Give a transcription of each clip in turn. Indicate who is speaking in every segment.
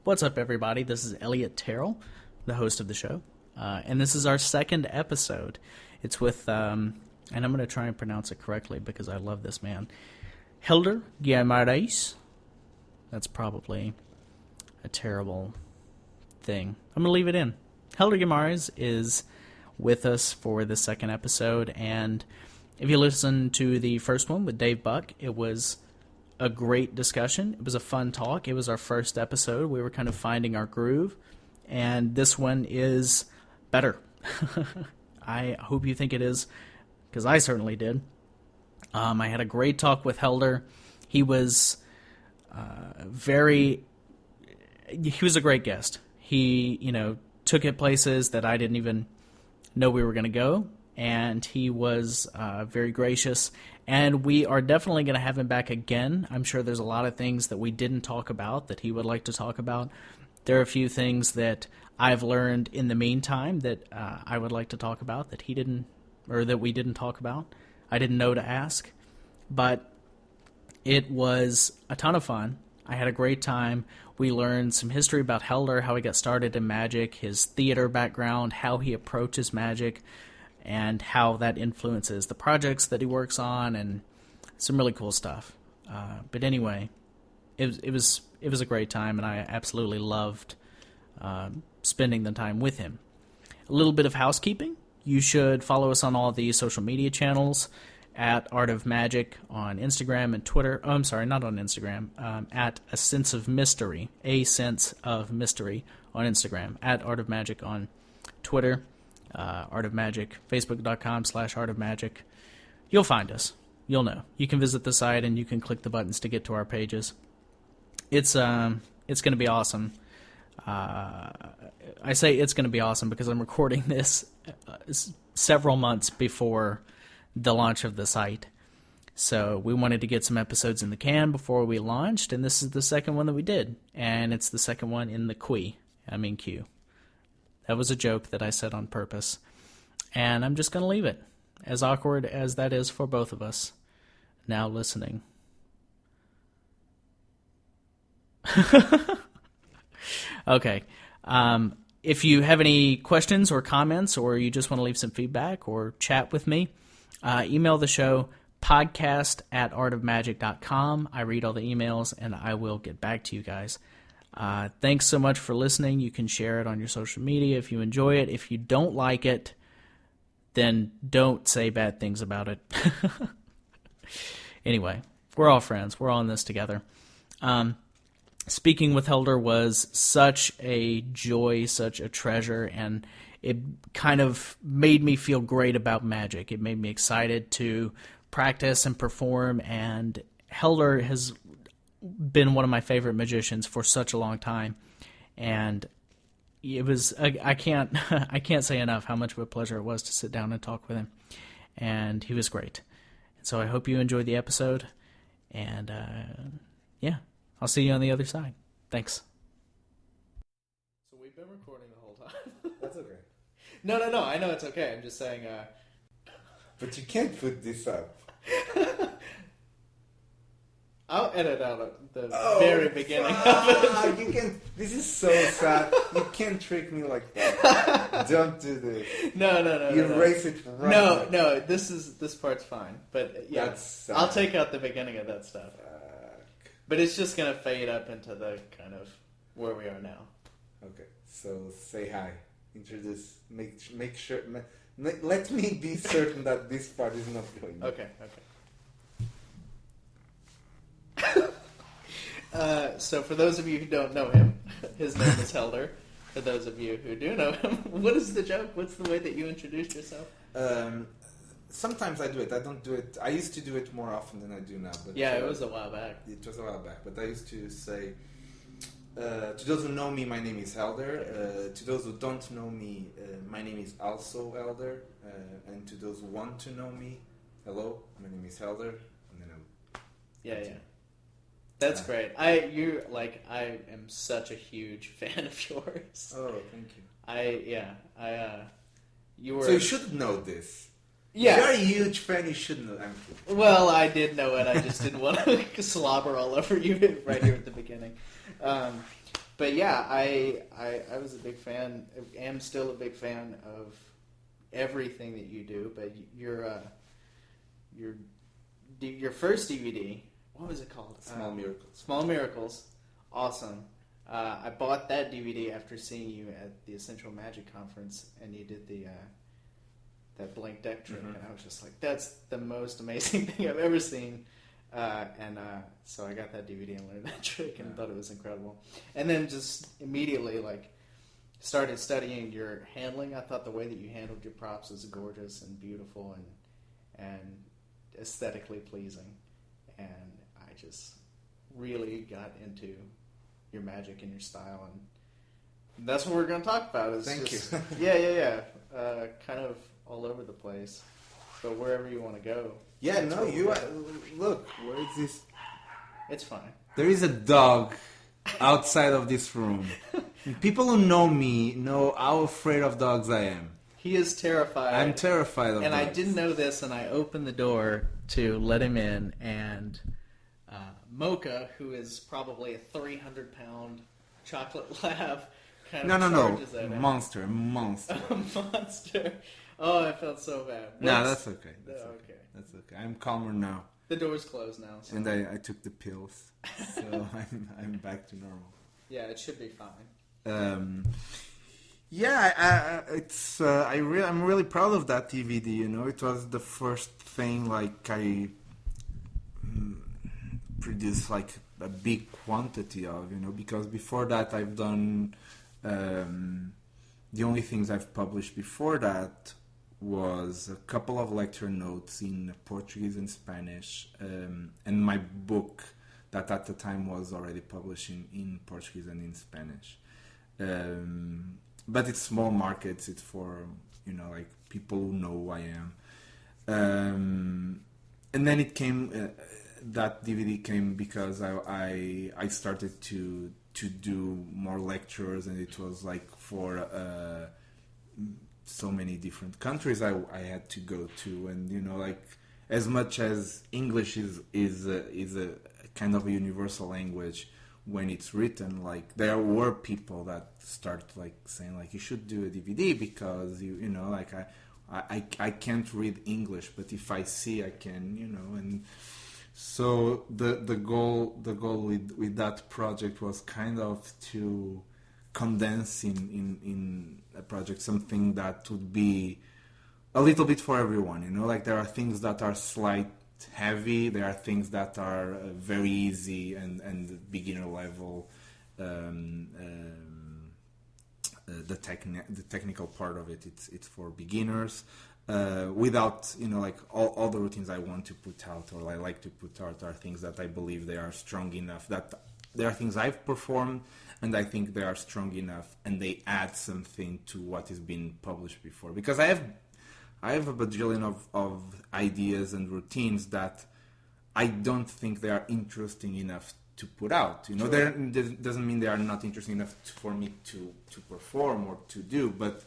Speaker 1: What's up, everybody? This is Elliot Terrell, the host of the show, and this is our second episode. It's with, and I'm going to try and pronounce it correctly because I love this man, Helder Guimaraes. That's probably a terrible thing. I'm going to leave it in. Helder Guimaraes is with us for the second episode, and if you listen to the first one with Dave Buck, it was a great discussion. It was a fun talk. It was our first episode. We were kind of finding our groove, and this one is better. I hope you think it is, because I certainly did. I had a great talk with Helder. He was he was a great guest. He, took it places that I didn't even know we were going to go, and he was very gracious. And we are definitely going to have him back again. I'm sure there's a lot of things that we didn't talk about that he would like to talk about. There are a few things that I've learned in the meantime that I would like to talk about that he didn't, or that we didn't talk about. I didn't know to ask. But it was a ton of fun. I had a great time. We learned some history about Helder, how he got started in magic, his theater background, how he approaches magic, and how that influences the projects that he works on, and some really cool stuff. But anyway, it was a great time, and I absolutely loved spending the time with him. A little bit of housekeeping. You should follow us on all the social media channels at Art of Magic on Instagram and Twitter. Oh, I'm sorry, not on Instagram. At A Sense of Mystery, A Sense of Mystery on Instagram. At Art of Magic on Twitter. Art of Magic, Facebook.com/Art of Magic. You'll find us. You'll know. You can visit the site and you can click the buttons to get to our pages. It's going to be awesome. I say it's going to be awesome because I'm recording this several months before the launch of the site. So we wanted to get some episodes in the can before we launched, and this is the second one that we did. And it's the second one in the queue. That was a joke that I said on purpose. And I'm just going to leave it. As awkward as that is for both of us now listening. Okay. If you have any questions or comments, or you just want to leave some feedback or chat with me, email the show, podcast@artofmagic.com. I read all the emails, and I will get back to you guys. Thanks so much for listening. You can share it on your social media if you enjoy it. If you don't like it, then don't say bad things about it. Anyway, we're all friends. We're all in this together. Speaking with Helder was such a joy, such a treasure, and it kind of made me feel great about magic. It made me excited to practice and perform, and Helder has been one of my favorite magicians for such a long time, and it was I can't say enough how much of a pleasure it was to sit down and talk with him, and he was great. And so I hope you enjoyed the episode, and I'll see you on the other side. Thanks. So we've been recording the whole time.
Speaker 2: That's okay.
Speaker 1: No, I know it's okay. I'm just saying
Speaker 2: But you can't put this up.
Speaker 1: I'll edit out the very beginning of it.
Speaker 2: You can't. This is so sad. You can't trick me like that. Don't do this.
Speaker 1: No.
Speaker 2: Erase it right now.
Speaker 1: No. This part's fine. But yeah,
Speaker 2: That's sad.
Speaker 1: I'll take out the beginning of that stuff. But it's just gonna fade up into the kind of where we are now.
Speaker 2: Okay. So say hi. Introduce. Make sure. Let me be certain that this part is not going.
Speaker 1: Okay. So for those of you who don't know him, his name is Helder. For those of you who do know him, what is the joke? What's the way that you introduced yourself?
Speaker 2: Sometimes I do it. I don't do it. I used to do it more often than I do now. But
Speaker 1: yeah, it was a while back.
Speaker 2: It was a while back. But I used to say, to those who know me, my name is Helder. To those who don't know me, my name is also Helder. And to those who want to know me, hello, my name is Helder. And then
Speaker 1: Yeah. That's great. I am such a huge fan of yours.
Speaker 2: Oh, thank you.
Speaker 1: You were.
Speaker 2: So you should know this.
Speaker 1: Yeah.
Speaker 2: If you're a huge fan, you should know.
Speaker 1: Well, I did know it. I just didn't want to slobber all over you right here at the beginning. But yeah, I was a big fan. Am still a big fan of everything that you do. But your first DVD, what was it called?
Speaker 2: Small Miracles.
Speaker 1: Small Miracles, awesome. I bought that DVD after seeing you at the Essential Magic Conference, and you did that blank deck trick, and I was just like, that's the most amazing thing I've ever seen. So I got that DVD and learned that trick and thought it was incredible. And then just immediately started studying your handling. I thought the way that you handled your props was gorgeous and beautiful and aesthetically pleasing. And I just really got into your magic and your style, and that's what we're going to talk about.
Speaker 2: Thank you.
Speaker 1: Yeah. Kind of all over the place, but wherever you want to go.
Speaker 2: Yeah, no, you look. Where is this?
Speaker 1: It's fine.
Speaker 2: There is a dog outside of this room. And people who know me know how afraid of dogs I am.
Speaker 1: He is terrified.
Speaker 2: I'm terrified of
Speaker 1: and
Speaker 2: dogs.
Speaker 1: I didn't know this, and I opened the door to let him in, and Mocha, who is probably a 300-pound chocolate lab, kind of charges at him.
Speaker 2: Monster.
Speaker 1: A monster. Oh, I felt so bad.
Speaker 2: No, that's okay.
Speaker 1: Okay.
Speaker 2: That's okay. I'm calmer now.
Speaker 1: The door's closed now. So.
Speaker 2: And I took the pills, so I'm back to normal.
Speaker 1: Yeah, it should be fine.
Speaker 2: I'm really proud of that DVD. You know, it was the first thing I produced a big quantity of. You know, because before that I've done the only things I've published before that was a couple of lecture notes in Portuguese and Spanish, and my book that at the time was already published in Portuguese and in Spanish. But it's small markets, it's for, people who know who I am. And then it came, that DVD came because I started to do more lectures, and it was for so many different countries I had to go to, and as much as English is a kind of a universal language when it's written, there were people that start saying you should do a DVD because I can't read English, but if I see I can, and so the goal with that project was kind of to condense in a project something that would be a little bit for everyone. There are things that are slight heavy, there are things that are very easy and beginner level. The technical part of it's for beginners, without all the routines I want to put out or I like to put out are things that I believe they are strong enough, that there are things I've performed and I think they are strong enough and they add something to what has been published before, because I have a bajillion of ideas and routines that I don't think they are interesting enough to put out. Sure. That doesn't mean they are not interesting enough for me to perform or to do, but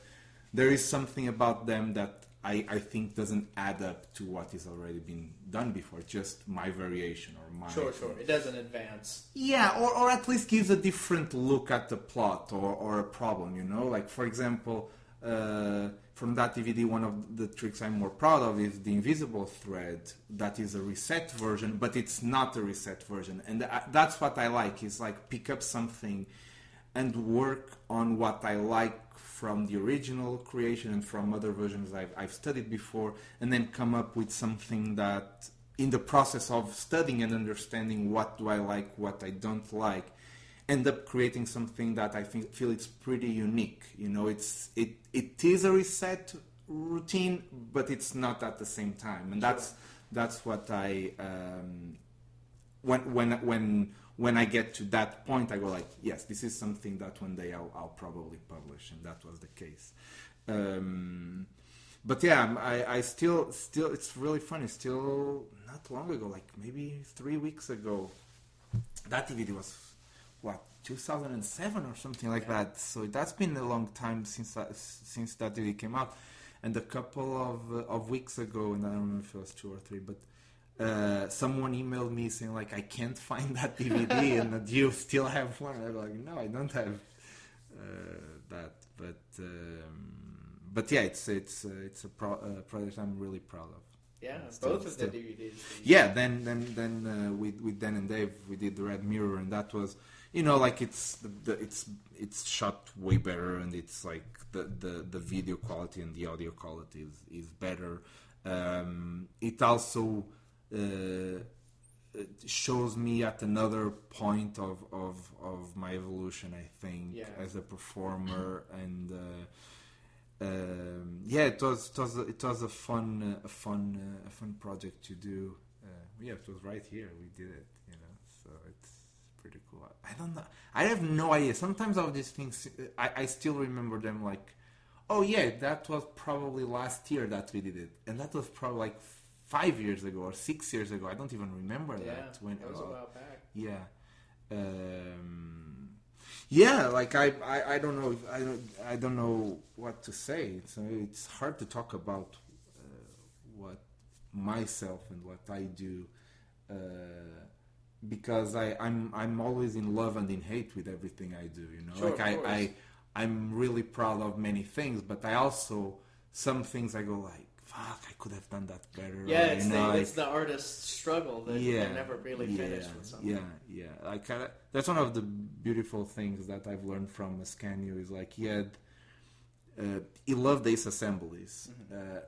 Speaker 2: there is something about them that I think doesn't add up to what has already been done before. It's just my variation or my...
Speaker 1: Sure. It doesn't advance.
Speaker 2: Yeah, or at least gives a different look at the plot or a problem, for example... from that DVD, one of the tricks I'm more proud of is the invisible thread. That is a reset version, but it's not a reset version. And that's what I like, is pick up something and work on what I like from the original creation and from other versions I've studied before, and then come up with something that, in the process of studying and understanding what do I like, what I don't like, end up creating something that I feel it's pretty unique. It is a reset routine, but it's not at the same time, and that's what I when I get to that point, I go yes, this is something that one day I'll probably publish, and that was the case. But yeah, I still it's really funny. Still not long ago, maybe 3 weeks ago, that DVD was 2007 or something like that. So that's been a long time since that DVD came out. And a couple of weeks ago, and I don't know if it was 2 or 3, but someone emailed me saying like, I can't find that DVD, and do you still have one? I'm like, no, I don't have that. But yeah, it's a project I'm really proud of.
Speaker 1: Yeah, both of the DVDs.
Speaker 2: Yeah, then with Dan and Dave, we did the Red Mirror, and that was, like it's shot way better, and it's like the video quality and the audio quality is better. It also it shows me at another point of my evolution, I think, as a performer, and it was a fun project to do. It was right here. We did it, so it's pretty cool. I don't know. I have no idea. Sometimes all these things, I still remember them like, oh yeah, that was probably last year that we did it, and that was probably like 5 years ago or 6 years ago. I don't even remember that. When
Speaker 1: that was a while back.
Speaker 2: Yeah. Like I don't know. I don't know what to say. It's hard to talk about what myself and what I do, because I'm always in love and in hate with everything I do.
Speaker 1: Sure,
Speaker 2: I'm really proud of many things, but I also, some things I go like, fuck, I could have done that better.
Speaker 1: Yeah, it's the artist's struggle that you never really finished with something.
Speaker 2: Yeah. Like that's one of the beautiful things that I've learned from Ascanio is like he loved Ace Assemblies,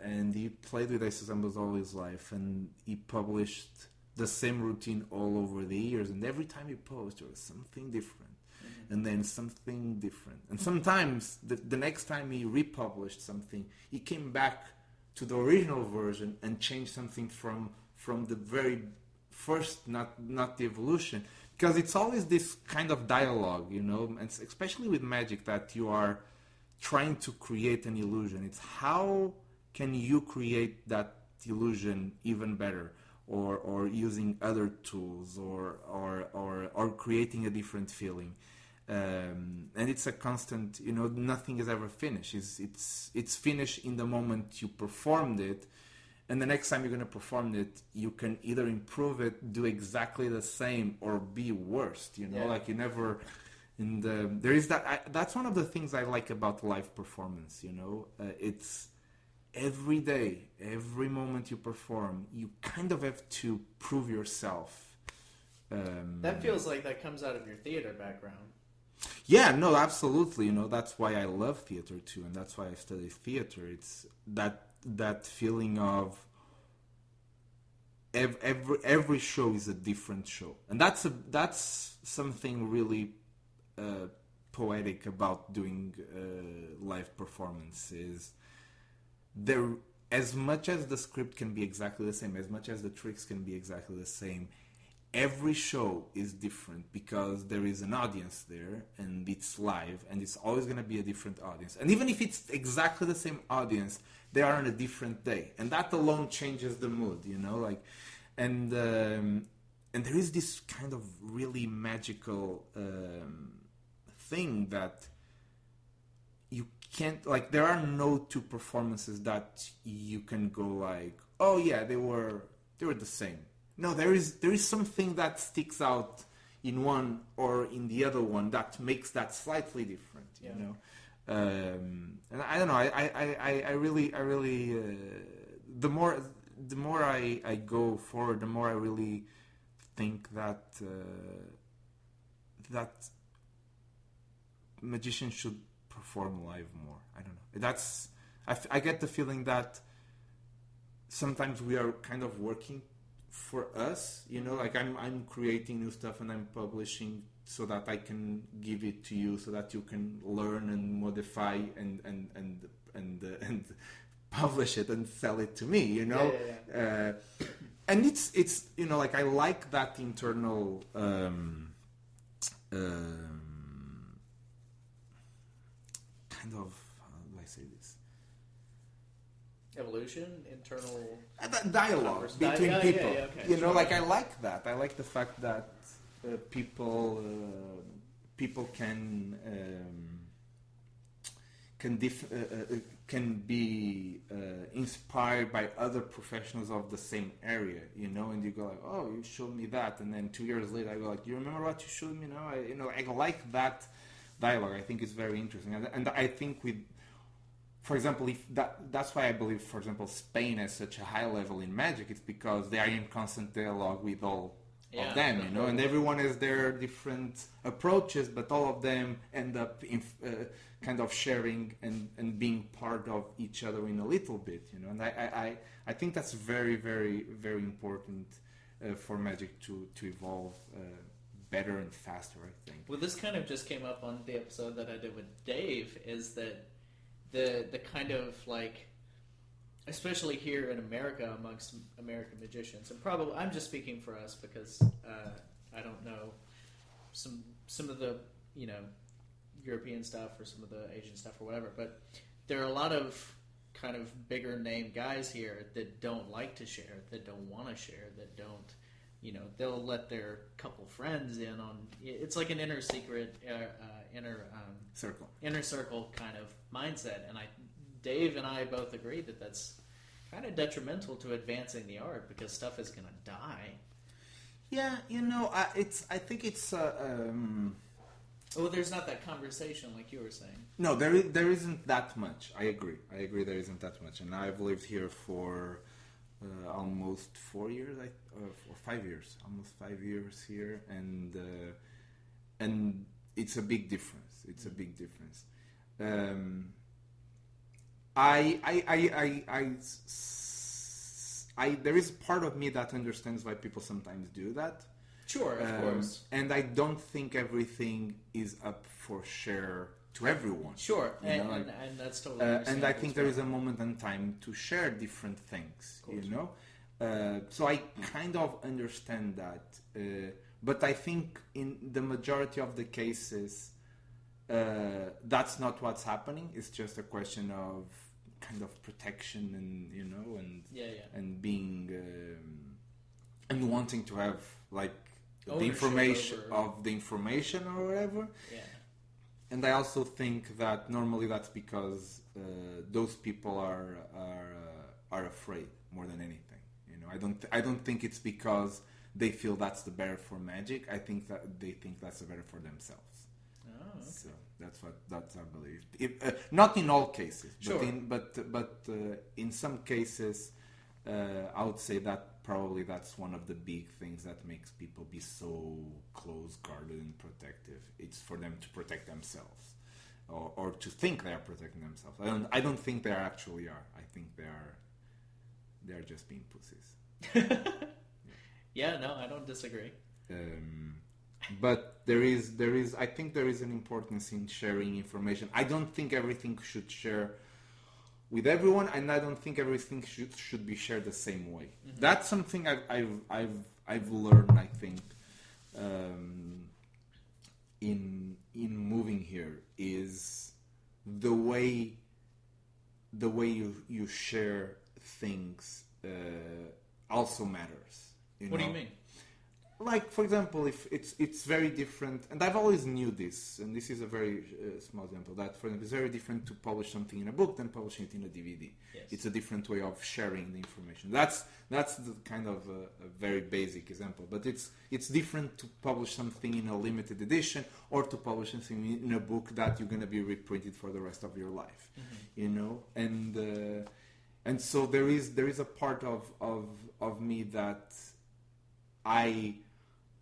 Speaker 2: and he played with Ace Assemblies all his life, and he published the same routine all over the years, and every time he posted, there was something different. And then something different. And sometimes, the next time he republished something, he came back to the original version and changed something from the very first, not the evolution. Because it's always this kind of dialogue, and especially with magic, that you are trying to create an illusion. It's how can you create that illusion even better? Or using other tools, or creating a different feeling. And it's a constant, nothing is ever finished. It's finished in the moment you performed it, and the next time you're going to perform it, you can either improve it, do exactly the same, or be worse. Like you never. There is that. That's one of the things I like about live performance. It's every day, every moment you perform, you kind of have to prove yourself.
Speaker 1: That feels like that comes out of your theater background.
Speaker 2: Yeah, no, absolutely. That's why I love theater too, and that's why I study theater. It's that feeling of every show is a different show, and that's something really poetic about doing live performances. There, as much as the script can be exactly the same, as much as the tricks can be exactly the same, every show is different because there is an audience there, and it's live, and it's always going to be a different audience. And even if it's exactly the same audience, they are on a different day, and that alone changes the mood, and there is this kind of really magical thing that you can't, like, there are no two performances that you can go like, oh yeah, they were the same. No, there is something that sticks out in one or in the other one that makes that slightly different, and I don't know. I really the more I go forward, the more I really think that that magicians should perform live more. I don't know. I get the feeling that sometimes we are kind of working for us, like I'm creating new stuff and I'm publishing so that I can give it to you, so that you can learn and modify and publish it and sell it to me, and it's like I like that internal kind of, how do I say this?
Speaker 1: Evolution, internal
Speaker 2: dialogue between people.
Speaker 1: Okay,
Speaker 2: sure. Like I like that. I like the fact that people can can be inspired by other professionals of the same area, you know, and you go like, oh, you showed me that, and then 2 years later I go like, you remember what you showed me? I like that dialogue. I think it's very interesting, and I think for example, if that's why I believe, for example, Spain has such a high level in Magic. It's because they are in constant dialogue with all of them, you know, and everyone has their different approaches, but all of them end up in kind of sharing and being part of each other in a little bit, you know. And I think that's very, very, very important for Magic to evolve better and faster, I think.
Speaker 1: Well, this kind of just came up on the episode that I did with Dave, is that the kind of like, especially here in America amongst American magicians, and probably I'm just speaking for us because I don't know some of the, you know, European stuff or some of the Asian stuff or whatever, but there are a lot of kind of bigger name guys here that don't like to share, that don't want to share, that don't, you know, they'll let their couple friends in on, it's like an inner secret, inner circle kind of mindset. And Dave and I both agree that that's kind of detrimental to advancing the art, because stuff is going to die.
Speaker 2: Yeah, you know, I think it's
Speaker 1: Oh, there's not that conversation like you were saying.
Speaker 2: No, there isn't that much. I agree there isn't that much. And I've lived here for almost 4 years, or 5 years, almost 5 years here, and it's a big difference. It's a big difference. There is part of me that understands why people sometimes do that.
Speaker 1: Sure, of course.
Speaker 2: And I don't think everything is up for share to everyone.
Speaker 1: Sure, and that's totally understandable.
Speaker 2: And I think there is a moment in time to share different things, you know? So I kind of understand that. But I think in the majority of the cases, that's not what's happening. It's just a question of kind of protection and, you know, and being... and wanting to have, like, the information or whatever. Yeah. And I also think that normally that's because those people are afraid more than anything. You know, I don't think it's because they feel that's the better for Magic. I think that they think that's the better for themselves.
Speaker 1: Oh, okay.
Speaker 2: So that's I believe. Not in all cases,
Speaker 1: sure.
Speaker 2: but in some cases, I would say that probably that's one of the big things that makes people be so close-guarded and protective. It's for them to protect themselves, or to think they are protecting themselves. I don't think they actually are. I think they are just being pussies.
Speaker 1: Yeah, no, I don't disagree.
Speaker 2: But there is I think there is an importance in sharing information. I don't think everything should share with everyone, and I don't think everything should be shared the same way. Mm-hmm. That's something I've learned, I think, in moving here, is the way you share things also matters.
Speaker 1: What do you mean?
Speaker 2: Like, for example, if it's very different, and I've always knew this, and this is a very small example, that, for example, it's very different to publish something in a book than publishing it in a DVD.
Speaker 1: Yes.
Speaker 2: It's a different way of sharing the information. That's the kind of a very basic example, but it's different to publish something in a limited edition or to publish something in a book that you're going to be reprinted for the rest of your life, you know, and so there is a part of me that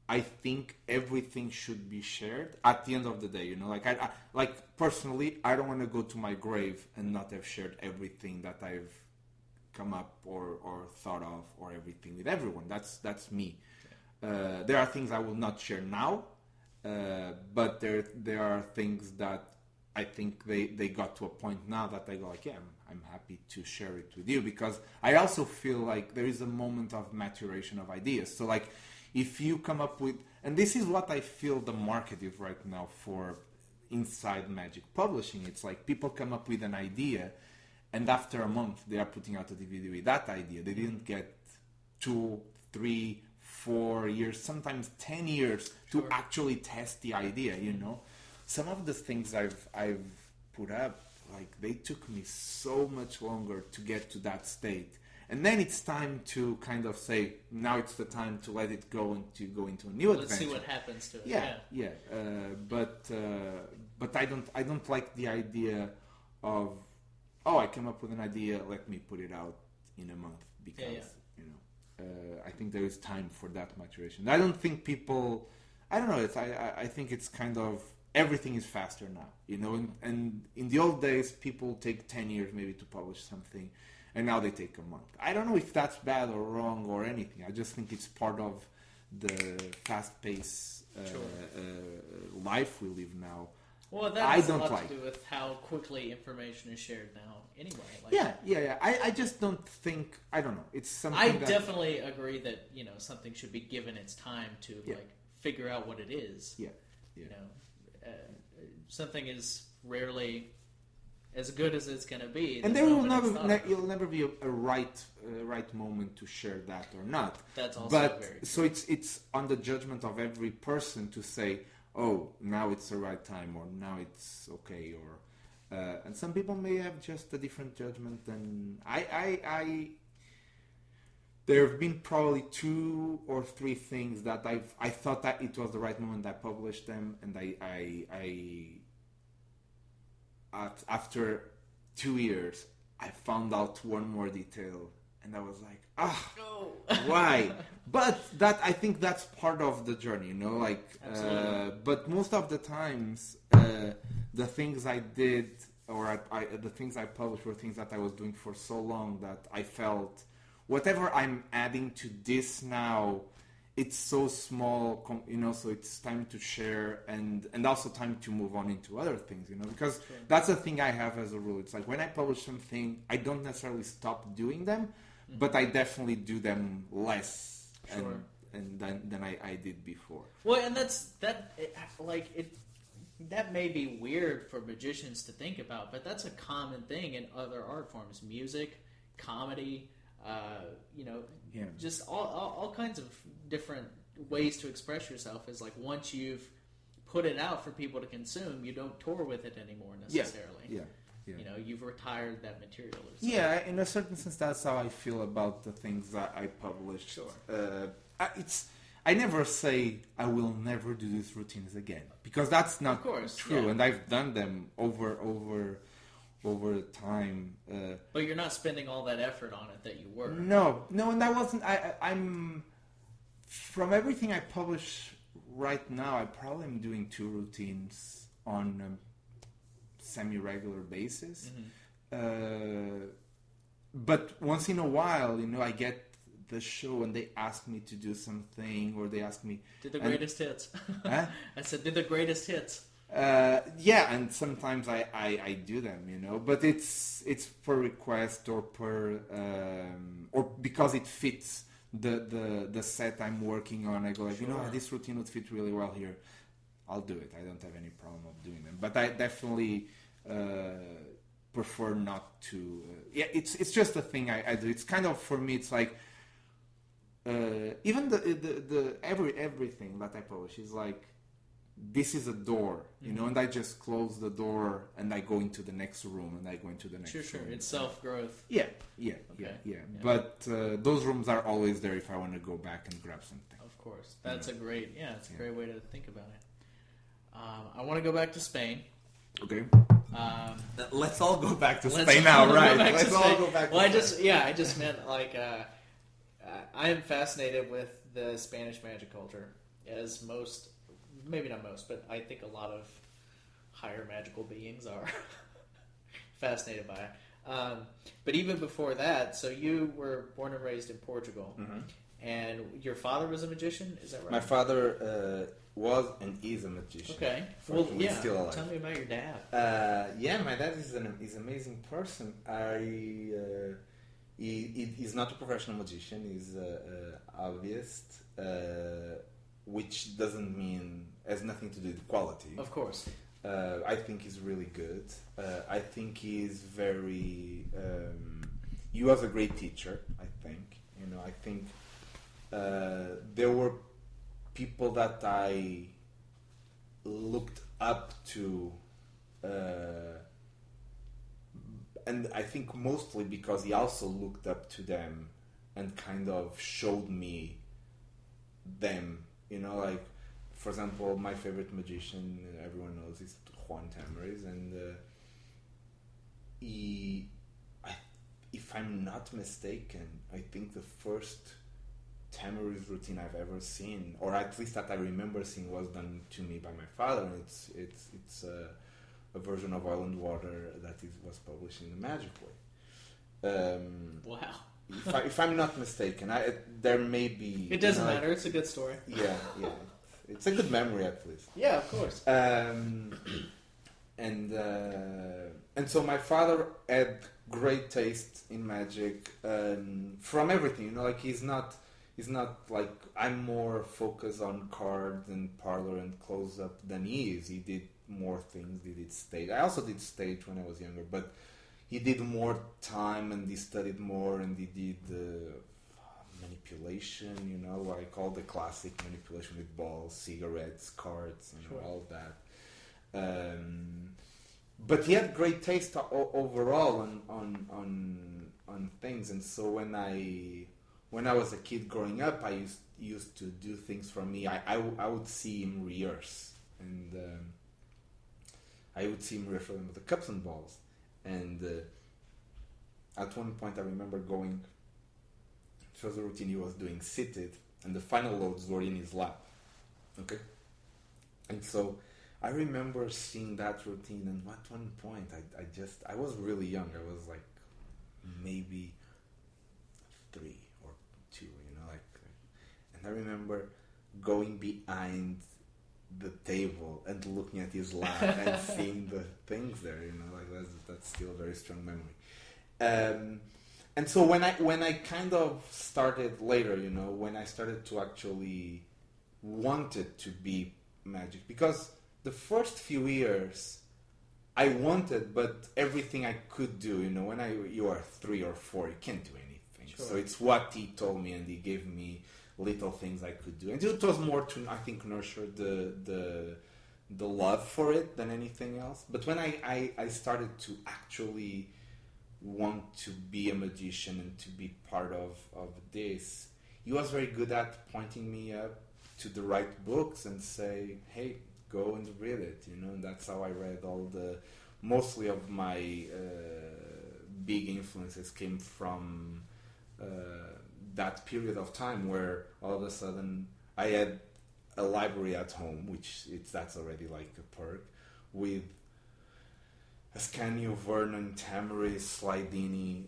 Speaker 2: I think everything should be shared at the end of the day, you know, like personally, I don't want to go to my grave and not have shared everything that I've come up or thought of, or everything with everyone. That's me. Yeah. There are things I will not share now, but there are things that I think they got to a point now that I go like, yeah, I'm happy to share it with you, because I also feel like there is a moment of maturation of ideas. So like, if you come up with, and this is what I feel the market is right now for inside Magic publishing, it's like people come up with an idea, and after a month they are putting out a DVD with that idea. They didn't get 2, 3, 4 years, sometimes 10 years to actually test the idea, you know. Some of the things I've put up like they took me so much longer to get to that state. And then it's time to kind of say, now it's the time to let it go and to go into a new adventure.
Speaker 1: Let's see what happens to it.
Speaker 2: Yeah. But I don't like the idea of, oh, I came up with an idea, let me put it out in a month, because you know, I think there is time for that maturation. I don't think people, I don't know. I think it's kind of, everything is faster now, you know. And in the old days, people take 10 years maybe to publish something. And now they take a month. I don't know if that's bad or wrong or anything. I just think it's part of the fast-paced life we live now.
Speaker 1: Well, that has a lot to do with how quickly information is shared now anyway. Like,
Speaker 2: yeah. I just don't think, I don't know. It's something
Speaker 1: I definitely agree that, you know, something should be given its time to, like, figure out what it is.
Speaker 2: Yeah.
Speaker 1: You know, something is rarely as good as it's going to be.
Speaker 2: And there will never be a right moment to share that or not.
Speaker 1: That's also
Speaker 2: very true. So
Speaker 1: true.
Speaker 2: it's on the judgment of every person to say, oh, now it's the right time, or now it's okay, or and some people may have just a different judgment than I there have been probably 2 or 3 things that I thought that it was the right moment. I published them, and after 2 years, I found out one more detail, and I was like, why? But I think that's part of the journey, you know, like, but most of the times, the things I did, or the things I published were things that I was doing for so long that I felt, whatever I'm adding to this now, it's so small, you know, so it's time to share and also time to move on into other things, you know, because that's the thing I have as a rule. It's like when I publish something, I don't necessarily stop doing them, but I definitely do them less than I did before.
Speaker 1: Well, and that may be weird for magicians to think about, but that's a common thing in other art forms, music, comedy, you know, just all kinds of different ways to express yourself. Is like once you've put it out for people to consume, you don't tour with it anymore necessarily. Yeah. You know, you've retired that material. Or something.
Speaker 2: Yeah, in a certain sense, that's how I feel about the things that I publish.
Speaker 1: Sure.
Speaker 2: I never say I will never do these routines again, because that's not true, and I've done them over time.
Speaker 1: But you're not spending all that effort on it that you were.
Speaker 2: No, and I wasn't. I'm from everything I publish right now, I probably am doing 2 routines on a semi-regular basis. But once in a while, you know, I get the show and they ask me to do something, or they ask me...
Speaker 1: Did the greatest hits.
Speaker 2: Huh?
Speaker 1: I said, did the greatest hits.
Speaker 2: Yeah, and sometimes I do them, you know, but it's per request or or because it fits the set I'm working on. I go like, you know, this routine would fit really well here. I'll do it. I don't have any problem of doing them, but I definitely prefer not to. It's just a thing I do. It's kind of, for me, it's like even the everything that I publish is like, this is a door, you know, and I just close the door and I go into the next room and I go into the next room.
Speaker 1: Sure. It's self-growth.
Speaker 2: Yeah. But those rooms are always there if I want to go back and grab something.
Speaker 1: Of course. That's a great, it's a great way to think about it. I want to go back to Spain.
Speaker 2: Okay. Let's all go back to Spain now, right? Let's all go back to Spain.
Speaker 1: I just meant like, I am fascinated with the Spanish magic culture, as most... Maybe not most, but I think a lot of higher magical beings are fascinated by it. But even before that, so you were born and raised in Portugal, and your father was a magician, is that right?
Speaker 2: My father was and is a magician.
Speaker 1: Okay. Well, yeah.
Speaker 2: Still alive.
Speaker 1: Tell me about your dad.
Speaker 2: My dad is an amazing person. He's not a professional magician. He's a hobbyist. Which doesn't mean, has nothing to do with quality.
Speaker 1: Of course.
Speaker 2: I think he's really good. I think he's very... he was a great teacher, I think. You know, I think there were people that I looked up to and I think mostly because he also looked up to them and kind of showed me them. You know, like for example, my favorite magician, everyone knows, is Juan Tamariz, and he, if I'm not mistaken, I think the first Tamariz routine I've ever seen, or at least that I remember seeing, was done to me by my father. And it's a version of Oil and Water that was published in the Magic Way.
Speaker 1: Wow.
Speaker 2: If I'm not mistaken, there may be.
Speaker 1: It doesn't matter. It's a good story.
Speaker 2: Yeah. It's a good memory at least.
Speaker 1: Yeah, of course.
Speaker 2: And so my father had great taste in magic, from everything. You know, like he's not like I'm more focused on cards and parlor and close up than he is. He did more things. He did stage. I also did stage when I was younger, but he did more time and he studied more and he did manipulation. You know, like all the classic manipulation with balls, cigarettes, cards, and
Speaker 1: Sure.
Speaker 2: all that. But he had great taste overall on things, and so when I was a kid growing up, I used to do things for me. I would see him rehearse, and I would see him rehearse for them with the cups and balls. And at one point, I remember going. It was a routine he was doing seated, and the final loads were in his lap. Okay, and so I remember seeing that routine, and at one point, I was really young. I was like maybe 3 or 2, you know, like, and I remember going behind the table and looking at his lap and seeing the things there, you know, like that's still a very strong memory. And so when I kind of started later, you know, when I started to actually wanted to be magic, because the first few years I wanted, but everything I could do, you know, when you are 3 or 4, you can't do anything.
Speaker 1: Sure.
Speaker 2: So it's what he told me, and he gave me little things I could do, and it was more to, I think, nurture the love for it than anything else. But when I started to actually want to be a magician and to be part of this, he was very good at pointing me up to the right books and say, hey, go and read it, you know. And that's how I read mostly of my big influences came from that period of time where all of a sudden I had a library at home, which that's already like a perk, with Ascanio, Vernon, Tamariz, Slidini,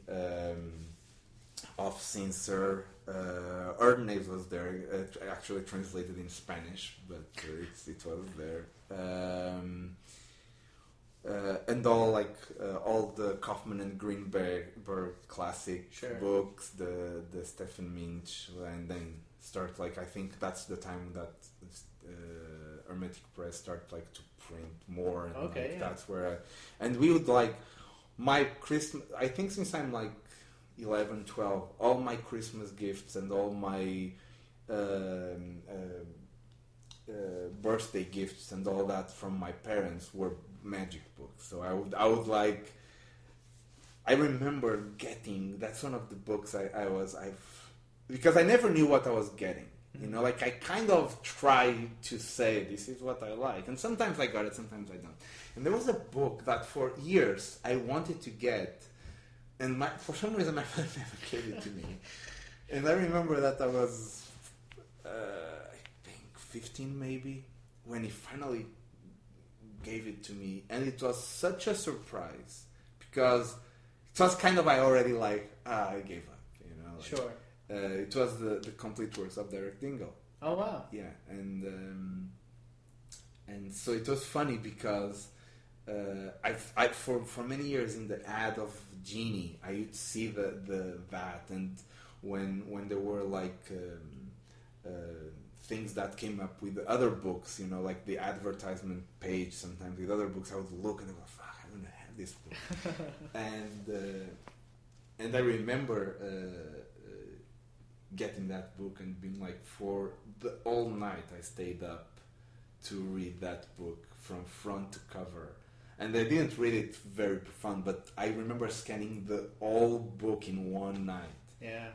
Speaker 2: of Sincere, Erdnase was there, actually translated in Spanish, but it was there. And all the Kaufman and Greenberg classic
Speaker 1: Sure.
Speaker 2: books, the Stephen Minch, and then start, like, I think that's the time that Hermetic Press start like to print more, and
Speaker 1: Okay,
Speaker 2: like,
Speaker 1: yeah.
Speaker 2: that's where and we would like my Christmas, I think since I'm like 11, 12, all my Christmas gifts and all my birthday gifts and all that from my parents were magic books. So I would like, I remember getting, that's one of the books because I never knew what I was getting. You know, like I kind of try to say this is what I like, and sometimes I got it, sometimes I don't. And there was a book that for years I wanted to get, and for some reason my father never gave it to me. And I remember that I was, I think 15 maybe, when he finally gave it to me, and it was such a surprise because it was kind of, I already like, I gave up, you know. Like,
Speaker 1: Sure.
Speaker 2: It was the complete works of Derek Dingle.
Speaker 1: Oh wow.
Speaker 2: Yeah, and so it was funny because I for many years in the ad of Genie, I would see that, and when there were like things that came up with other books, you know, like the advertisement page sometimes with other books, I would look and I go, fuck, I don't have this book. And I remember getting that book and being like, for the all night I stayed up to read that book from front to cover. and I didn't read it very profound, but I remember scanning the whole book in one night.
Speaker 1: Yeah.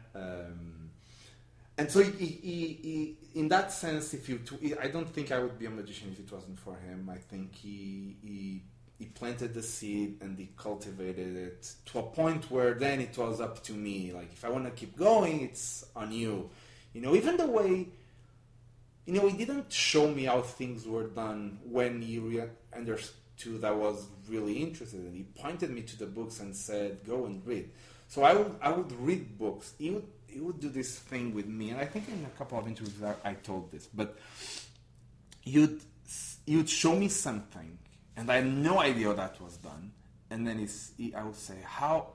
Speaker 2: And so, in that sense, I don't think I would be a magician if it wasn't for him. I think he planted the seed and he cultivated it to a point where then it was up to me. Like, if I want to keep going, it's on you. Even the way, he didn't show me how things were done when he understood I was really interested. He pointed me to the books and said, go and read. So I would read books. He would do this thing with me, and I think in a couple of interviews I told this, but you'd show me something, and I had no idea how that was done. And then I would say, how,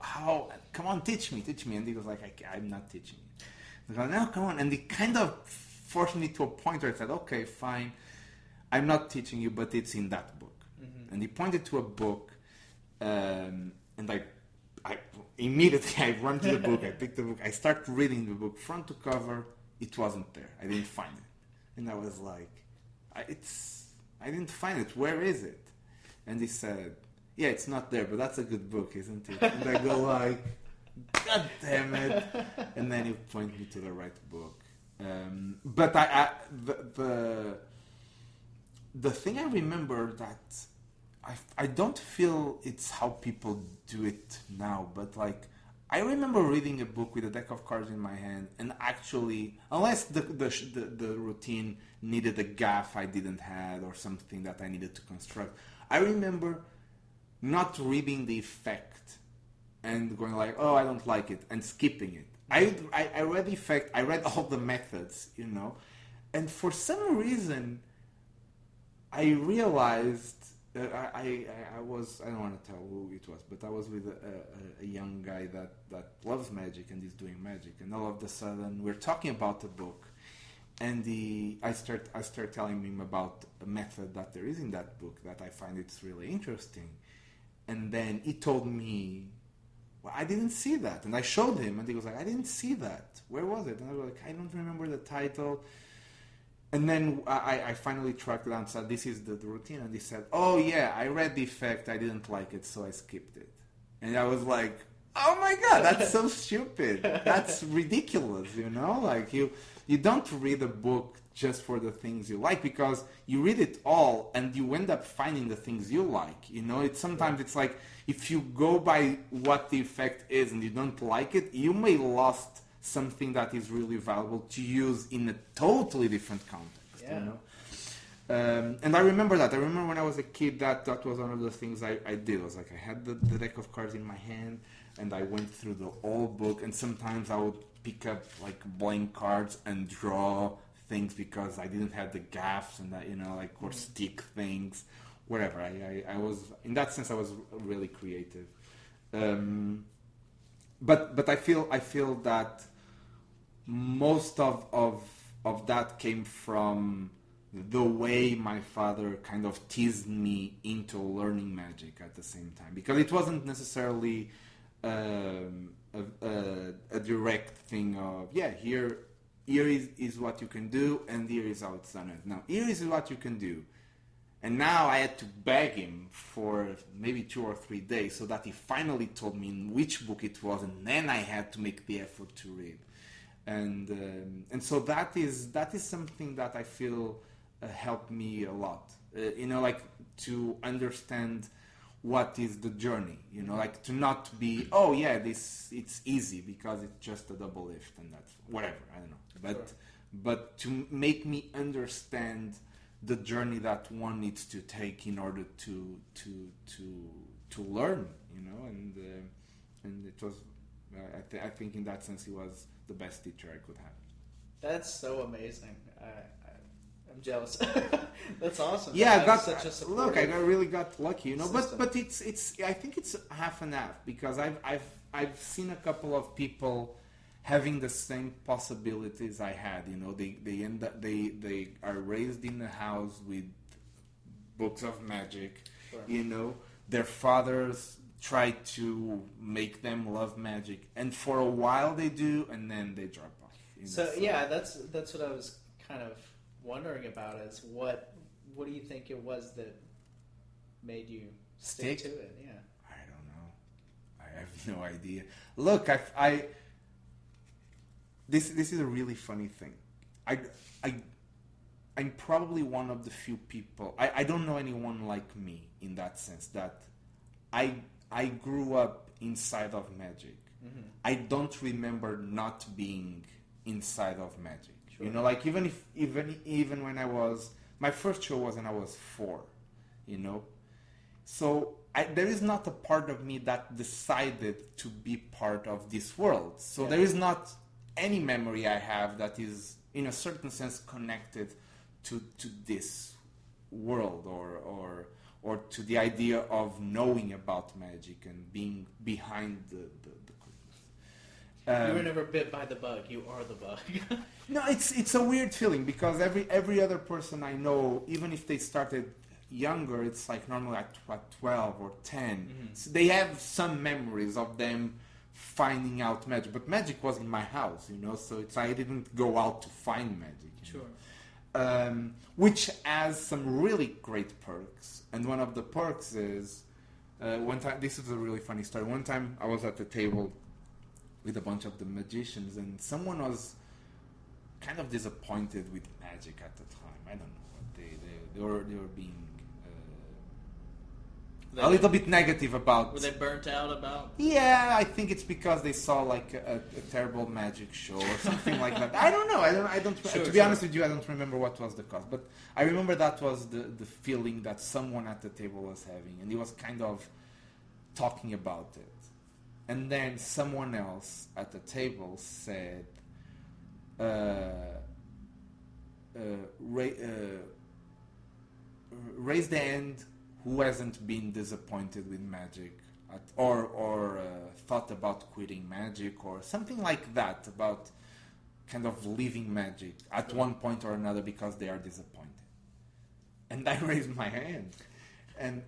Speaker 2: come on, teach me. And he was like, I'm not teaching you. I go, no, come on. And he kind of forced me to a point where I said, okay, fine, I'm not teaching you, but it's in that book. Mm-hmm. And he pointed to a book, and I immediately I run to the book, I picked the book, I start reading the book front to cover. It wasn't there. I didn't find it. And I was like, I didn't find it. Where is it? And he said, yeah, it's not there, but that's a good book, isn't it? And I go like, God damn it. And then he pointed me to the right book. But the thing I remember that I don't feel it's how people do it now, but like I remember reading a book with a deck of cards in my hand, and actually, unless the routine needed a gaff I didn't have or something that I needed to construct, I remember not reading the effect and going like, oh, I don't like it, and skipping it. I read the effect, I read all the methods, and for some reason I realized I don't want to tell who it was, but I was with a young guy that loves magic and is doing magic, and all of a sudden we're talking about the book, and I start telling him about a method that there is in that book that I find it's really interesting, and then he told me, well, I didn't see that, and I showed him, and he was like, I didn't see that. Where was it? And I was like, I don't remember the title. And then I finally tracked it down and said, this is the routine. And he said, oh yeah, I read the effect, I didn't like it, so I skipped it. And I was like, oh my God, that's so stupid. That's ridiculous, Like you don't read a book just for the things you like, because you read it all and you end up finding the things you like. It's like, if you go by what the effect is and you don't like it, you may lost something that is really valuable to use in a totally different context. And I remember that. I remember when I was a kid that was one of the things I did. I was like, I had the deck of cards in my hand, and I went through the whole book, and sometimes I would pick up like blank cards and draw things because I didn't have the gaffs and that, or stick things, whatever. I was, in that sense, I was really creative. But I feel that most of that came from the way my father kind of teased me into learning magic at the same time, because it wasn't necessarily a direct thing of, yeah, here is what you can do and here is how it's done. Now here is what you can do. And now I had to beg him for maybe 2 or 3 days so that he finally told me in which book it was, and then I had to make the effort to read. And so that is something that I feel helped me a lot. Like to understand what is the journey. Like to not be, oh yeah, it's easy because it's just a double lift and that's whatever. I don't know, but to make me understand the journey that one needs to take in order to learn, and it was. I think in that sense he was the best teacher I could have.
Speaker 1: That's so amazing. I'm jealous. That's awesome.
Speaker 2: Yeah, I really got lucky,
Speaker 1: system.
Speaker 2: But it's I think it's half and half, because I've seen a couple of people having the same possibilities I had. They are raised in a house with books of magic. Sure. Their fathers try to make them love magic, and for a while they do, and then they drop off.
Speaker 1: So yeah, that's what I was kind of wondering about, is what do you think it was that made you Stick to it, yeah.
Speaker 2: I don't know. I have no idea. Look, this is a really funny thing. I'm probably one of the few people. I don't know anyone like me in that sense that I grew up inside of magic. Mm-hmm. I don't remember not being inside of magic. Sure. You know, like even when I was, my first show was when I was 4. You know, so there is not a part of me that decided to be part of this world. So there is not any memory I have that is in a certain sense connected to this world or to the idea of knowing about magic and being behind the curtains.
Speaker 1: You were never bit by the bug. You are the bug.
Speaker 2: No, it's a weird feeling because every other person I know, even if they started younger, it's like normally at 12 or 10. Mm-hmm. So they have some memories of them finding out magic, but magic was in my house, you know, so I didn't go out to find magic.
Speaker 1: Sure.
Speaker 2: Which has some really great perks, and one of the perks is one time. This is a really funny story. One time I was at the table with a bunch of the magicians, and someone was kind of disappointed with magic at the time. I don't know what they were being a little bit negative about.
Speaker 1: Were they burnt out about?
Speaker 2: Yeah, I think it's because they saw like a terrible magic show or something like that. I don't know. I don't. To be honest with you, I don't remember what was the cause, but I remember that was the feeling that someone at the table was having, and he was kind of talking about it. And then someone else at the table said, raise the hand who hasn't been disappointed with magic or thought about quitting magic or something like that, about kind of leaving magic at one point or another because they are disappointed. And I raised my hand. And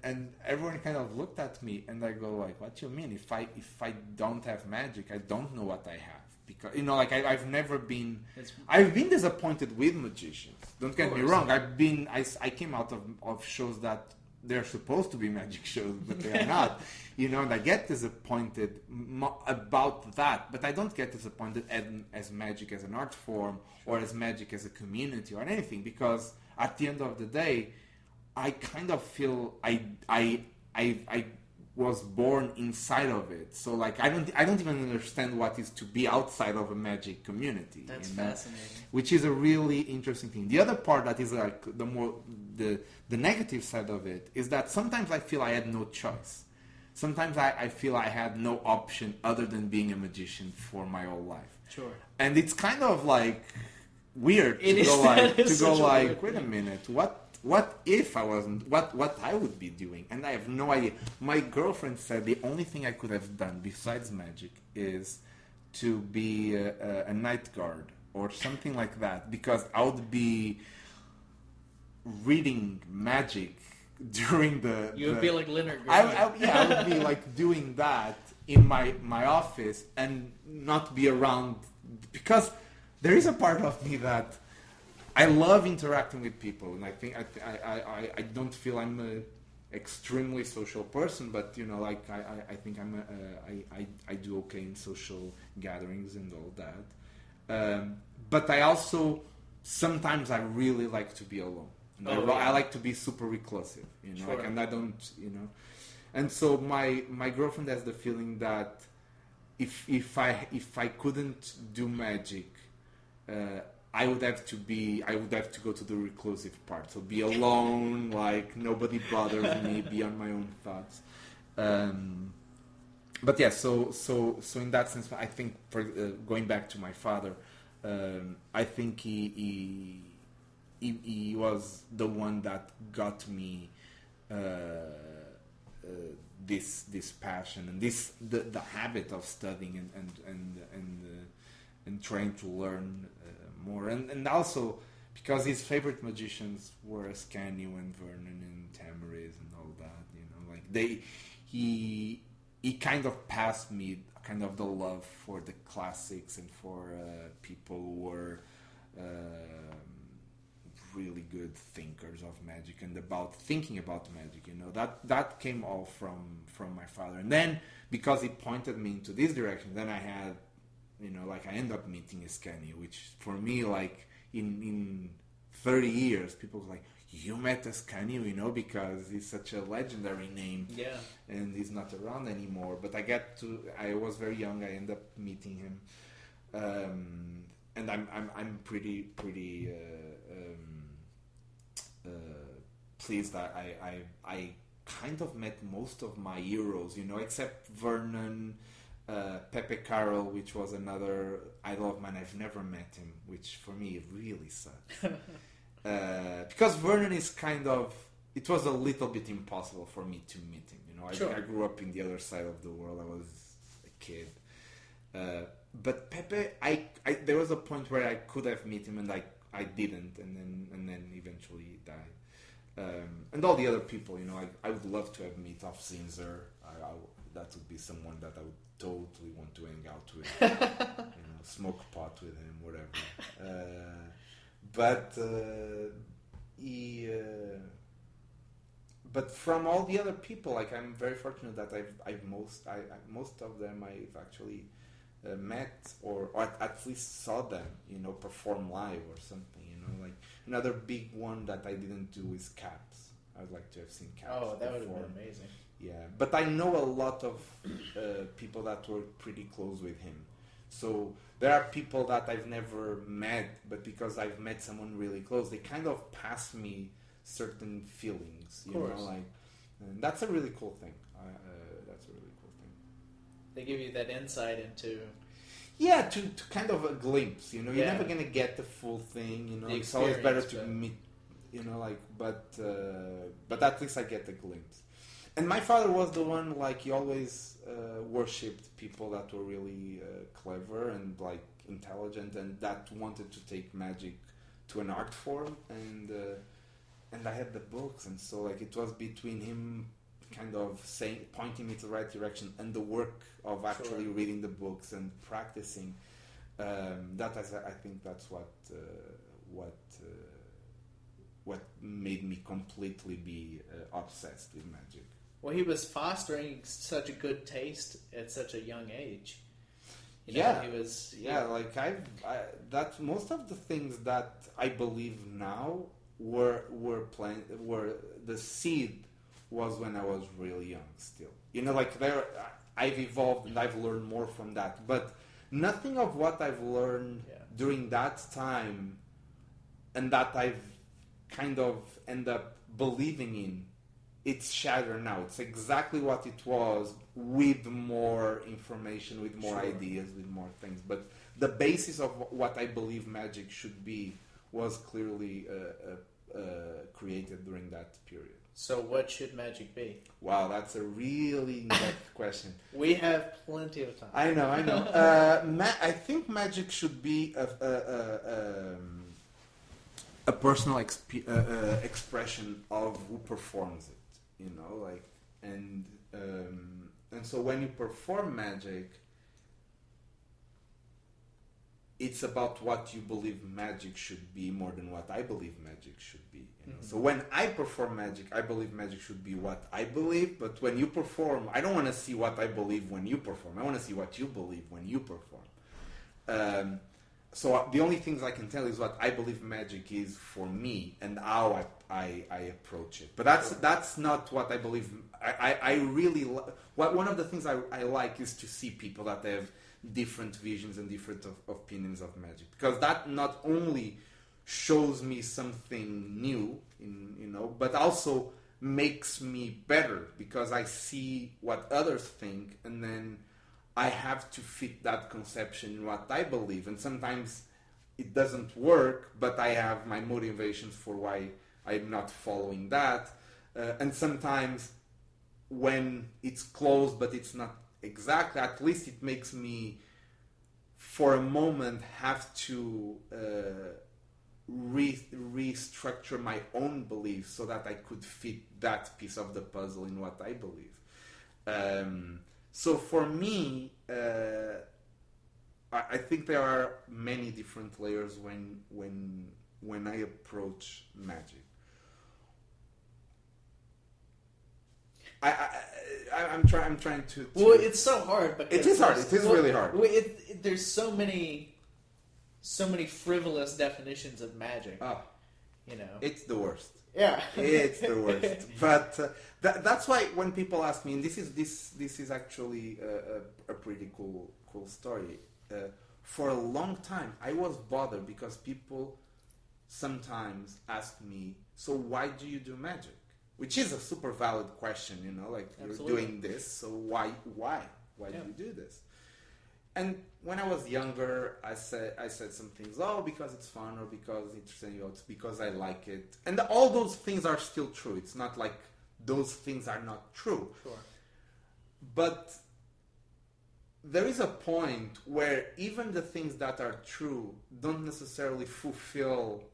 Speaker 2: everyone kind of looked at me, and I go like, "What do you mean? If I don't have magic, I don't know what I have." Because, you know, like I've never been, I've been disappointed with magicians. Don't get me wrong. I came out of shows that they're supposed to be magic shows, but they are not. You know, and I get disappointed about that, but I don't get disappointed as magic as an art form or as magic as a community or anything, because at the end of the day, I kind of feel I was born inside of it. So like I don't even understand what is to be outside of a magic community.
Speaker 1: That's fascinating.
Speaker 2: Which is a really interesting thing. The other part that is like the negative side of it is that sometimes I feel I had no choice. Sometimes I feel I had no option other than being a magician for my whole life.
Speaker 1: Sure.
Speaker 2: And it's kind of like weird
Speaker 1: to
Speaker 2: go like, wait a minute, what if I wasn't, what I would be doing? And I have no idea. My girlfriend said the only thing I could have done besides magic is to be a night guard or something like that, because I would be reading magic during the...
Speaker 1: You would be like Leonard Green.
Speaker 2: I would be like doing that in my office and not be around, because there is a part of me that I love interacting with people, and I think I don't feel I'm a extremely social person, but you know, like I think I do okay in social gatherings and all that. But I also sometimes I really like to be alone. And I like to be super reclusive, you know,
Speaker 1: sure.
Speaker 2: like, and I don't, you know, and so my girlfriend has the feeling that if I couldn't do magic, I would have to go to the reclusive part, so be alone, like nobody bothers me, be on my own thoughts. But yeah, so in that sense, I think for going back to my father, I think he was the one that got me this passion and the habit of studying and trying to learn more, and also because his favorite magicians were Ascanio and Vernon and Tamariz and all that, you know, like he kind of passed me kind of the love for the classics and for people who were really good thinkers of magic and about thinking about magic. That came all from my father. And then because he pointed me into this direction, then I had, I ended up meeting Iscani, which for me, like in 30 years, people were like, you met Ascanio, because he's such a legendary name.
Speaker 1: Yeah.
Speaker 2: And he's not around anymore. But I was very young, I ended up meeting him. And I'm pretty pleased that I kind of met most of my heroes, except Vernon, Pepe Carroll, which was another idol of mine. I've never met him, which for me really sucks. Because Vernon is it was a little bit impossible for me to meet him.
Speaker 1: Sure.
Speaker 2: I grew up in the other side of the world. I was a kid. But Pepe, there was a point where I could have met him and I didn't, and then eventually he died. And all the other people, I would love to have met off Zinzer. That would be someone that I would totally want to hang out with, smoke pot with him, whatever. But from all the other people, I'm very fortunate that most of them I've actually met or at least saw them, perform live or something. Another big one that I didn't do is Caps. I'd like to have seen Caps.
Speaker 1: Oh, that would have
Speaker 2: perform.
Speaker 1: been amazing.
Speaker 2: Yeah, but I know a lot of people that were pretty close with him. So there are people that I've never met, but because I've met someone really close, they kind of pass me certain feelings, and that's a really cool thing. That's a really cool thing.
Speaker 1: They give you that insight into...
Speaker 2: Yeah, to kind of a glimpse, You're never going to get the full thing, It's always better to meet, but at least I get a glimpse. And my father was the one, he always worshipped people that were really clever and, intelligent and that wanted to take magic to an art form. And I had the books, and so, it was between him kind of pointing me to the right direction and the work of actually reading the books and practicing. I think that's what made me completely be obsessed with magic.
Speaker 1: Well, he was fostering such a good taste at such a young age.
Speaker 2: He was. That most of the things that I believe now were the seed was when I was really young. Still, I've evolved and I've learned more from that. But nothing of what I've learned during that time, and that I've kind of end up believing in, it's shattered now. It's exactly what it was, with more information, with more ideas, with more things. But the basis of what I believe magic should be was clearly created during that period.
Speaker 1: So what should magic be?
Speaker 2: Wow, that's a really in-depth question.
Speaker 1: We have plenty of time.
Speaker 2: I know. I think magic should be a personal expression of who performs it. And so when you perform magic, it's about what you believe magic should be more than what I believe magic should be. So when I perform magic, I believe magic should be what I believe. But when you perform, I don't want to see what I believe when you perform. I want to see what you believe when you perform. So the only things I can tell is what I believe magic is for me and how I approach it. But that's not what I believe. I really one of the things I like is to see people that have different visions and different opinions of magic, because that not only shows me something new, but also makes me better, because I see what others think and then I have to fit that conception in what I believe. And sometimes it doesn't work, but I have my motivations for why I'm not following that. And sometimes when it's close, but it's not exactly, at least it makes me, for a moment, have to restructure my own beliefs so that I could fit that piece of the puzzle in what I believe. So for me, I think there are many different layers when when I approach magic. I'm trying to.
Speaker 1: Well, it's so hard because
Speaker 2: it is hard. It is really hard.
Speaker 1: There's so many frivolous definitions of magic.
Speaker 2: Oh,
Speaker 1: you know,
Speaker 2: it's the worst.
Speaker 1: Yeah,
Speaker 2: it's the worst. But that's why when people ask me, and this is actually a pretty cool story. For a long time, I was bothered because people sometimes ask me, "So why do you do magic?" Which is a super valid question, you know, like
Speaker 1: Absolutely.
Speaker 2: You're doing this, so why do you do this? And when I was younger, I said some things, because it's fun, or because it's interesting, or it's because I like it. And all those things are still true. It's not like those things are not true.
Speaker 1: Sure.
Speaker 2: But there is a point where even the things that are true don't necessarily fulfill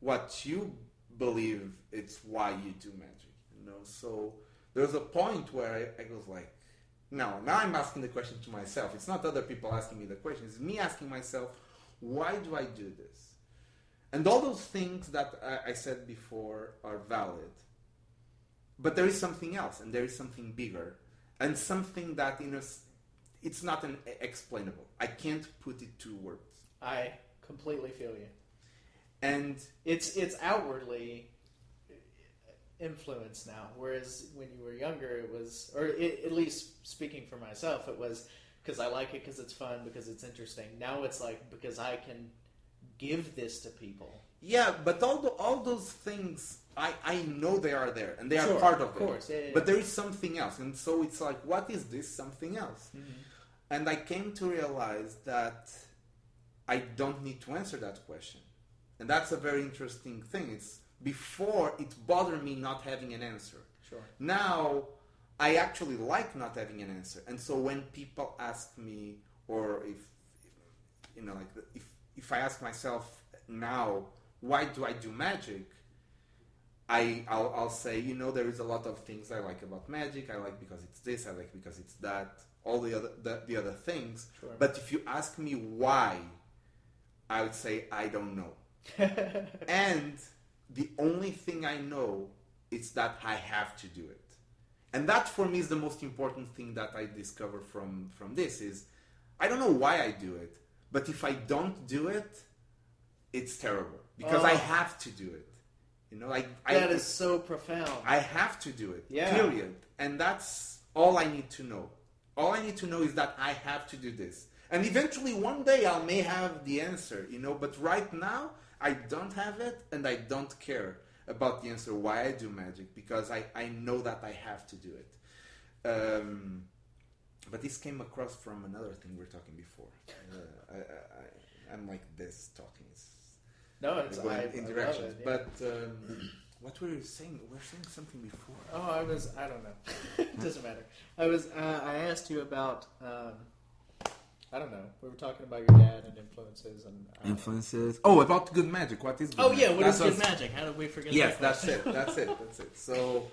Speaker 2: what you believe it's why you do magic, you know. So there's a point where I was like, now I'm asking the question to myself. It's not other people asking me the question. It's me asking myself, why do I do this? And all those things that I said before are valid. But there is something else, and there is something bigger, and something that it's not explainable. I can't put it to words.
Speaker 1: I completely feel you.
Speaker 2: And
Speaker 1: it's outwardly influenced now, whereas when you were younger, it was, at least speaking for myself, it was because I like it, because it's fun, because it's interesting. Now it's like because I can give this to people.
Speaker 2: Yeah, but all those things, I know they are there, and they are
Speaker 1: Sure,
Speaker 2: part of
Speaker 1: of
Speaker 2: it.
Speaker 1: course, yeah.
Speaker 2: But there is something else, and so it's like, what is this something else?
Speaker 1: Mm-hmm.
Speaker 2: And I came to realize that I don't need to answer that question. And that's a very interesting thing. It's before it bothered me not having an answer.
Speaker 1: Sure.
Speaker 2: Now I actually like not having an answer. And so when people ask me, or if I ask myself now, why do I do magic? I'll say, there is a lot of things I like about magic. I like because it's this. I like because it's that. All the other things.
Speaker 1: Sure.
Speaker 2: But if you ask me why, I would say I don't know. And the only thing I know is that I have to do it. And that for me is the most important thing that I discover from this is I don't know why I do it, but if I don't do it, it's terrible because I have to do it.
Speaker 1: That is so profound.
Speaker 2: I have to do it.
Speaker 1: Yeah.
Speaker 2: Period. And that's all I need to know. All I need to know is that I have to do this. And eventually one day I may have the answer, but right now I don't have it, and I don't care about the answer why I do magic, because I know that I have to do it. But this came across from another thing we were talking before. I'm like this talking.
Speaker 1: No, it's
Speaker 2: in directions.
Speaker 1: I love it, yeah.
Speaker 2: But what were you saying? We were saying something before.
Speaker 1: Oh, I don't know. It doesn't matter. I asked you about, I don't know. We were talking about your dad and influences and
Speaker 2: influences. Oh, about good magic. What is good magic?
Speaker 1: What is good magic? How did we forget?
Speaker 2: Yes,
Speaker 1: that
Speaker 2: that's it. So,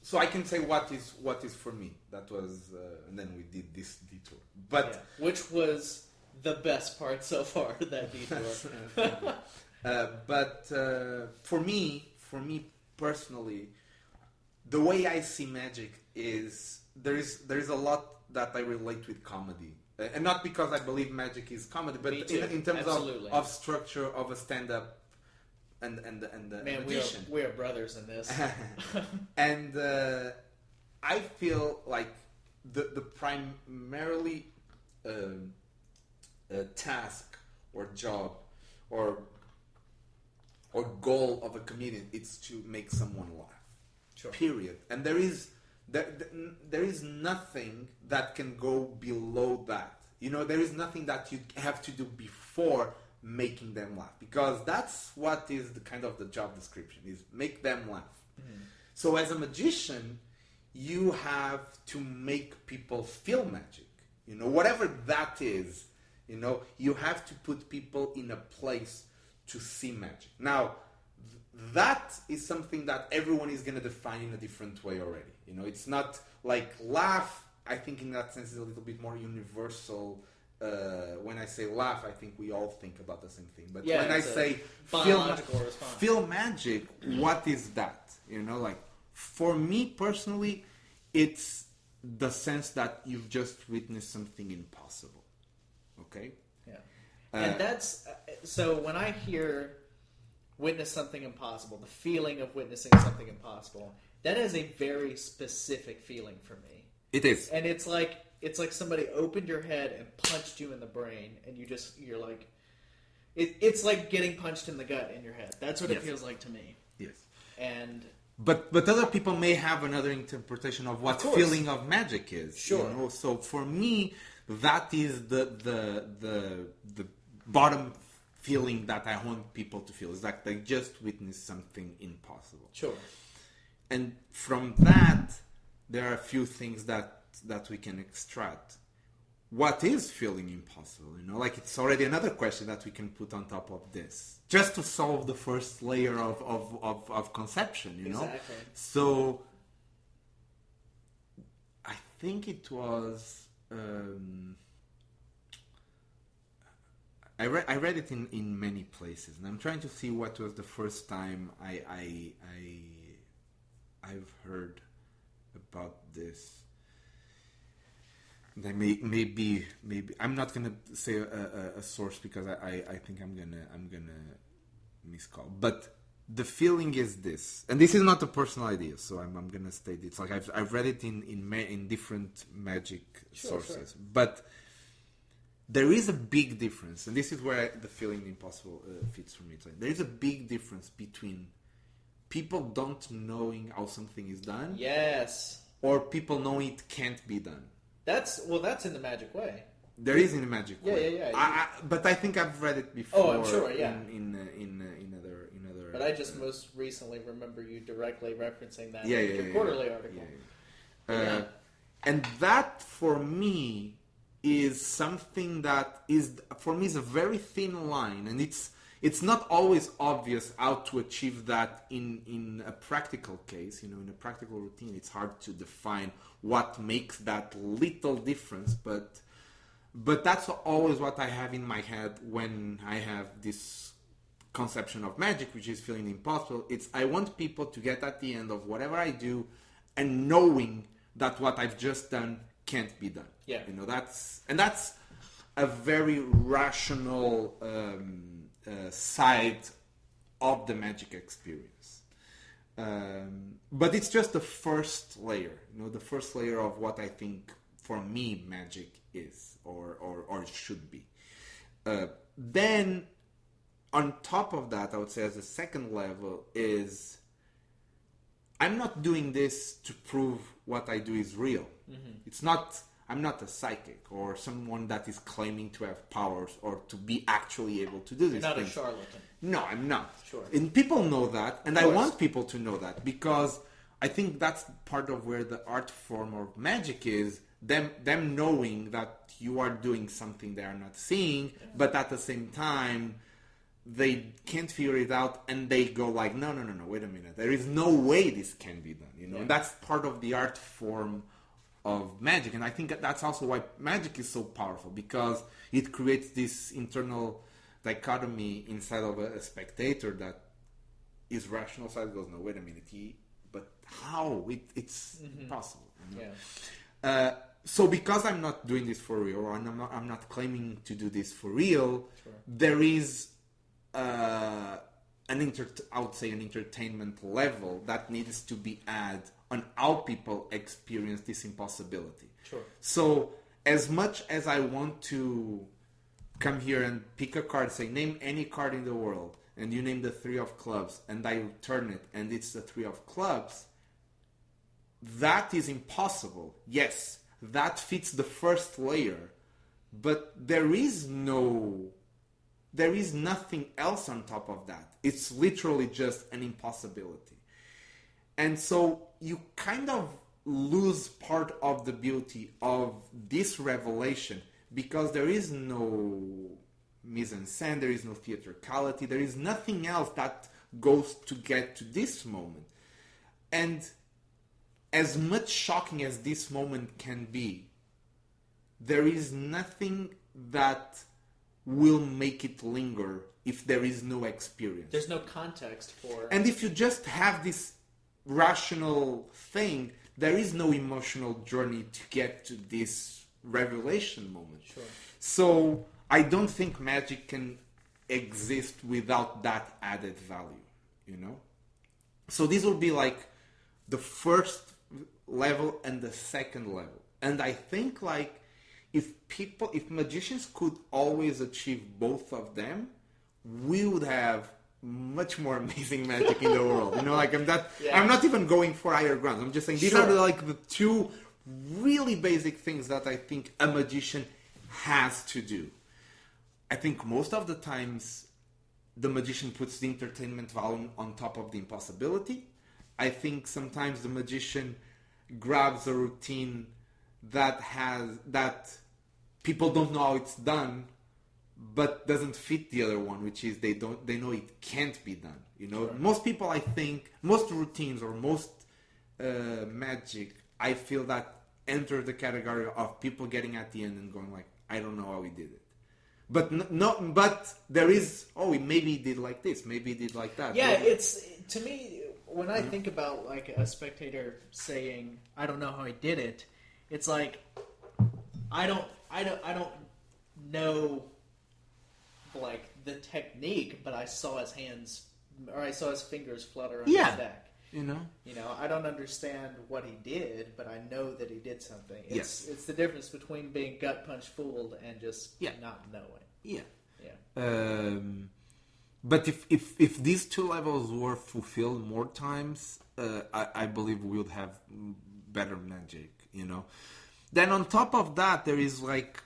Speaker 2: so I can say what is for me. That was, and then we did this detour. But
Speaker 1: which was the best part so far? That detour.
Speaker 2: But for me personally, the way I see magic is there is a lot that I relate with comedy, and not because I believe magic is comedy, but in terms of structure of a stand-up and
Speaker 1: Man,
Speaker 2: magician.
Speaker 1: we are brothers in this.
Speaker 2: And I feel like the primarily task or job or goal of a comedian is to make someone laugh.
Speaker 1: Sure. Period.
Speaker 2: And there is nothing that can go below that. There is nothing that you have to do before making them laugh, because that's what is the kind of the job description, is make them laugh. Mm-hmm. So as a magician, you have to make people feel magic. Whatever that is, you have to put people in a place to see magic. Now, that is something that everyone is going to define in a different way already. It's not like laugh. I think in that sense is a little bit more universal when I say laugh, I think we all think about the same thing. But
Speaker 1: Yeah,
Speaker 2: when I
Speaker 1: it's a
Speaker 2: say
Speaker 1: biological response.
Speaker 2: feel magic, what is that? You know, like for me personally, it's the sense that you've just witnessed something impossible. Okay?
Speaker 1: Yeah. And that's so when I hear witness something impossible, the feeling of witnessing something impossible, that is a very specific feeling for me.
Speaker 2: It is.
Speaker 1: And it's like somebody opened your head and punched you in the brain, and you're like, it's like getting punched in the gut in your head. That's what it feels like to me.
Speaker 2: Yes.
Speaker 1: And
Speaker 2: but other people may have another interpretation of what feeling of magic is.
Speaker 1: Sure.
Speaker 2: You know? So for me, that is the bottom feeling that I want people to feel. Is like they just witnessed something impossible.
Speaker 1: Sure.
Speaker 2: And from that, there are a few things that we can extract. What is feeling impossible? You know, like it's already another question that we can put on top of this, just to solve the first layer of conception. You know,
Speaker 1: exactly.
Speaker 2: So I think it was. I read it in many places, and I'm trying to see what was the first time I've heard about this. They maybe I'm not gonna say a source because I think I'm gonna miscall. But the feeling is this, and this is not a personal idea, so I'm gonna state it's like I've read it in different magic sources, but there is a big difference, and this is where the feeling impossible fits for me. It's like, there is a big difference between people don't knowing how something is done,
Speaker 1: yes,
Speaker 2: or people knowing it can't be done.
Speaker 1: That's in the magic way.
Speaker 2: There is in the magic way.
Speaker 1: Yeah.
Speaker 2: But I think I've read it before.
Speaker 1: Oh, I'm sure. Yeah.
Speaker 2: In other.
Speaker 1: But I just most recently remember you directly referencing that
Speaker 2: in
Speaker 1: your quarterly article.
Speaker 2: Yeah. And that for me is something that is a very thin line, and it's not always obvious how to achieve that in a practical case. You know, in a practical routine, it's hard to define what makes that little difference, but that's always what I have in my head when I have this conception of magic, which is feeling impossible. It's I want people to get at the end of whatever I do and knowing that what I've just done can't be done.
Speaker 1: Yeah.
Speaker 2: You know, that's a very rational side of the magic experience. But it's just the first layer, you know, the first layer of what I think for me magic is or should be. Then on top of that, I would say as a second level is I'm not doing this to prove what I do is real. Mm-hmm. I'm not a psychic or someone that is claiming to have powers or to be actually able to do this.
Speaker 1: You're not a charlatan.
Speaker 2: No, I'm not.
Speaker 1: Sure.
Speaker 2: And people know that, and I want people to know that because I think that's part of where the art form of magic is. Them knowing that you are doing something they are not seeing, but at the same time they can't figure it out, and they go like, no, wait a minute, there is no way this can be done. You know, and that's part of the art form of magic, and I think that's also why magic is so powerful, because it creates this internal dichotomy inside of a spectator that is rational side goes, no, wait a minute, but how? It's impossible. You know? Yeah. So because I'm not doing this for real, or I'm not claiming to do this for real, there is I would say an entertainment level that needs to be added on how people experience this impossibility. Sure. So as much as I want to come here and pick a card, say name any card in the world, and you name the 3 of clubs, and I turn it, and it's the 3 of clubs, that is impossible. Yes, that fits the first layer, but there is nothing else on top of that. It's literally just an impossibility. And so you kind of lose part of the beauty of this revelation because there is no mise-en-scène, there is no theatricality, there is nothing else that goes to get to this moment. And as much shocking as this moment can be, there is nothing that will make it linger if there is no experience.
Speaker 1: There's no context for...
Speaker 2: And if you just have this rational thing, there is no emotional journey to get to this revelation moment.
Speaker 1: Sure.
Speaker 2: So I don't think magic can exist without that added value, you know? So this will be like the first level and the second level. And I think like if magicians could always achieve both of them, we would have much more amazing magic in the world. You know, like I'm not even going for higher grounds. I'm just saying these are like the two really basic things that I think a magician has to do. I think most of the times the magician puts the entertainment value on top of the impossibility. I think sometimes the magician grabs a routine that people don't know how it's done, but doesn't fit the other one, which is they know it can't be done. You know, sure. Most people, I think, most routines or most magic, I feel that enter the category of people getting at the end and going like, I don't know how he did it. But there is, maybe he did like this, maybe he did like that.
Speaker 1: Yeah, it's, to me, when I think about like a spectator saying, I don't know how he did it, it's like, I don't know like the technique, but I saw his hands, or I saw his fingers flutter on his deck. You know, I don't understand what he did, but I know that he did something. It's the difference between being gut punch fooled and just not knowing.
Speaker 2: But if these two levels were fulfilled more times, I believe we would have better magic. You know, then on top of that, there is like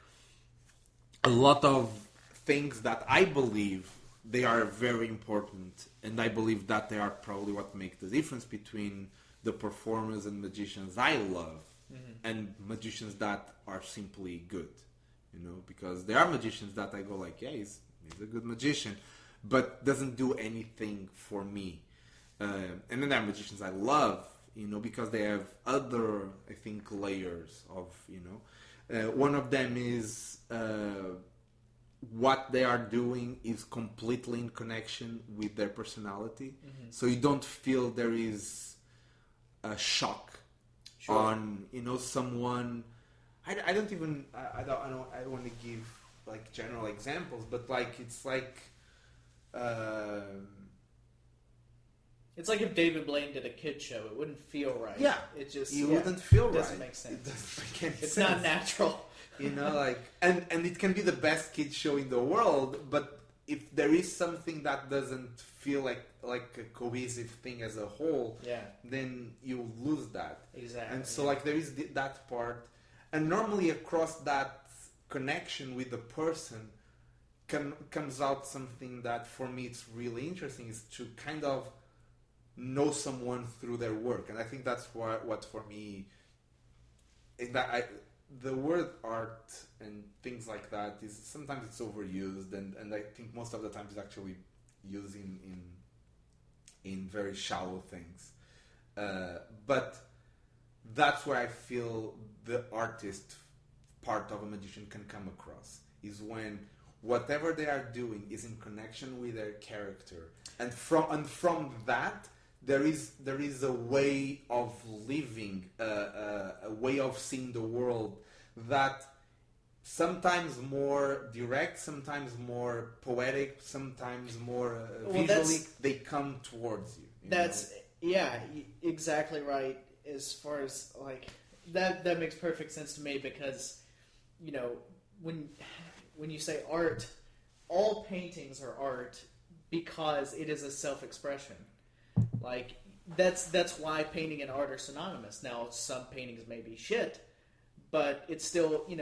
Speaker 2: a lot of things that I believe they are very important, and I believe that they are probably what make the difference between the performers and magicians I love and magicians that are simply good, you know, because there are magicians that I go like, yeah, he's a good magician, but doesn't do anything for me. And then there are magicians I love, you know, because they have other, I think, layers of, you know, one of them is what they are doing is completely in connection with their personality, so you don't feel there is a shock on, you know, someone. I don't want to give like general examples, but like it's like
Speaker 1: it's like if David Blaine did a kid show, it wouldn't feel right.
Speaker 2: Yeah,
Speaker 1: it just
Speaker 2: wouldn't feel right.
Speaker 1: It doesn't make sense.
Speaker 2: It doesn't make any sense.
Speaker 1: It's not natural.
Speaker 2: You know, like, and it can be the best kids show in the world, but if there is something that doesn't feel like a cohesive thing as a whole, then you lose that.
Speaker 1: Exactly.
Speaker 2: And so, like, there is that part, and normally across that connection with the person comes out something that for me it's really interesting, is to kind of know someone through their work, and I think that's what for me is that the word art and things like that is sometimes it's overused, and I think most of the time it's actually used in very shallow things. But that's where I feel the artist part of a magician can come across, is when whatever they are doing is in connection with their character, and from that there is a way of living, a way of seeing the world that sometimes more direct, sometimes more poetic, sometimes more visually they come towards you.
Speaker 1: That's exactly right. As far as like that makes perfect sense to me, because you know when you say art, all paintings are art because it is a self-expression. Like that's why painting and art are synonymous. Now some paintings may be shit, but it's still in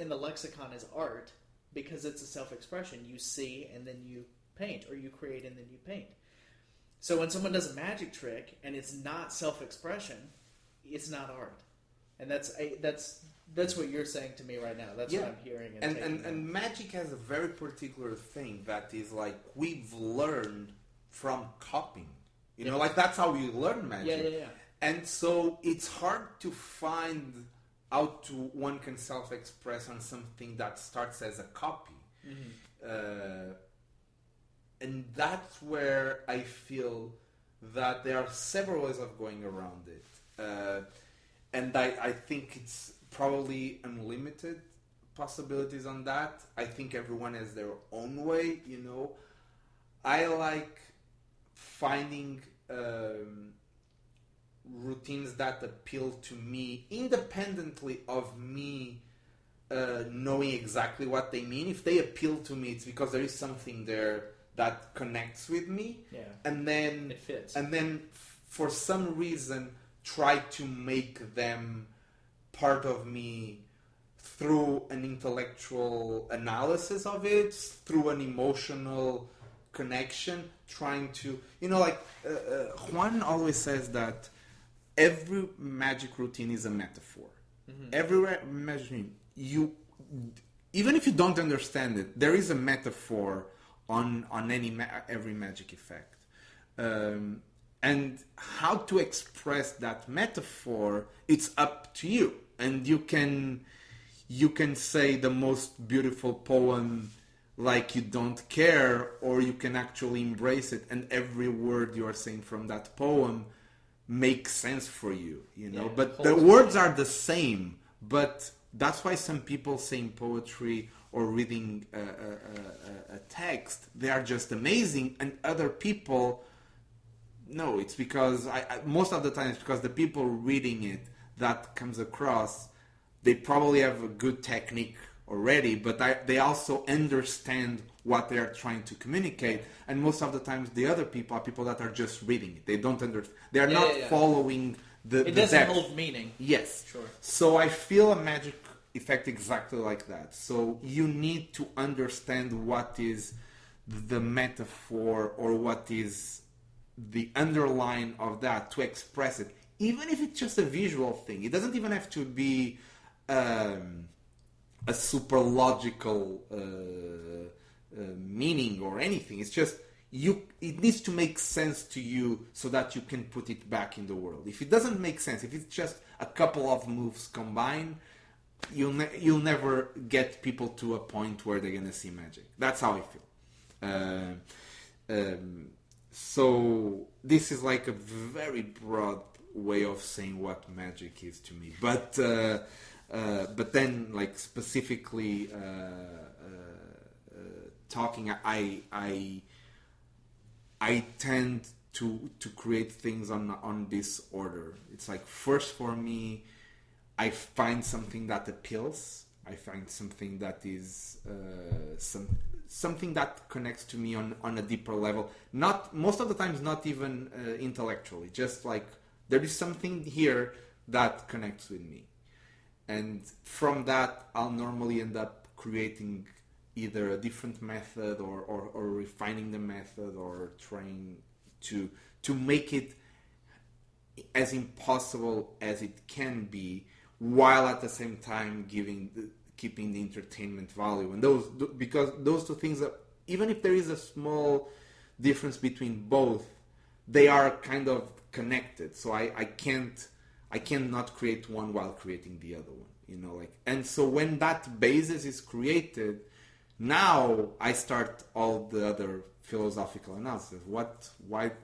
Speaker 1: the lexicon as art because it's a self-expression. You see and then you paint, or you create and then you paint. So when someone does a magic trick and it's not self-expression, it's not art. And that's what you're saying to me right now. That's what I'm hearing.
Speaker 2: And magic has a very particular thing that is like we've learned from copying. You know, like that's how we learn magic.
Speaker 1: Yeah.
Speaker 2: And so it's hard to find one can self-express on something that starts as a copy. And that's where I feel that there are several ways of going around it. And I think it's probably unlimited possibilities on that. I think everyone has their own way, you know. I like finding routines that appeal to me independently of me knowing exactly what they mean. If they appeal to me, it's because there is something there that connects with me.
Speaker 1: Yeah.
Speaker 2: And then
Speaker 1: it fits.
Speaker 2: And then for some reason try to make them part of me through an intellectual analysis of it, through an emotional connection, trying to, you know, like Juan always says that every magic routine is a metaphor. Every magic routine, even if you don't understand it, there is a metaphor on every magic effect. And how to express that metaphor, it's up to you. And you can say the most beautiful poem like you don't care, or you can actually embrace it, and every word you are saying from that poem makes sense for you, you know.
Speaker 1: Yeah,
Speaker 2: but the words are the same. But that's why some people saying poetry or reading a text, they are just amazing, and other people, no, it's because most of the time it's because the people reading it that comes across, they probably have a good technique already, but they also understand what they are trying to communicate. And most of the times the other people are people that are just reading it. They don't understand. They are not following the
Speaker 1: doesn't
Speaker 2: depth.
Speaker 1: hold meaning.
Speaker 2: Yes.
Speaker 1: Sure.
Speaker 2: So I feel a magic effect exactly like that. So you need to understand what is the metaphor or what is the underline of that to express it. Even if it's just a visual thing. It doesn't even have to be a super logical meaning or anything. It's just it needs to make sense to you so that you can put it back in the world. If it doesn't make sense, if it's just a couple of moves combined, you'll never get people to a point where they're gonna see magic. That's how I feel. So this is like a very broad way of saying what magic is to me. But then, like specifically talking, I tend to create things on this order. It's like, first for me, I find something that appeals. I find something that is something that connects to me on a deeper level. Not most of the times, not even intellectually. Just like there is something here that connects with me, and from that, I'll normally end up creating either a different method or refining the method or trying to make it as impossible as it can be, while at the same time keeping the entertainment value. And because those two things, even if there is a small difference between both, they are kind of connected. So I cannot create one while creating the other one, you know, like. And so when that basis is created, now I start all the other philosophical analysis. Why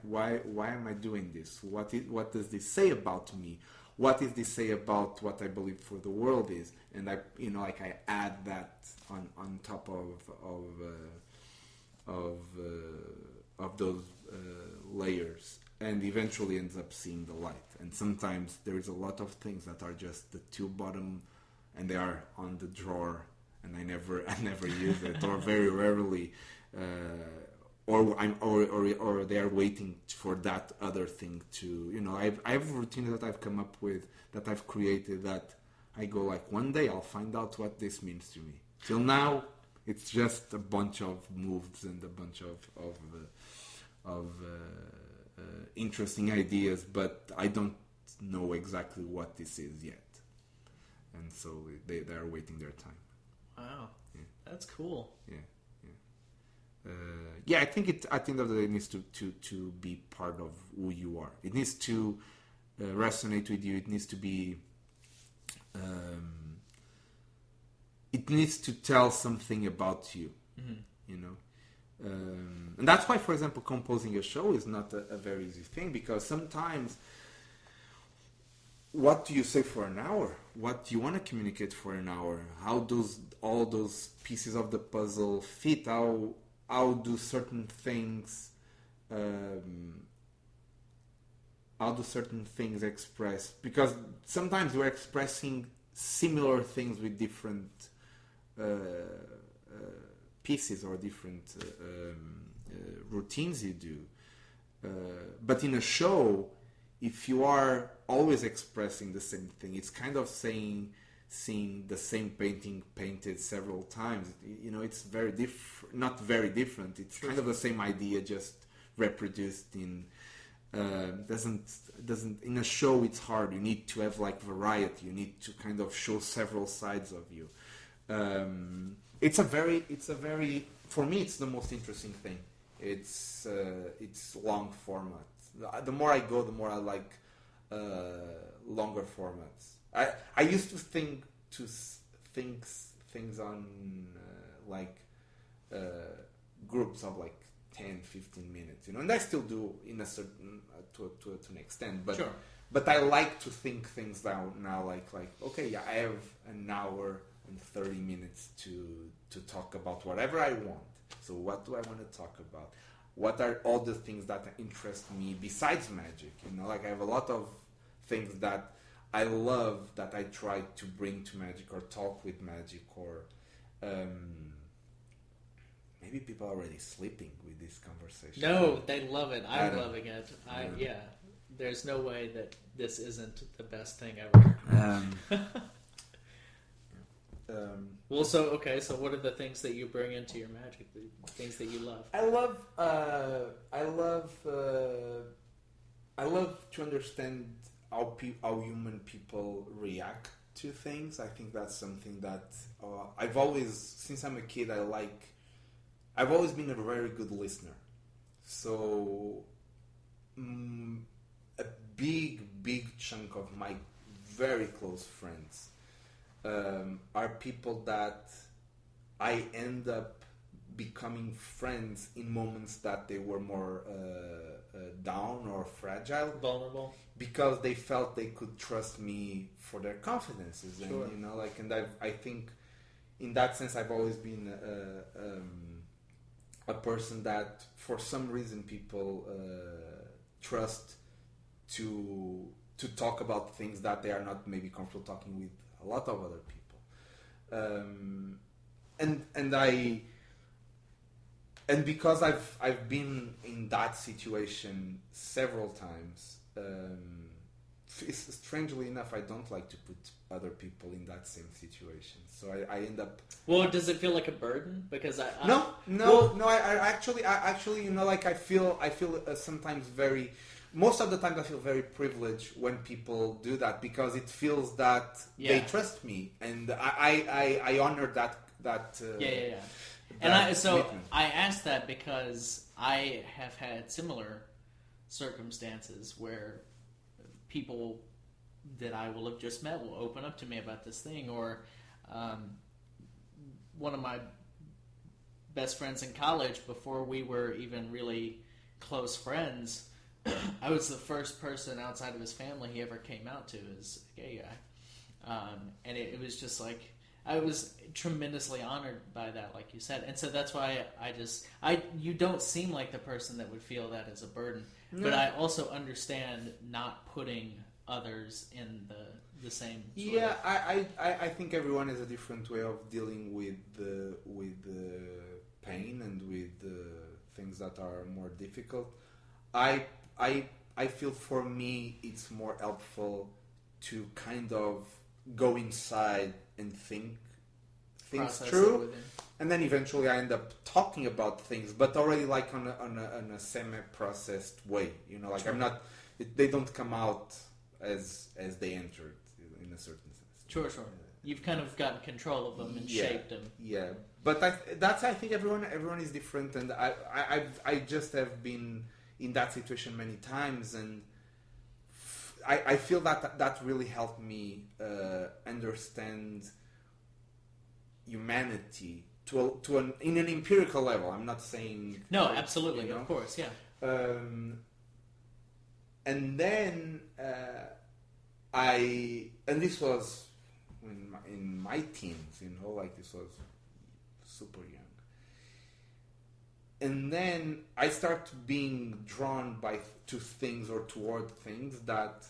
Speaker 2: am I doing this? What does this say about me? What does this say about what I believe for the world is? And I add that on top of those layers, and eventually ends up seeing the light. And sometimes there is a lot of things that are just the two bottom, and they are on the drawer, and I never use it, or very rarely, or they are waiting for that other thing to, you know. I have routines that I've come up with, that I've created, that I go like, one day I'll find out what this means to me. Till now, it's just a bunch of moves and a bunch of interesting ideas, but I don't know exactly what this is yet. And so they are waiting their time.
Speaker 1: Wow, yeah. That's cool.
Speaker 2: Yeah. I think at the end of the day, it needs to be part of who you are. It needs to resonate with you. It needs to be needs to tell something about you, you know. And that's why, for example, composing a show is not a very easy thing, because sometimes, what do you say for an hour? What do you want to communicate for an hour? How does all those pieces of the puzzle fit? How do certain things express? Because sometimes we're expressing similar things with different pieces or different routines you do. But in a show, if you are always expressing the same thing, it's kind of seeing the same painting painted several times. You know, it's very not very different. It's kind of the same idea, just reproduced in. Doesn't in a show it's hard. You need to have like variety. You need to kind of show several sides of you. It's a very for me it's the most interesting thing. It's long format. The more I go, the more I like longer formats. I used to think things on groups of like 10, 15 minutes, you know, and I still do in a certain to an extent, but
Speaker 1: sure.
Speaker 2: But I like to think things down now, like okay, yeah, I have an hour and 30 minutes to talk about whatever I want. So what do I want to talk about? What are all the things that interest me besides magic? You know, like I have a lot of things that I love that I try to bring to magic or talk with magic, or maybe people are already sleeping with this conversation.
Speaker 1: No, they love it. I'm loving it. Yeah. There's no way that this isn't the best thing ever. Well, so what are the things that you bring into your magic? The things that you love?
Speaker 2: I love to understand how human people react to things. I think that's something that I've always, since I'm a kid, I've always been a very good listener. So a big chunk of my very close friends are people that I end up becoming friends in moments that they were more down or fragile,
Speaker 1: vulnerable, because
Speaker 2: they felt they could trust me for their confidences.
Speaker 1: Sure.
Speaker 2: And you know, like, and I think in that sense I've always been a person that for some reason people trust to talk about things that they are not maybe comfortable talking with a lot of other people. And because I've been in that situation several times, strangely enough, I don't like to put other people in that same situation. So I end up.
Speaker 1: Well, does it feel like a burden? Because I
Speaker 2: actually, you know, like I feel sometimes very. Most of the time, I feel very privileged when people do that, because it feels that they trust me, and I honor that.
Speaker 1: Yeah. And I asked that because I have had similar circumstances where people that I will have just met will open up to me about this thing, or one of my best friends in college, before we were even really close friends, I was the first person outside of his family he ever came out to as a gay guy. And it was just like, I was tremendously honored by that, like you said. And so that's why you don't seem like the person that would feel that as a burden. No. But I also understand not putting others in the same sort of...
Speaker 2: I think everyone has a different way of dealing with the pain and with the things that are more difficult. I feel for me it's more helpful to kind of go inside and think things through, and then eventually I end up talking about things, but already like on a semi-processed way. You know, like sure. They don't come out as they entered in a certain sense.
Speaker 1: Sure. You've kind of gotten control of them and shaped them.
Speaker 2: Yeah, but I think everyone is different, and I just have been in that situation many times, and I feel that really helped me understand humanity in an empirical level. I'm not saying
Speaker 1: no, absolutely,
Speaker 2: you know?
Speaker 1: Of course, yeah.
Speaker 2: And then and this was in my teens, like this was super young. And then I start being drawn to things or toward things that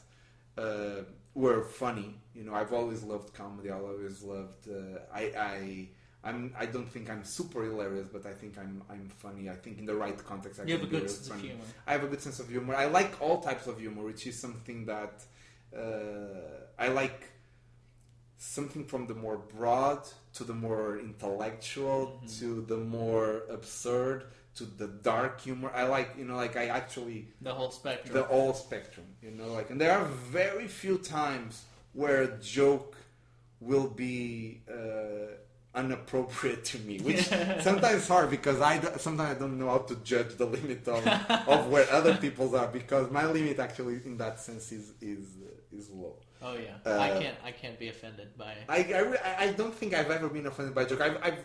Speaker 2: were funny. I've always loved comedy. I always loved. I don't think I'm super hilarious, but I think I'm funny. I think in the right context,
Speaker 1: you have a good sense of humor.
Speaker 2: I have a good sense of humor. I like all types of humor, which is something that I like. Something from the more broad to the more intellectual to the more absurd to the dark humor. I like, I actually
Speaker 1: the whole spectrum.
Speaker 2: The whole spectrum, and there are very few times where a joke will be inappropriate to me, which sometimes is hard because sometimes I don't know how to judge the limit of where other people's are, because my limit actually in that sense is low.
Speaker 1: Oh yeah, I can't be offended by.
Speaker 2: I don't think I've ever been offended by a joke.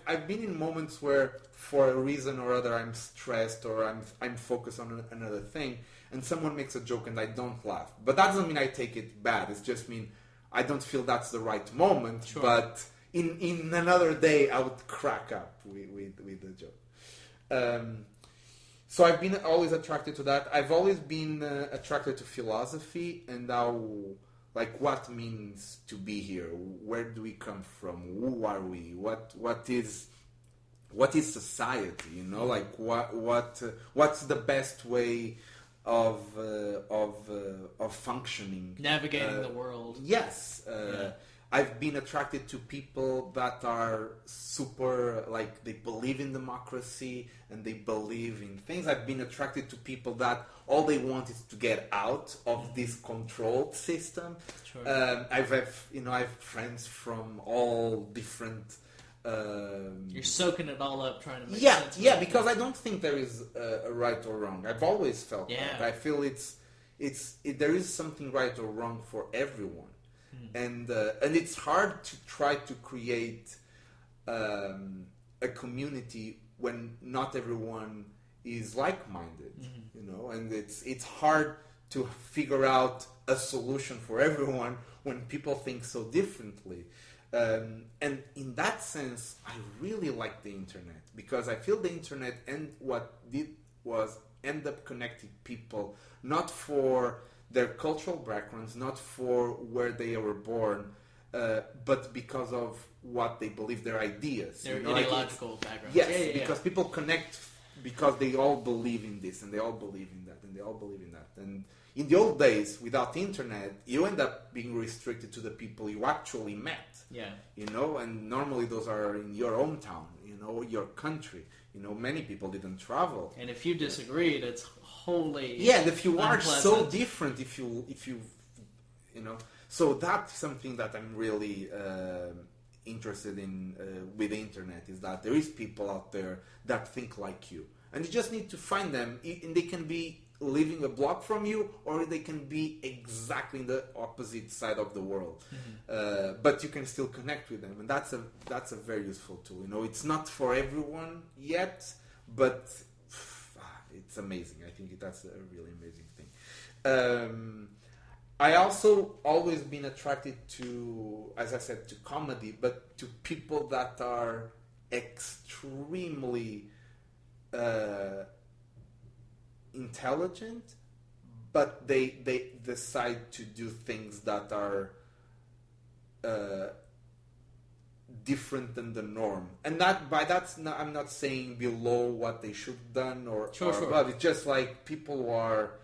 Speaker 2: I've been in moments where, for a reason or other, I'm stressed or I'm focused on another thing, and someone makes a joke and I don't laugh. But that doesn't mean I take it bad. It's just mean I don't feel that's the right moment.
Speaker 1: Sure.
Speaker 2: But in another day, I would crack up with the joke. So I've been always attracted to that. I've always been attracted to philosophy and how. Like, what means to be here? Where do we come from? Who are we? What is society? Like what's the best way of functioning?
Speaker 1: Navigating the world.
Speaker 2: Yes. I've been attracted to people that are super, like, they believe in democracy and they believe in things. I've been attracted to people that all they want is to get out of this controlled system.
Speaker 1: Sure.
Speaker 2: I have friends from all different.
Speaker 1: You're soaking it all up, trying to make sense.
Speaker 2: Yeah, because I don't think there is a right or wrong. I've always felt that. I feel there is something right or wrong for everyone. And it's hard to try to create a community when not everyone is like-minded, and it's hard to figure out a solution for everyone when people think so differently. And in that sense, I really like the internet, because I feel the internet and what did was end up connecting people, not for their cultural backgrounds, not for where they were born, but because of what they believe, their ideas.
Speaker 1: Their ideological backgrounds.
Speaker 2: Yes, because people connect because they all believe in this, and they all believe in that, and they all believe in that. And in the old days, without the internet, you end up being restricted to the people you actually met.
Speaker 1: Yeah.
Speaker 2: And normally those are in your hometown, your country. Many people didn't travel.
Speaker 1: And if you disagreed, it's wholly
Speaker 2: and if you are
Speaker 1: unpleasant.
Speaker 2: so different, if you so that's something that I'm really interested in with the internet, is that there is people out there that think like you, and you just need to find them, and they can be living a block from you, or they can be exactly in the opposite side of the world, but you can still connect with them, and that's a very useful tool. It's not for everyone yet, but it's amazing. I think that's a really amazing thing. I also always been attracted to, as I said, to comedy, but to people that are extremely intelligent, but they decide to do things that are different than the norm, and I'm not saying below what they should have done or but it's just like people who are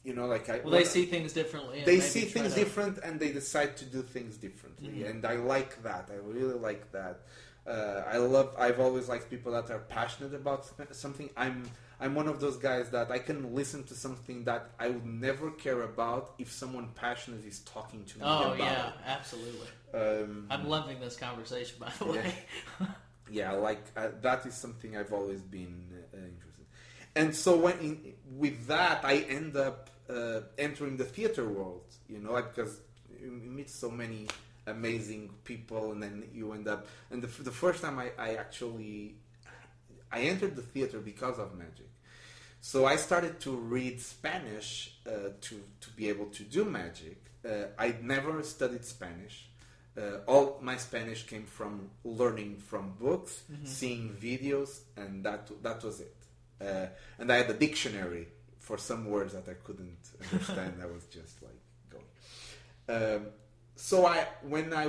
Speaker 1: they see things differently.
Speaker 2: They see things different, and they decide to do things differently, and I like that. I really like that. I've always liked people that are passionate about something. I'm one of those guys that I can listen to something that I would never care about if someone passionate is talking to me about it.
Speaker 1: Absolutely. I'm loving this conversation, by the way.
Speaker 2: That is something I've always been interested in. And so with that, I end up entering the theater world, because you meet so many amazing people, and then you end up. And the first time I entered the theater because of magic. So I started to read Spanish to be able to do magic. I never studied Spanish. All my Spanish came from learning from books, seeing videos, and that was it. And I had a dictionary for some words that I couldn't understand. I was just like going. So when I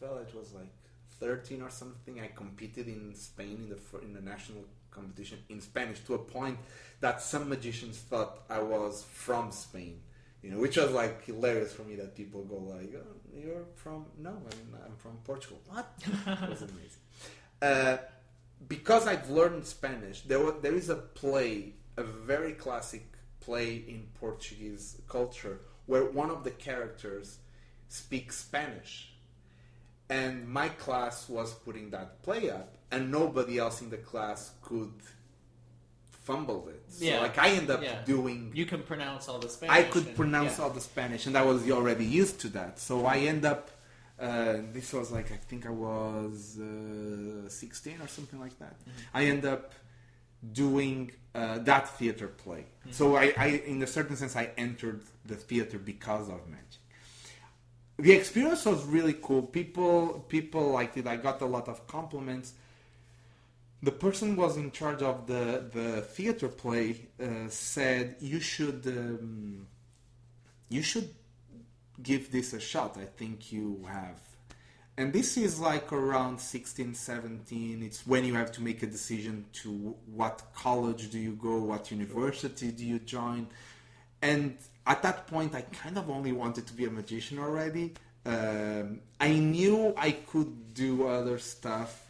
Speaker 2: felt it was like 13 or something, I competed in Spain in the national competition in Spanish, to a point that some magicians thought I was from Spain, which was like hilarious for me, that people go like, oh, you're from, no, I'm from Portugal. What? It was amazing. Because I've learned Spanish, there is a play, a very classic play in Portuguese culture, where one of the characters speaks Spanish. And my class was putting that play up, and nobody else in the class could fumble it. So I end up doing...
Speaker 1: You can pronounce all the Spanish.
Speaker 2: I could pronounce all the Spanish, and I was already used to that. So I end up... this was like, I think I was 16 or something like that. I end up doing that theater play. So I, in a certain sense, I entered the theater because of magic. The experience was really cool. People liked it. I got a lot of compliments. The person was in charge of the theater play said, you should give this a shot. I think you have. And this is like around 16, 17. It's when you have to make a decision to what college do you go, what university do you join. And at that point, I kind of only wanted to be a magician already. I knew I could do other stuff,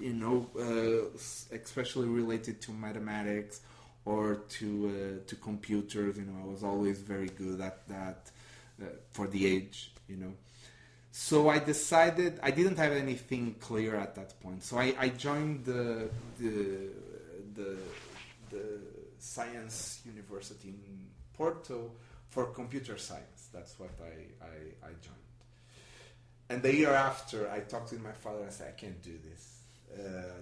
Speaker 2: especially related to mathematics or to computers. I was always very good at that for the age, So I decided, I didn't have anything clear at that point. So I joined the science university in Porto for computer science. That's what I joined. And the year after, I talked to my father. I said, I can't do this.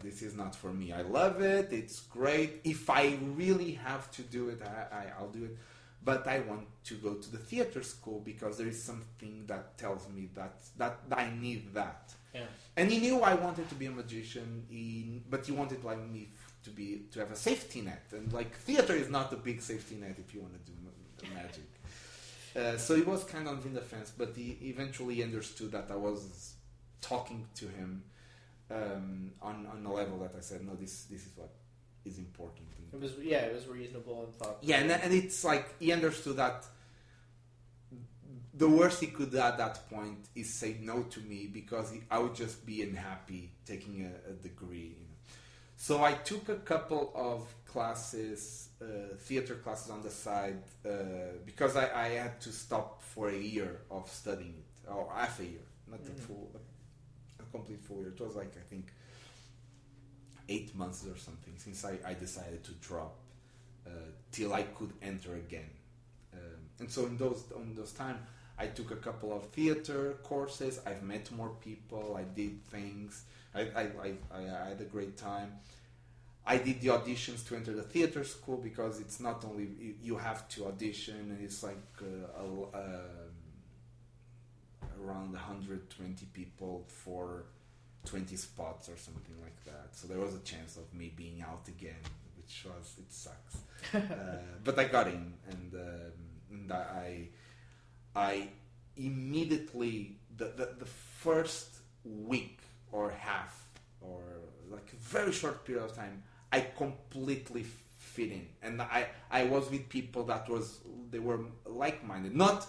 Speaker 2: This is not for me. I love it. It's great. If I really have to do it, I'll do it. But I want to go to the theater school because there is something that tells me that I need that.
Speaker 1: Yeah. And
Speaker 2: he knew I wanted to be a magician, but he wanted like me to have a safety net. And like theater is not a big safety net if you want to do magic. So he was kind of in the fence, but he eventually understood that I was talking to him on a level that I said, no, this is what is important.
Speaker 1: It was reasonable and thoughtful.
Speaker 2: Yeah, and it's like he understood that the worst he could do at that point is say no to me, because I would just be unhappy taking a degree. So I took a couple of classes, theater classes on the side, because I had to stop for a year of studying it, or half a year, not a complete full year. It was like, I think, 8 months or something since I decided to drop till I could enter again. And so in those time, I took a couple of theater courses. I've met more people. I did things. I had a great time. I did the auditions to enter the theater school, because it's not only you have to audition, and it's like around 120 people for 20 spots or something like that. So there was a chance of me being out again, which it sucks. But I got in, and I immediately, the first week or half, or like a very short period of time, I completely fit in, and I was with people they were like-minded, not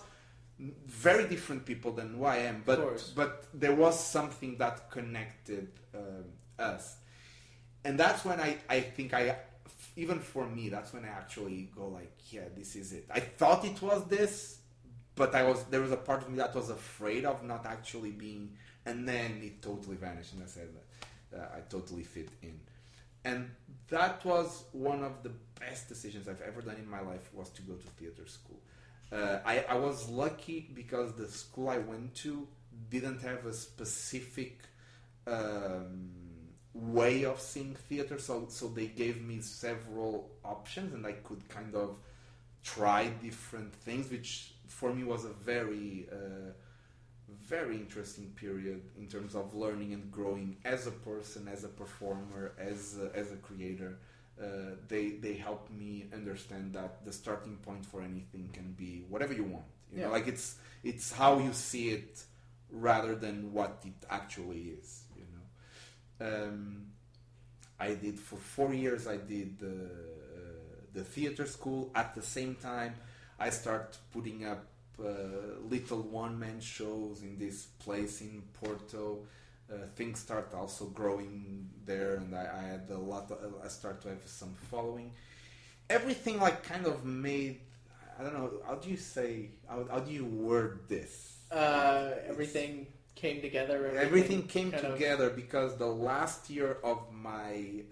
Speaker 2: very different people than who I am, but there was something that connected us, and that's when I think even for me, that's when I actually go like, yeah, this is it. I thought it was this, but there was a part of me that was afraid of not actually being, and then it totally vanished, and I said that I totally fit in. And that was one of the best decisions I've ever done in my life, was to go to theater school. I was lucky because the school I went to didn't have a specific way of seeing theater, so they gave me several options, and I could kind of try different things, which for me was a very very interesting period in terms of learning and growing as a person, as a performer, as a creator. They helped me understand that the starting point for anything can be whatever you want. You know, like it's how you see it rather than what it actually is. You know, I did for 4 years. I did the theater school. At the same time, I started putting up little one-man shows in this place in Porto. Things start also growing there, and I had a lot. I started to have some following. Everything like kind of made. I don't know. How do you say? How do you word this?
Speaker 1: Everything came together.
Speaker 2: Everything came together because the last year of my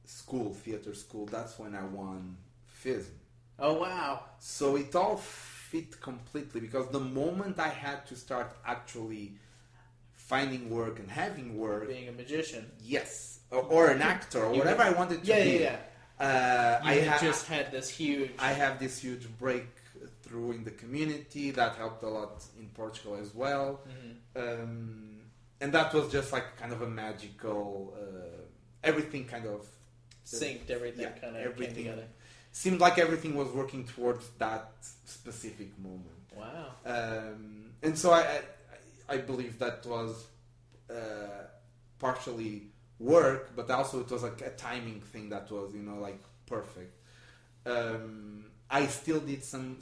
Speaker 2: school, theater school, that's when I won FISM.
Speaker 1: Oh wow!
Speaker 2: So it all fit completely because the moment I had to start actually finding work and having work,
Speaker 1: being a magician,
Speaker 2: yes, or an actor or whatever I wanted to be.
Speaker 1: Yeah. I just had this huge.
Speaker 2: I have this huge breakthrough in the community that helped a lot in Portugal as well, and that was just like kind of a magical. Everything kind of
Speaker 1: synced. Everything kind of came together.
Speaker 2: Seemed like everything was working towards that specific moment.
Speaker 1: Wow.
Speaker 2: And so I believe that was partially work, but also it was like a timing thing that was, like perfect. I still did some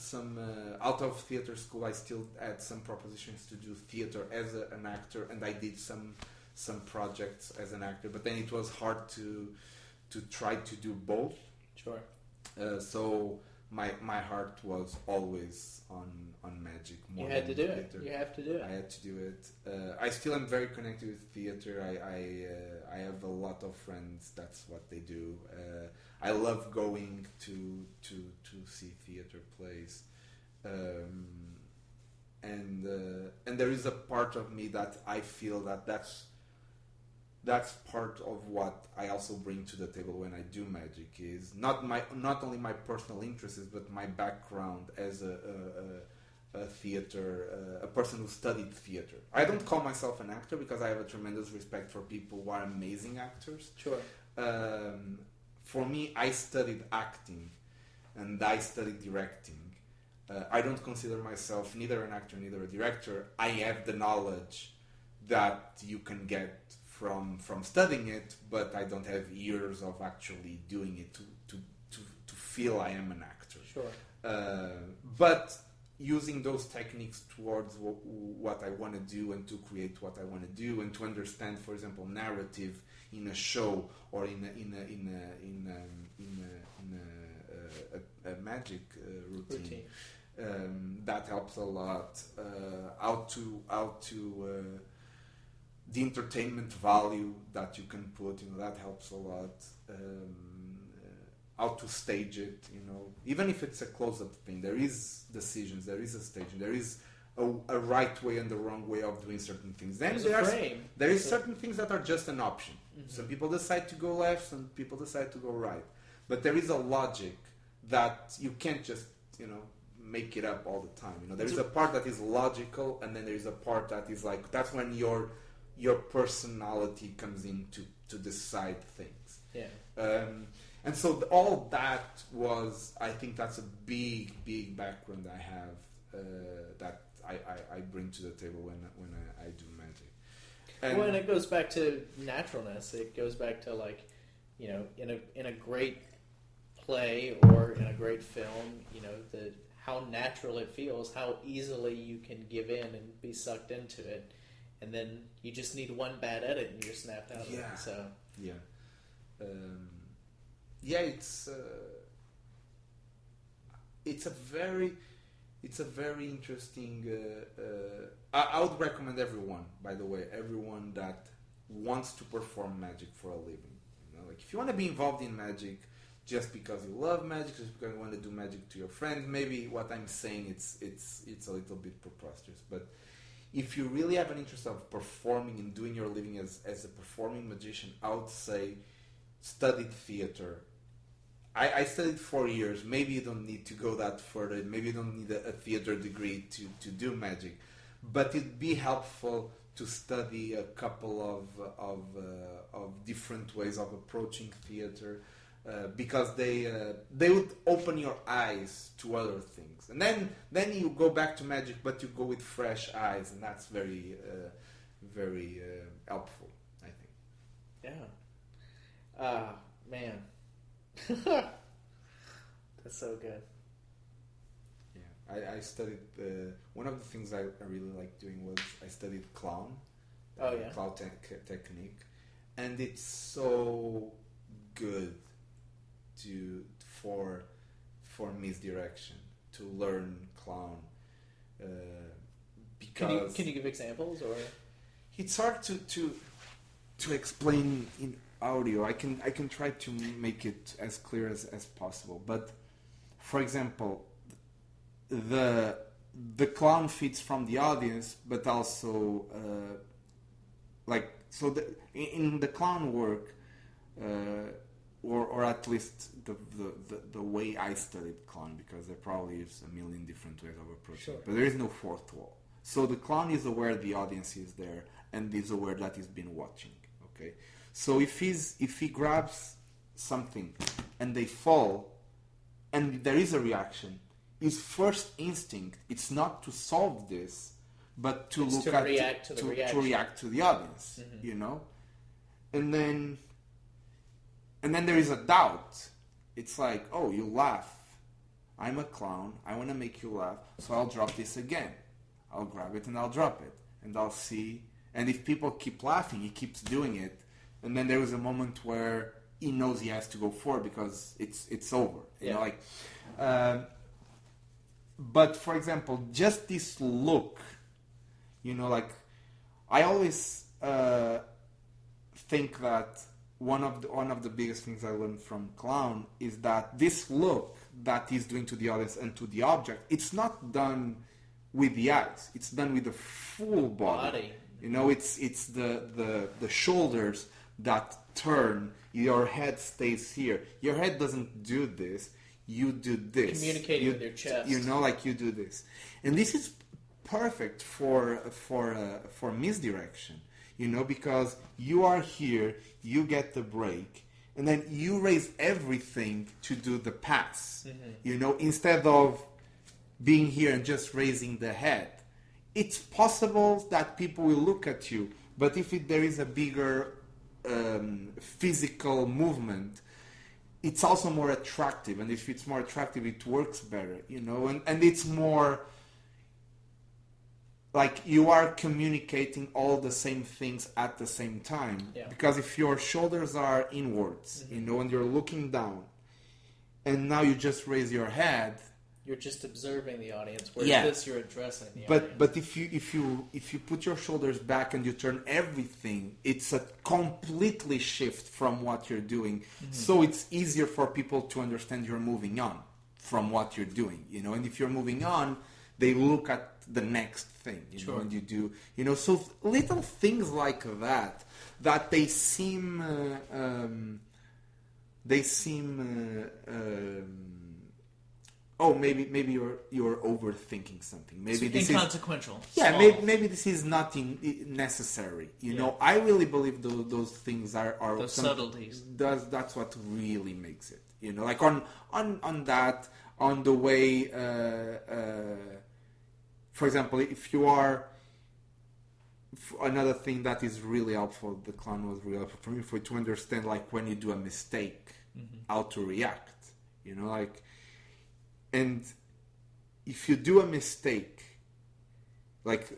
Speaker 2: out of theater school. I still had some propositions to do theater as an actor, and I did some projects as an actor. But then it was hard to try to do both.
Speaker 1: Sure.
Speaker 2: So my heart was always on magic. More
Speaker 1: you had to do
Speaker 2: theater.
Speaker 1: it. You have to do it.
Speaker 2: I had to do it. I still am very connected with theater. I have a lot of friends. That's what they do. I love going to see theater plays, and there is a part of me that I feel that's part of what I also bring to the table when I do magic. Is not only my personal interests, but my background as a theater, a person who studied theater. I don't call myself an actor because I have a tremendous respect for people who are amazing actors.
Speaker 1: Sure.
Speaker 2: For me, I studied acting and I studied directing. I don't consider myself neither an actor, neither a director. I have the knowledge that you can get from studying it, but I don't have years of actually doing it to feel I am an actor.
Speaker 1: Sure.
Speaker 2: But using those techniques towards what I want to do and to create what I want to do and to understand, for example, narrative in a show or in a magic routine. That helps a lot. How to the entertainment value that you can put, that helps a lot. How to stage it, even if it's a close-up thing, there is decisions, there is a staging, there is a right way and the wrong way of doing certain things. Then there is certain things that are just an option. Mm-hmm. Some people decide to go left, some people decide to go right. But there is a logic that you can't just, make it up all the time. There is a part that is logical, and then there is a part that is like, that's when your personality comes in to decide things.
Speaker 1: Yeah.
Speaker 2: And so all that was, I think that's a big background I have that I bring to the table when I do magic.
Speaker 1: And it goes back to naturalness. It goes back to in a great play or in a great film, how natural it feels, how easily you can give in and be sucked into it. And then you just need one bad edit and you're snapped out of it. So
Speaker 2: it's a very interesting. I would recommend everyone, by the way, everyone that wants to perform magic for a living. Like if you want to be involved in magic, just because you love magic, just because you want to do magic to your friends. Maybe what I'm saying it's a little bit preposterous, but if you really have an interest of performing and doing your living as a performing magician, I would say study theater. I studied 4 years. Maybe you don't need to go that further. Maybe you don't need a theater degree to do magic, but it'd be helpful to study a couple of different ways of approaching theater, because they would open your eyes to other things, and then you go back to magic, but you go with fresh eyes, and that's very helpful, I think.
Speaker 1: Yeah. Man. That's so good.
Speaker 2: Yeah, I studied. One of the things I really liked doing was I studied clown.
Speaker 1: Oh yeah.
Speaker 2: Clown technique, and it's so good for misdirection to learn clown, because
Speaker 1: Can you give examples, or
Speaker 2: it's hard to explain in audio. I can try to make it as clear as possible. But for example, the clown feeds from the audience, but also in the clown work, or at least the way I studied clown, because there probably is a million different ways of approaching it. But there is no fourth wall. So the clown is aware the audience is there and is aware that he's been watching. Okay, so if he grabs something and they fall and there is a reaction, his first instinct it's not to solve this, but to react to the audience,
Speaker 1: mm-hmm.
Speaker 2: you know, and then there is a doubt. It's like, oh, you laugh. I'm a clown. I want to make you laugh, so I'll drop this again. I'll grab it and I'll drop it, and I'll see. And if people keep laughing, he keeps doing it. And then there is a moment where he knows he has to go forward because it's over. You know, like. But for example, just this look, you know, like I always think that one of the biggest things I learned from clown is that this look that he's doing to the audience and to the object, it's not done with the eyes. It's done with the full body. You know, it's the shoulders that turn. Your head stays here. Your head doesn't do this. You do this.
Speaker 1: Communicating with your chest.
Speaker 2: You know, like you do this, and this is perfect for misdirection. You know, because you are here, you get the break, and then you raise everything to do the pass.
Speaker 1: Mm-hmm.
Speaker 2: You know, instead of being here and just raising the head. It's possible that people will look at you, but if there is a bigger physical movement, it's also more attractive, and if it's more attractive, it works better, you know, and it's more like you are communicating all the same things at the same time.
Speaker 1: Yeah.
Speaker 2: Because if your shoulders are inwards,
Speaker 1: mm-hmm.
Speaker 2: you know, and you're looking down, and now you just raise your head,
Speaker 1: you're just observing the audience. Whereas this, you're addressing the audience.
Speaker 2: But if you put your shoulders back and you turn everything, it's a completely shift from what you're doing. Mm-hmm. So it's easier for people to understand you're moving on from what you're doing, you know. And if you're moving on, they look at the next thing, you know, and you do, you know. So little things like that they seem oh, maybe you're overthinking something. Maybe
Speaker 1: it's
Speaker 2: this
Speaker 1: inconsequential.
Speaker 2: Maybe this is nothing necessary. You know, I really believe those things are
Speaker 1: those subtleties.
Speaker 2: That's what really makes it. You know, like on the way. For example, if you are. Another thing that is really helpful, the clown was really helpful for me, to understand like when you do a mistake,
Speaker 1: mm-hmm.
Speaker 2: how to react. You know, like. And if you do a mistake, like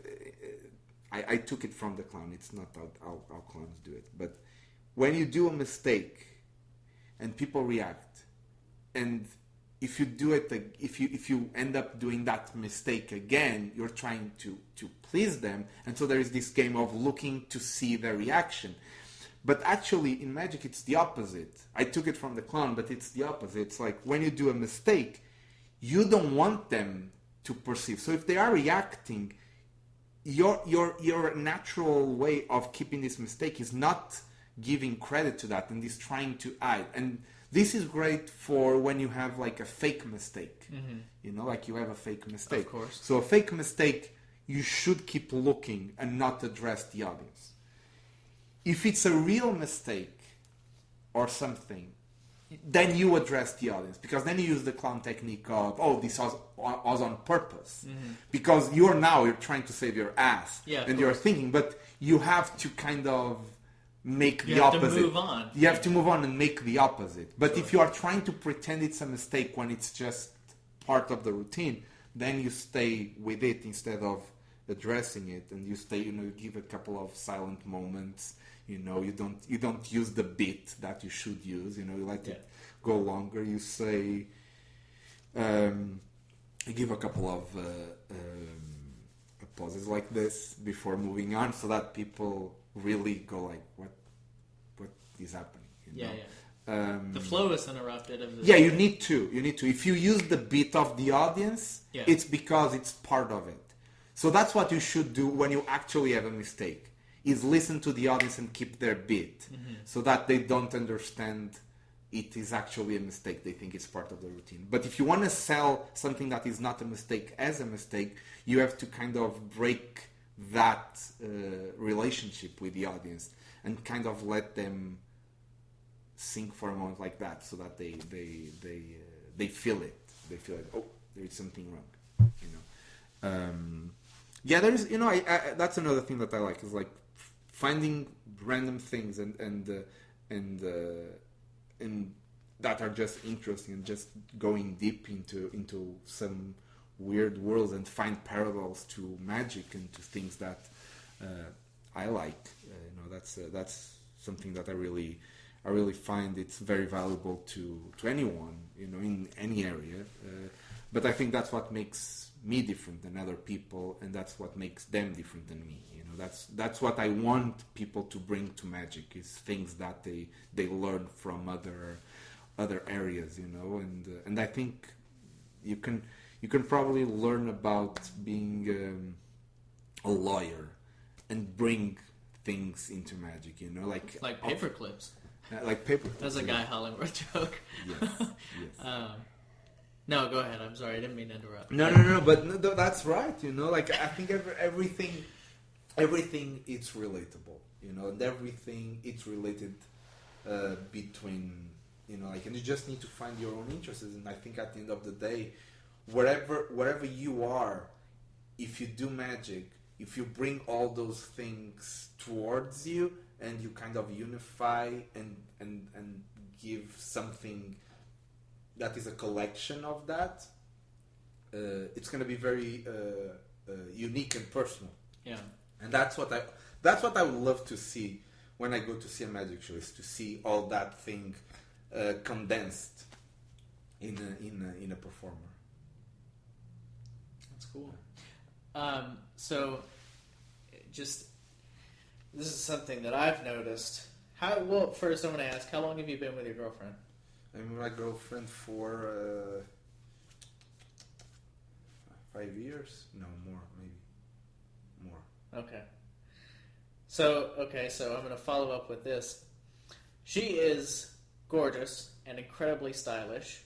Speaker 2: I took it from the clown. It's not how clowns do it. But when you do a mistake and people react, and if you do it, if you end up doing that mistake again, you're trying to please them, and so there is this game of looking to see their reaction. But actually, in magic, it's the opposite. I took it from the clown, but it's the opposite. It's like when you do a mistake, you don't want them to perceive. So if they are reacting, your natural way of keeping this mistake is not giving credit to that and is trying to hide. And this is great for when you have like a fake mistake. You know, like you have a fake mistake.
Speaker 1: Of course.
Speaker 2: So a fake mistake, you should keep looking and not address the audience. If it's a real mistake or something, then you address the audience, because then you use the clown technique of, oh, this was on purpose. Because you're trying to save your ass.
Speaker 1: Yeah,
Speaker 2: and you're thinking, but you have to kind of make the opposite.
Speaker 1: You have to move on.
Speaker 2: You have to move on and make the opposite. But if you are trying to pretend it's a mistake when it's just part of the routine, then you stay with it instead of addressing it, and you stay, you give a couple of silent moments. You don't use the bit that you should use. You let it go longer. You say, you give a couple of pauses like this before moving on, so that people really go like, what is happening?
Speaker 1: The flow is interrupted.
Speaker 2: You need to. If you use the bit of the audience, it's because it's part of it. So that's what you should do when you actually have a mistake. Is listen to the audience and keep their beat, so that they don't understand it is actually a mistake. They think it's part of the routine. But if you want to sell something that is not a mistake as a mistake, you have to kind of break that relationship with the audience and kind of let them sink for a moment like that, so that they feel it. They feel like, oh, there is something wrong. There's that's another thing that I like, is like finding random things and that are just interesting, and just going deep into some weird worlds and find parallels to magic and to things that I like. That's something that I really find it's very valuable to anyone, in any area. But I think that's what makes me different than other people, and that's what makes them different than me. That's what I want people to bring to magic, is things that they learn from other areas, and I think you can probably learn about being a lawyer and bring things into magic,
Speaker 1: like paper clips.
Speaker 2: Like paper clips.
Speaker 1: That's a Guy Hollingworth joke.
Speaker 2: Yes.
Speaker 1: No, go ahead. I'm sorry, I didn't mean to interrupt.
Speaker 2: No, but that's right. I think everything it's relatable. And everything it's related between. And you just need to find your own interests. And I think at the end of the day, wherever you are, if you do magic, if you bring all those things towards you, and you kind of unify and give something that is a collection of that, it's going to be very unique and personal.
Speaker 1: Yeah.
Speaker 2: And that's what I would love to see when I go to see a magic show, is to see all that thing condensed in a performer.
Speaker 1: That's cool. So, just this is something that I've noticed. First I'm going to ask, how long have you been with your girlfriend?
Speaker 2: I'm with my girlfriend for 5 years. No, more, maybe more.
Speaker 1: Okay. So I'm going to follow up with this. She is gorgeous and incredibly stylish,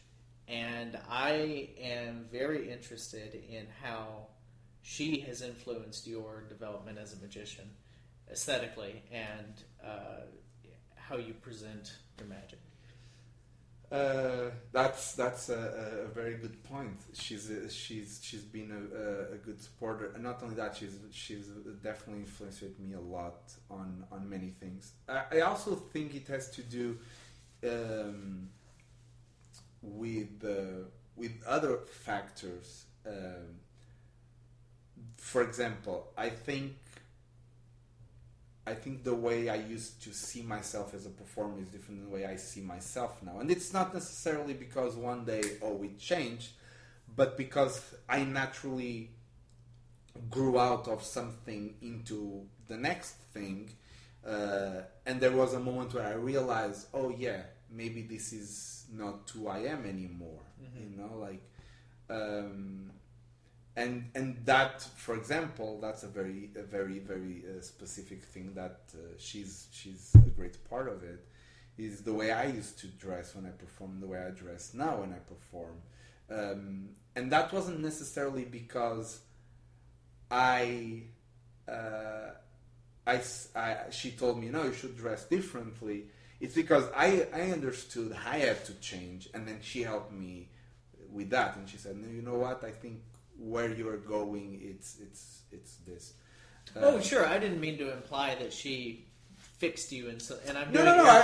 Speaker 1: and I am very interested in how she has influenced your development as a magician, aesthetically, and how you present your magic.
Speaker 2: That's a very good point. She's been a good supporter, and not only that, she's definitely influenced me a lot on many things. I also think it has to do with other factors. For example, I think the way I used to see myself as a performer is different than the way I see myself now. And it's not necessarily because one day, it changed, but because I naturally grew out of something into the next thing. And there was a moment where I realized, oh yeah, maybe this is not who I am anymore. You know, like, and that, for example, that's a very specific thing that she's a great part of it. Is the way I used to dress when I perform, the way I dress now when I perform, and that wasn't necessarily because she told me, no, you should dress differently. It's because I understood I had to change, and then she helped me with that, and she said, no, you know what, I think where you're going, it's this.
Speaker 1: Oh, sure. I didn't mean to imply that she fixed you, and I'm doing
Speaker 2: no.
Speaker 1: I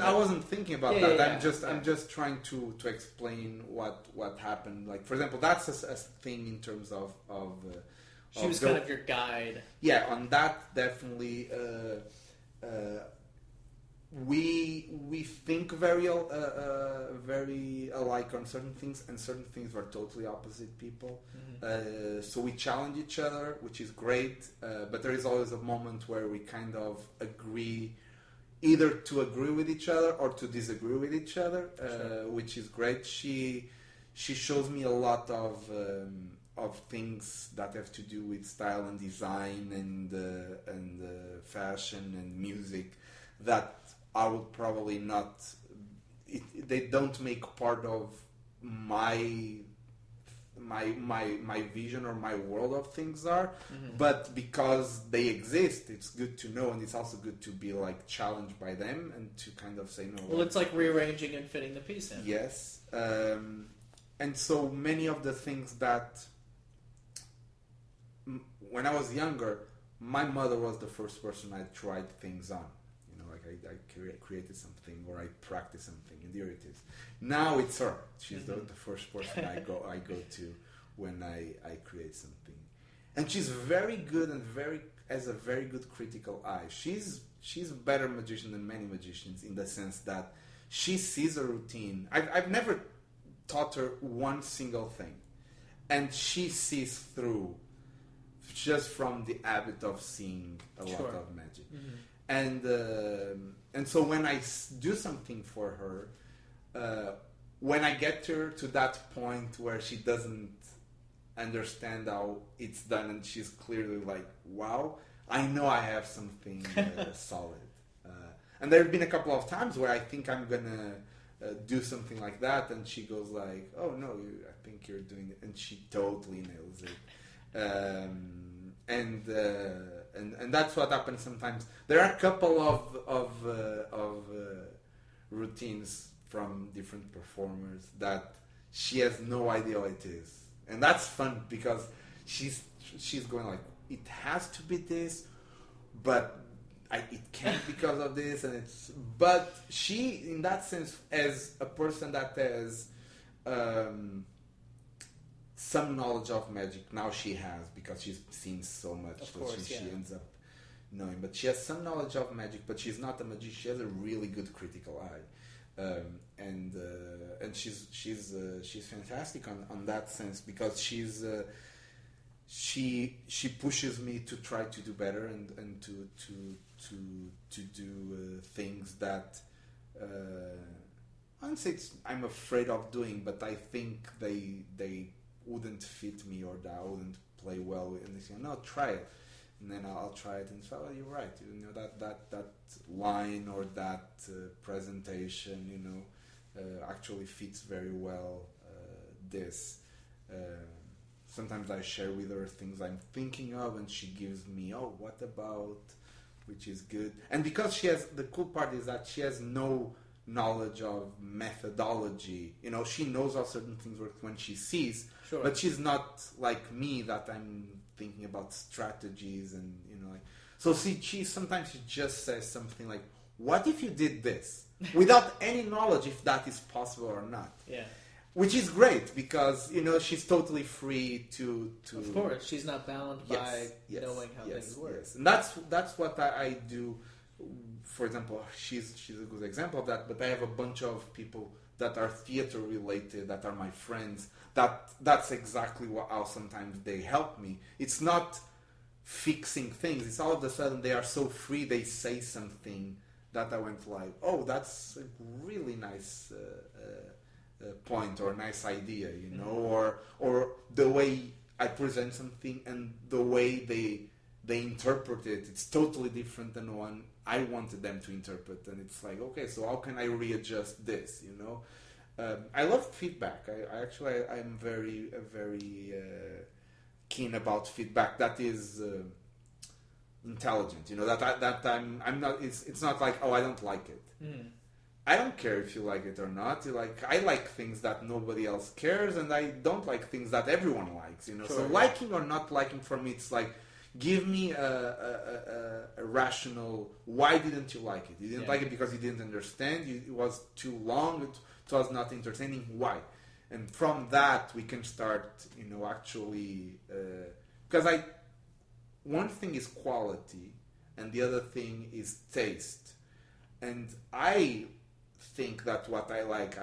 Speaker 2: I wasn't thinking about that.
Speaker 1: Yeah.
Speaker 2: I'm just trying to explain what happened. Like, for example, that's a thing in terms of
Speaker 1: she was kind of your guide.
Speaker 2: Yeah, on that definitely. We think very alike on certain things, and certain things were totally opposite people. So we challenge each other, which is great. But there is always a moment where we kind of agree, either to agree with each other or to disagree with each other, which is great. She shows me a lot of things that have to do with style and design and fashion and music that I would probably not. They don't make part of my vision or my world of things are, but because they exist, it's good to know, and it's also good to be like challenged by them and to kind of say no.
Speaker 1: Well, it's like rearranging and fitting the piece in.
Speaker 2: Yes, and so many of the things that when I was younger, my mother was the first person I tried things on. I created something, or I practiced something, and there it is. Now it's her. She's the first person I go to when I create something, and she's very good and has a very good critical eye. She's a better magician than many magicians in the sense that she sees a routine. I've never taught her one single thing, and she sees through just from the habit of seeing a lot of magic. And so when I do something for her, when I get her to that point where she doesn't understand how it's done, and she's clearly like, wow, I know I have something solid. And there have been a couple of times where I think I'm gonna do something like that, and she goes like, oh no, I think you're doing it, and she totally nails it. And that's what happens sometimes. There are a couple of routines from different performers that she has no idea what it is, and that's fun because she's going like, it has to be this, but it can't because of this, and it's. But she, in that sense, as a person that has some knowledge of magic, now she has, because she's seen so much, she ends up knowing. But she has some knowledge of magic, but she's not a magician. She has a really good critical eye, and she's fantastic on that sense, because she pushes me to try to do better and to do things that I don't say I'm afraid of doing, but I think they wouldn't fit me, or that I wouldn't play well with, and they say, no, try it, and then I'll try it, and so, oh, you're right, you know, that line or that presentation, you know, actually fits very well this. Sometimes I share with her things I'm thinking of, and she gives me, oh, what about, which is good. And because the cool part is that she has no knowledge of methodology. You know, she knows how certain things work when she sees, but she's not like me, that I'm thinking about strategies and, you know, like. So she sometimes she just says something like, what if you did this? Without any knowledge if that is possible or not. Yeah. Which is great, because, you know, she's totally free to
Speaker 1: Of course, she's not bound by knowing how things work.
Speaker 2: Yes. And that's what I do. For example, she's a good example of that, but I have a bunch of people that are theater related, that are my friends, that's exactly how sometimes they help me. It's not fixing things. It's all of a sudden they are so free. They say something that I went like, oh, that's a really nice point or a nice idea, you know, or the way I present something and the way they interpret it, it's totally different than one I wanted them to interpret, and it's like, okay, so how can I readjust this, you know? I love feedback. I'm very keen about feedback that is intelligent, you know, that I'm not, it's not like, oh, I don't like it. I don't care if you like it or not. Like, I like things that nobody else cares, and I don't like things that everyone likes, you know. Sure, so liking or not liking for me, it's like, give me a rational, why didn't you like it? You didn't like it because you didn't understand, it was too long, it was not entertaining, why? And from that, we can start, you know, actually, because one thing is quality, and the other thing is taste. And I think that what I like,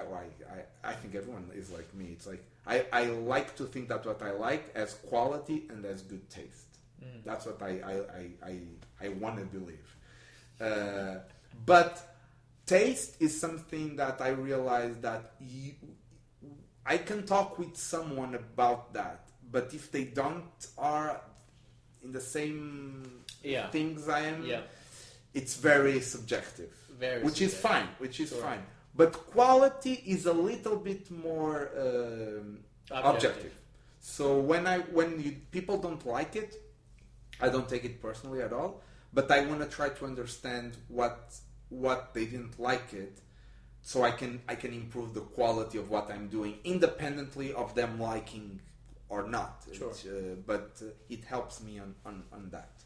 Speaker 2: I think everyone is like me. It's like, I like to think that what I like has quality and has good taste. That's what I want to believe. But taste is something that I realize that I can talk with someone about that, but if they don't are in the same things I am, it's very subjective. Which is fine. But quality is a little bit more objective. So when people don't like it, I don't take it personally at all. But I want to try to understand what they didn't like it, so I can improve the quality of what I'm doing, independently of them liking or not. Sure. But it helps me on that.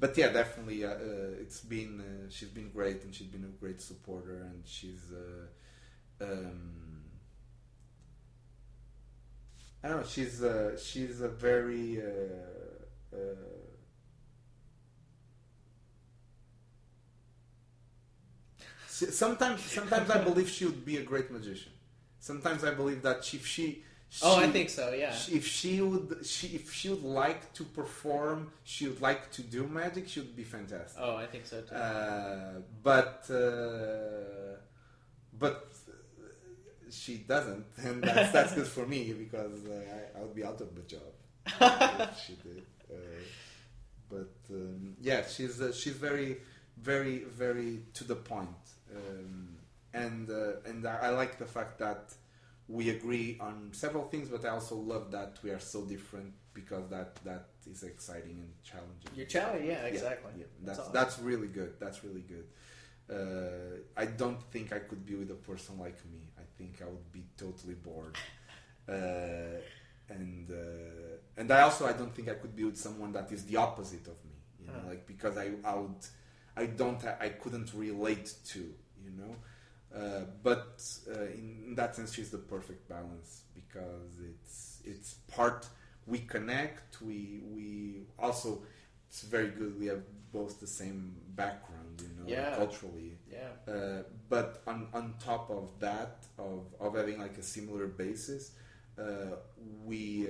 Speaker 2: But yeah, definitely, it's been she's been great, and she's been a great supporter, and she's I don't know, she's a very sometimes I believe she would be a great magician. Sometimes I believe that if she
Speaker 1: I think so. Yeah.
Speaker 2: If she would like to perform, she would like to do magic, she would be fantastic.
Speaker 1: Oh, I think so too.
Speaker 2: But she doesn't, and that's good for me, because I would be out of the job if she did. Yeah, she's very, very, very to the point, and I like the fact that we agree on several things, but I also love that we are so different, because that is exciting and challenging.
Speaker 1: You're challenging, yeah, exactly.
Speaker 2: Yeah. That's really good. That's really good. I don't think I could be with a person like me. I think I would be totally bored. And I don't think I could be with someone that is the opposite of me. You know, like, because I couldn't relate to, you know. But in that sense, she's the perfect balance, because it's part we connect. We also, it's very good. We have both the same background, you know, culturally. Yeah. But on top of that, of having like a similar basis, we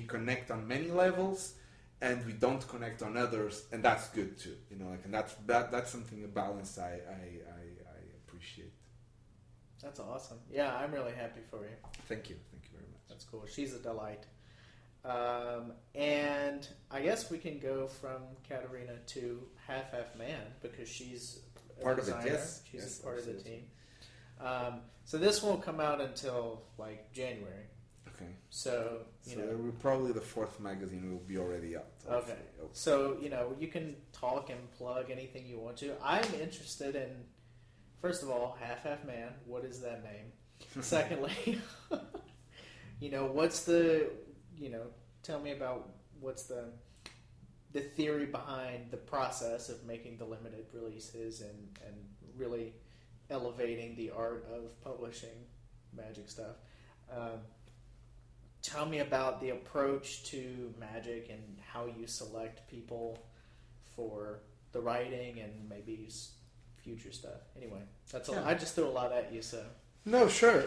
Speaker 2: connect on many levels, and we don't connect on others, and that's good too. You know, like, and that's something, a balance I appreciate.
Speaker 1: That's awesome. Yeah, I'm really happy for you.
Speaker 2: Thank you very much.
Speaker 1: That's cool. She's a delight. And I guess we can go from Katerina to Half Man, because she's a
Speaker 2: part
Speaker 1: designer.
Speaker 2: of it. Yes,
Speaker 1: she's part of the team. So this won't come out until like January.
Speaker 2: Okay.
Speaker 1: So
Speaker 2: probably the 4th magazine will be already out.
Speaker 1: Okay. So you can talk and plug anything you want to. I'm interested in, first of all, Half Man. What is that name? Secondly, what's the, tell me about what's the theory behind the process of making the limited releases and really elevating the art of publishing magic stuff. Tell me about the approach to magic and how you select people for the writing and maybe future stuff. Anyway, that's all. I just threw a lot at you, so.
Speaker 2: No, sure.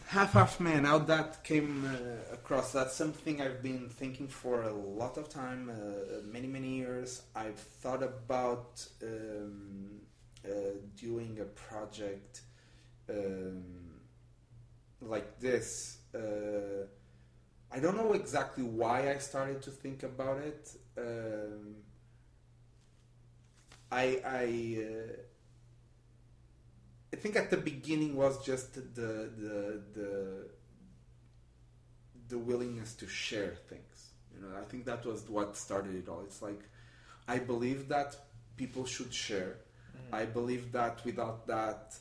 Speaker 2: Half man, how that came across. That's something I've been thinking for a lot of time, many years. I've thought about doing a project um, like this. I don't know exactly why I started to think about it. I think at the beginning was just the willingness to share things. I think that was what started it all. It's like I believe that people should share. I believe that without that,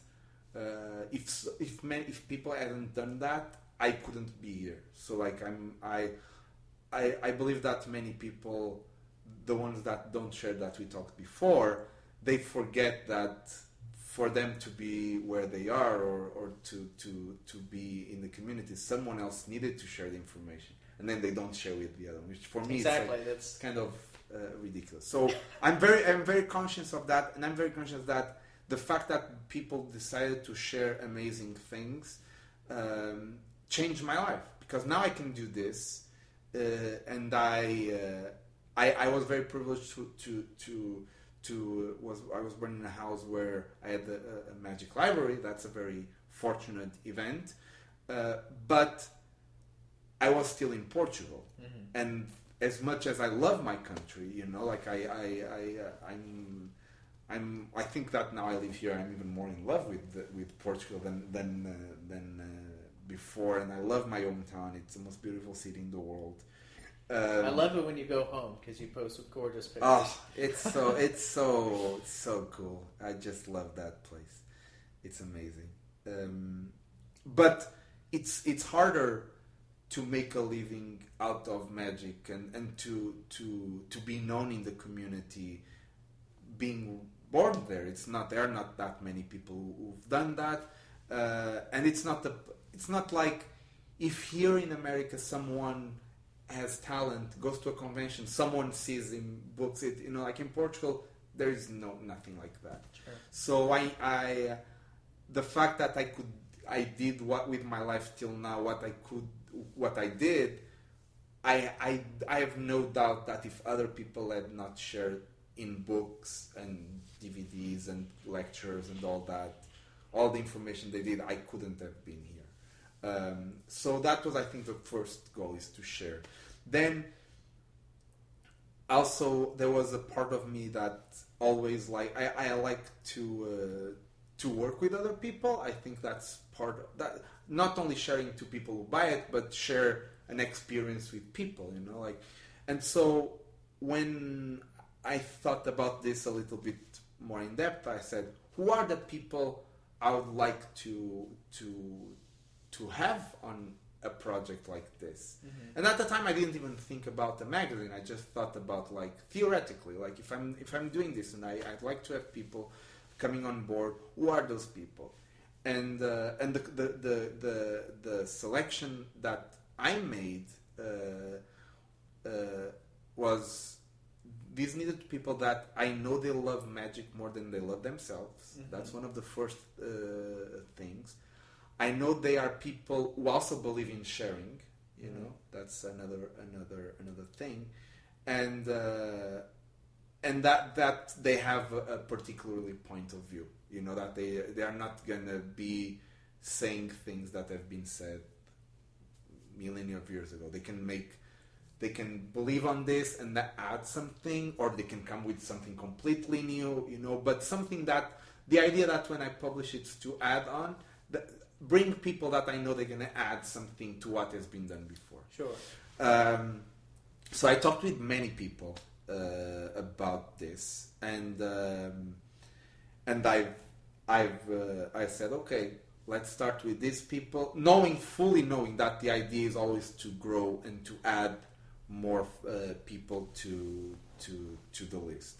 Speaker 2: if people hadn't done that, I couldn't be here. So like I believe that many people, the ones that don't share that we talked before, they forget that for them to be where they are or to be in the community, someone else needed to share the information, and then they don't share with the other, which for me
Speaker 1: exactly,
Speaker 2: is like
Speaker 1: that's
Speaker 2: kind of ridiculous. So I'm very conscious of that, and I'm very conscious that the fact that people decided to share amazing things changed my life, because now I can do this, and I was very privileged I was born in a house where I had a magic library. That's a very fortunate event, but I was still in Portugal, and as much as I love my country, like I think that now I live here, I'm even more in love with Portugal than before, and I love my hometown. It's the most beautiful city in the world.
Speaker 1: I love it when you go home because you post gorgeous pictures.
Speaker 2: Oh, it's so cool. I just love that place. It's amazing. But it's harder to make a living out of magic and to be known in the community, being born there. There are not that many people who've done that, and it's not like if here in America someone has talent, goes to a convention, someone sees him, books it. Like in Portugal, there is nothing like that.
Speaker 1: Sure.
Speaker 2: So I the fact that I did what with my life till now, what I did, I have no doubt that if other people had not shared in books and DVDs and lectures and all that, all the information they did, I couldn't have been here. So that was, I think, the first goal, is to share. Then also there was a part of me that always I like to work with other people. I think that's part of that, not only sharing to people who buy it, but share an experience with people, and so when I thought about this a little bit more in depth, I said, who are the people I would like to have on a project like this? And at the time I didn't even think about the magazine. I just thought about, like, theoretically, like if I'm doing this and I'd like to have people coming on board, who are those people? And the selection that I made was, these needed people that I know they love magic more than they love themselves. That's one of the first things. I know they are people who also believe in sharing. That's another thing, and that they have a particularly point of view. That they are not gonna be saying things that have been said millennia of years ago. They can believe on this and add something, or they can come with something completely new. But something that the idea that when I publish it's to add on. Bring people that I know they're going to add something to what has been done before.
Speaker 1: Sure.
Speaker 2: So I talked with many people about this, and I said, okay, let's start with these people, fully knowing that the idea is always to grow and to add more people to the list.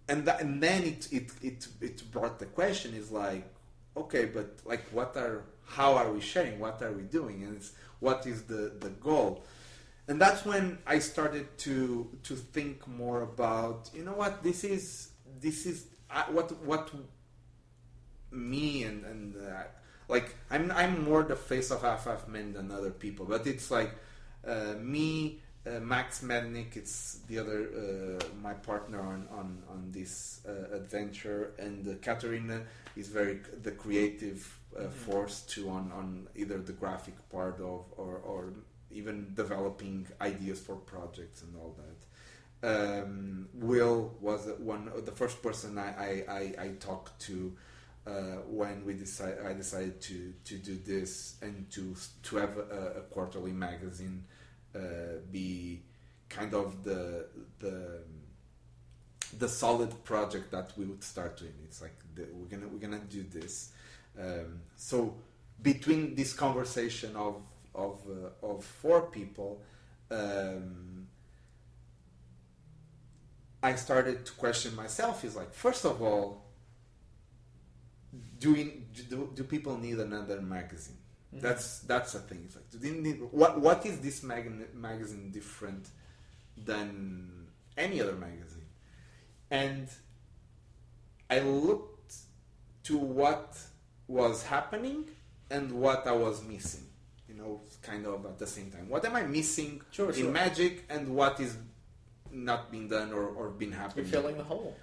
Speaker 2: And then it brought the question, is like, okay, but like how are we sharing? What are we doing? And what is the goal? And that's when I started to think more about, what this is what me and like I'm more the face of Half Men than other people, but it's like me, Max Mednick, it's the other my partner on this adventure, and Katerina is very the creative force too on either the graphic part of or even developing ideas for projects and all that. Will was one of the first person I talked to when I decided to do this and to have a quarterly magazine be kind of the solid project that we would start doing. It's like we're gonna do this. So between this conversation of four people, I started to question myself. Is like, first of all, do people need another magazine? Mm-hmm. That's the thing. It's like, do they need, what is this magazine different than any other magazine? And I looked to what was happening and what I was missing. Kind of at the same time. What am I missing in Magic, and what is not being done or been happening?
Speaker 1: You're filling the hole.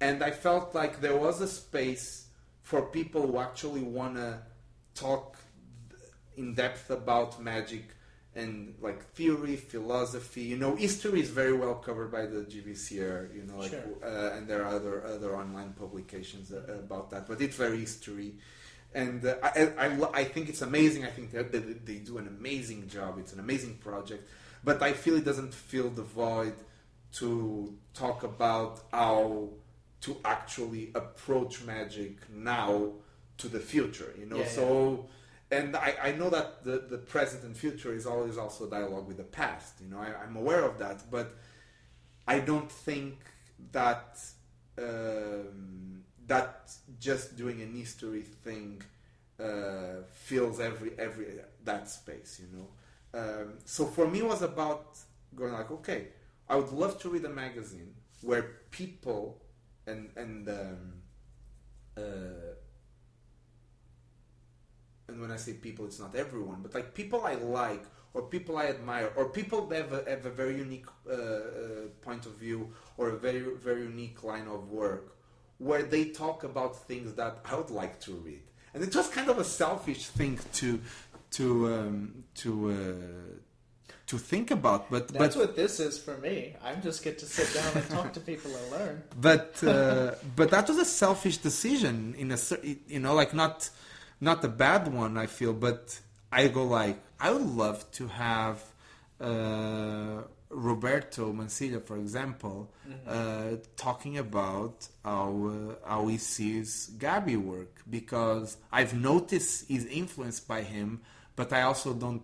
Speaker 2: And I felt like there was a space for people who actually want to talk in depth about Magic and like theory, philosophy. History is very well covered by the GVCR. And there are other online publications about that. But it's very history. And I think it's amazing. I think they do an amazing job. It's an amazing project. But I feel it doesn't fill the void to talk about how to actually approach Magic now to the future. So, and I know that the present and future is always also dialogue with the past. I'm aware of that, but I don't think that that just doing an history thing fills every that space. So for me, it was about going like, okay, I would love to read a magazine where people and when I say people, it's not everyone, but like people I like or people I admire or people that have a very unique point of view or a very, very unique line of work where they talk about things that I would like to read. And it's just kind of a selfish thing to think about, but
Speaker 1: that's what this is for me. I just get to sit down and talk to people and learn.
Speaker 2: But that was a selfish decision like not a bad one, I feel. But I go like, I would love to have Roberto Mancilla, for example, talking about how he sees Gabi work, because I've noticed he's influenced by him, but I also don't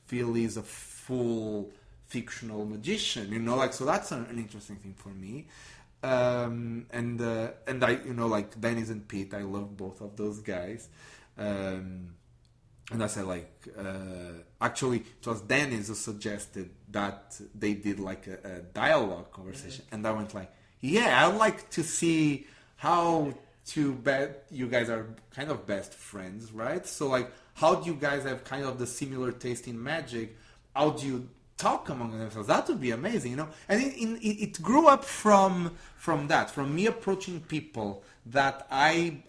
Speaker 2: feel he's a full fictional magician, so that's an interesting thing for me. And I, like Dennis and Pete, I love both of those guys. And I said, actually, it was Dennis who suggested that they did like a dialogue conversation, and I went like, yeah, I'd like to see how you guys are kind of best friends, right? So like, how do you guys have kind of the similar taste in Magic? How do you talk among themselves? That would be amazing, And it grew up from that, from me approaching people that I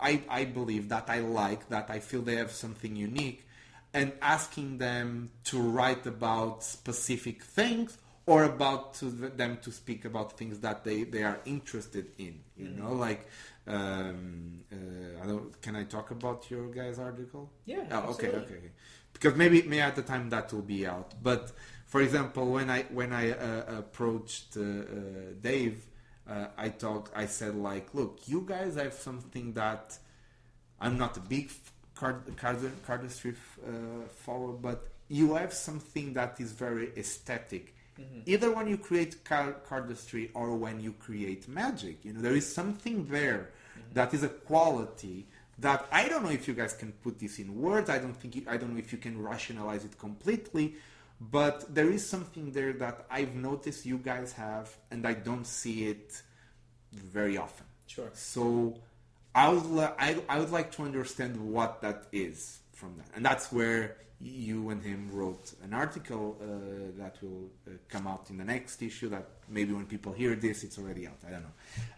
Speaker 2: believe, that I like, that I feel they have something unique, and asking them to write about specific things or about them to speak about things that they are interested in, can I talk about your guys' article?
Speaker 1: Yeah.
Speaker 2: Oh, okay. Because maybe at the time that will be out. But for example, when I approached Dave, I said like, look, you guys have something that I'm not a big cardistry follower, but you have something that is very aesthetic. Either when you create cardistry or when you create Magic, there is something there that is a quality that I don't know if you guys can put this in words. I don't know if you can rationalize it completely, but there is something there that I've noticed you guys have, and I don't see it very often.
Speaker 1: Sure.
Speaker 2: So I would like to understand what that is from that, and that's where you and him wrote an article that will come out in the next issue. That maybe when people hear this, it's already out. I don't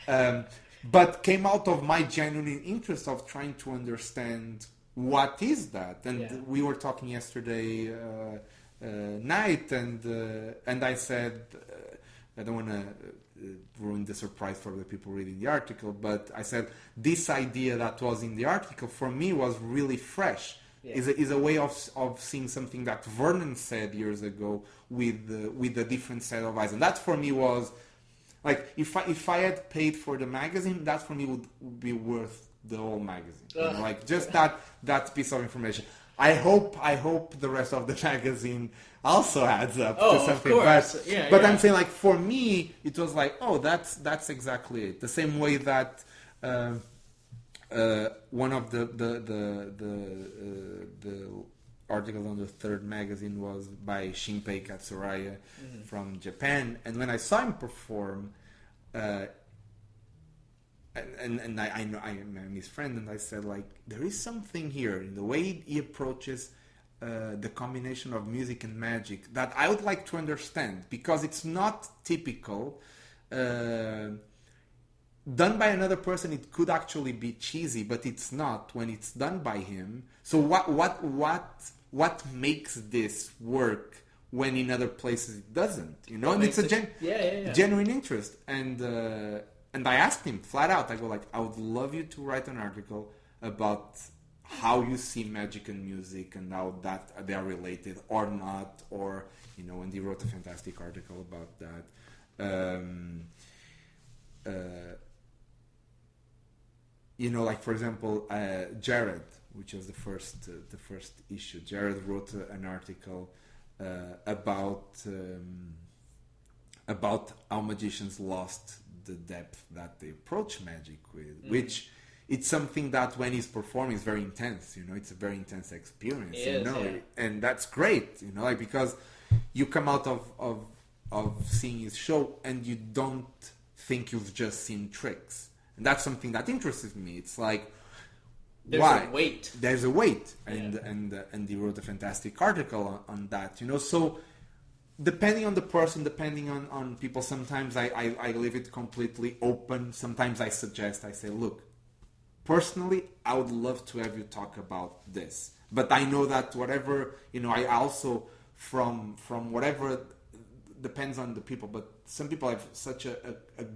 Speaker 2: know, but came out of my genuine interest of trying to understand what is that, and we were talking yesterday night, and I said I don't want to ruin the surprise for the people reading the article, but I said this idea that was in the article for me was really fresh. Is a way of seeing something that Vernon said years ago with a different set of eyes, and that for me was like if I had paid for the magazine, that for me would be worth the whole magazine. You know, like just that piece of information. I hope the rest of the magazine also adds up to something.
Speaker 1: Of course.
Speaker 2: But I'm saying, like, for me, it was like, that's exactly it. The same way that one of the articles on the third magazine was by Shinpei Katsuraya from Japan, and when I saw him perform, and I know I'm his friend, and I said, like, there is something here in the way he approaches the combination of music and magic that I would like to understand, because it's not typical. Done by another person, it could actually be cheesy, but it's not when it's done by him. So what makes this work when in other places it doesn't? You know, and it's a genuine interest. And I asked him flat out. I go, like, I would love you to write an article about how you see magic and music and how that they are related or not, or, you know, and he wrote a fantastic article about that. You know, like, for example, Jared, which was the first issue. Jared wrote an article about how magicians lost the depth that they approach magic with, which it's something that when he's performing is very intense. You know, it's a very intense experience. And that's great. You know, like, because you come out of seeing his show and you don't think you've just seen tricks. And that's something that interests me. It's like, why? There's a weight. And he wrote a fantastic article on that, you know. So depending on the person, depending on people, sometimes I leave it completely open. Sometimes I suggest, I say, look, personally, I would love to have you talk about this. But I know that whatever, you know, I also, from whatever, depends on the people, but some people have such a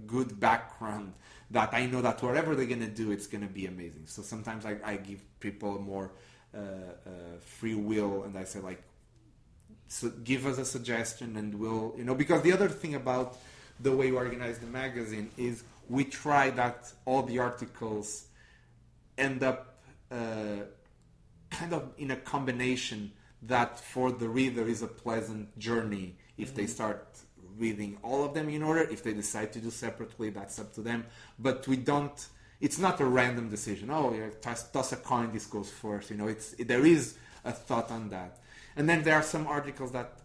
Speaker 2: good background that I know that whatever they're going to do, it's going to be amazing. So sometimes I give people more free will, and I say, like, so give us a suggestion and we'll, you know, because the other thing about the way we organize the magazine is we try that all the articles end up kind of in a combination that for the reader is a pleasant journey if they start reading all of them in order. If they decide to do separately, that's up to them. But we don't, it's not a random decision. Oh, yeah, toss a coin, this goes first. You know, there is a thought on that. And then there are some articles that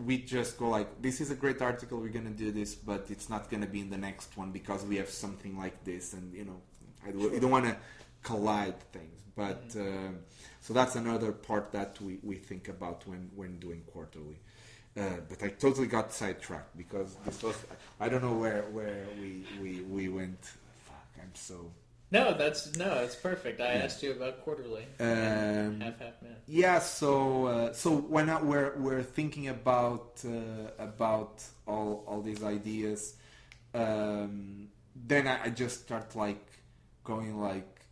Speaker 2: we just go like, this is a great article, we're going to do this, but it's not going to be in the next one because we have something like this. And, you know, I don't want to collide things. But so that's another part that we think about when doing quarterly. But I totally got sidetracked because this was, I don't know where we went. Fuck, I'm so...
Speaker 1: No, it's perfect. I asked you about quarterly. Half man.
Speaker 2: Yeah, so when we're thinking about all these ideas, then I just start like going like,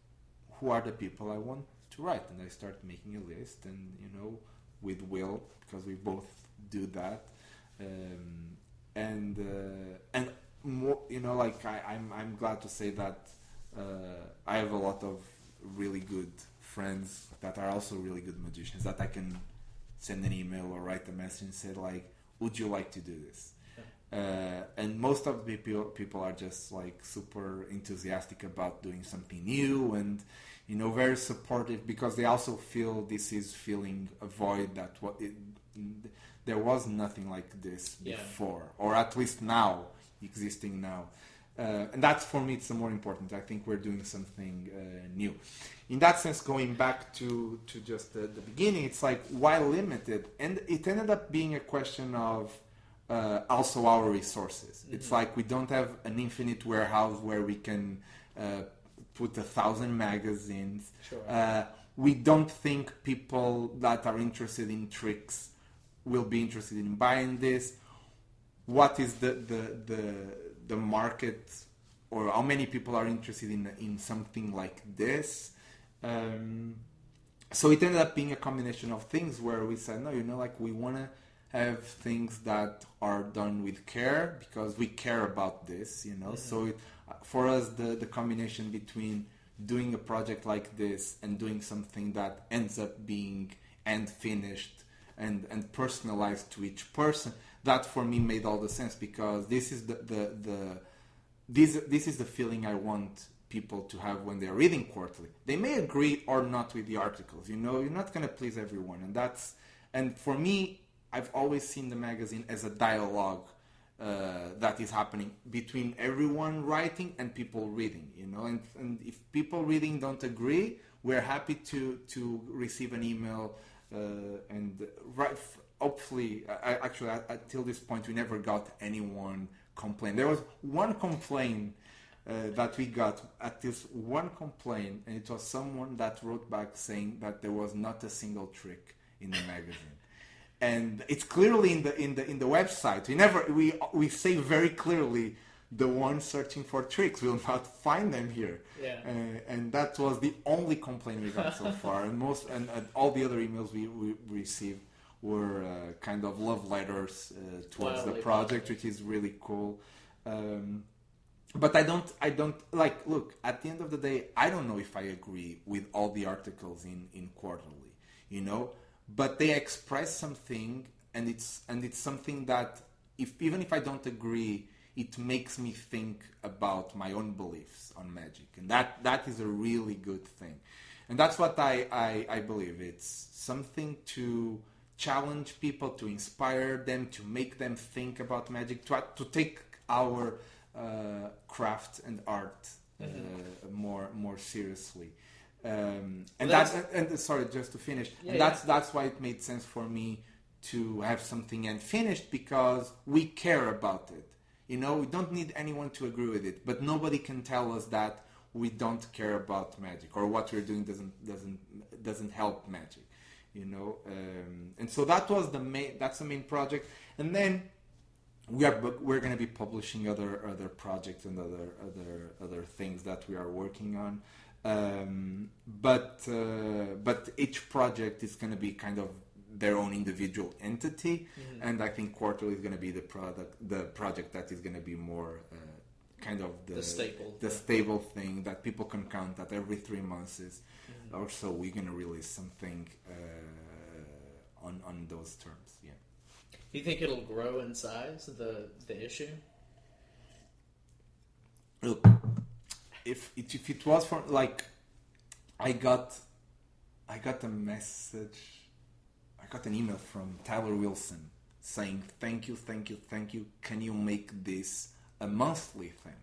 Speaker 2: who are the people I want to write, and I start making a list, and you know, with Will, because we both do that, and more, you know, like I'm glad to say that. I have a lot of really good friends that are also really good magicians that I can send an email or write a message and say like, would you like to do this? And most of the people are just like super enthusiastic about doing something new and, you know, very supportive because they also feel this is filling a void that there was nothing like this before, or at least now, existing now. And that's, for me, it's the more important. I think we're doing something new. In that sense, going back to just the beginning, it's like, why limited? And it ended up being a question of also our resources. Mm-hmm. It's like we don't have an infinite warehouse where we can put 1,000 magazines.
Speaker 1: Sure.
Speaker 2: We don't think people that are interested in tricks will be interested in buying this. What is the market, or how many people are interested in something like this? So it ended up being a combination of things where we said, no, like, we want to have things that are done with care because we care about this, Mm-hmm. So for us, the combination between doing a project like this and doing something that ends up being end finished and personalized to each person, that for me made all the sense, because this is this is the feeling I want people to have when they're reading Quarterly. They may agree or not with the articles. You're not going to please everyone, and for me, I've always seen the magazine as a dialogue that is happening between everyone writing and people reading. And if people reading don't agree, we're happy to receive an email and write. Hopefully, actually, until this point, we never got anyone complain. There was one complaint that we got, at this one complaint, and it was someone that wrote back saying that there was not a single trick in the magazine. And it's clearly in the website. We say very clearly, the one searching for tricks will not find them here.
Speaker 1: Yeah.
Speaker 2: And that was the only complaint we got so far. And all the other emails we received were kind of love letters towards the project, which is really cool. But I don't like, look, at the end of the day, I don't know if I agree with all the articles in Quarterly, but they express something, and it's something that even if I don't agree, it makes me think about my own beliefs on magic, and that is a really good thing. And that's what I believe. It's something to challenge people, to inspire them, to make them think about magic, to take our craft and art more seriously. Sorry, just to finish. That's why it made sense for me to have something unfinished, because we care about it. We don't need anyone to agree with it, but nobody can tell us that we don't care about magic, or what we're doing doesn't help magic. And so that's the main project. And then we're going to be publishing other projects and other things that we are working on. But each project is going to be kind of their own individual entity, mm-hmm. and I think Quarterly is going to be the project that is going to be more kind of the stable thing that people can count that every 3 months mm-hmm. or so we're going to release something on those terms. Yeah.
Speaker 1: Do you think it'll grow in size, the issue?
Speaker 2: Look, if it was for, like, I got a message, I got an email from Tyler Wilson saying, thank you, can you make this a monthly thing?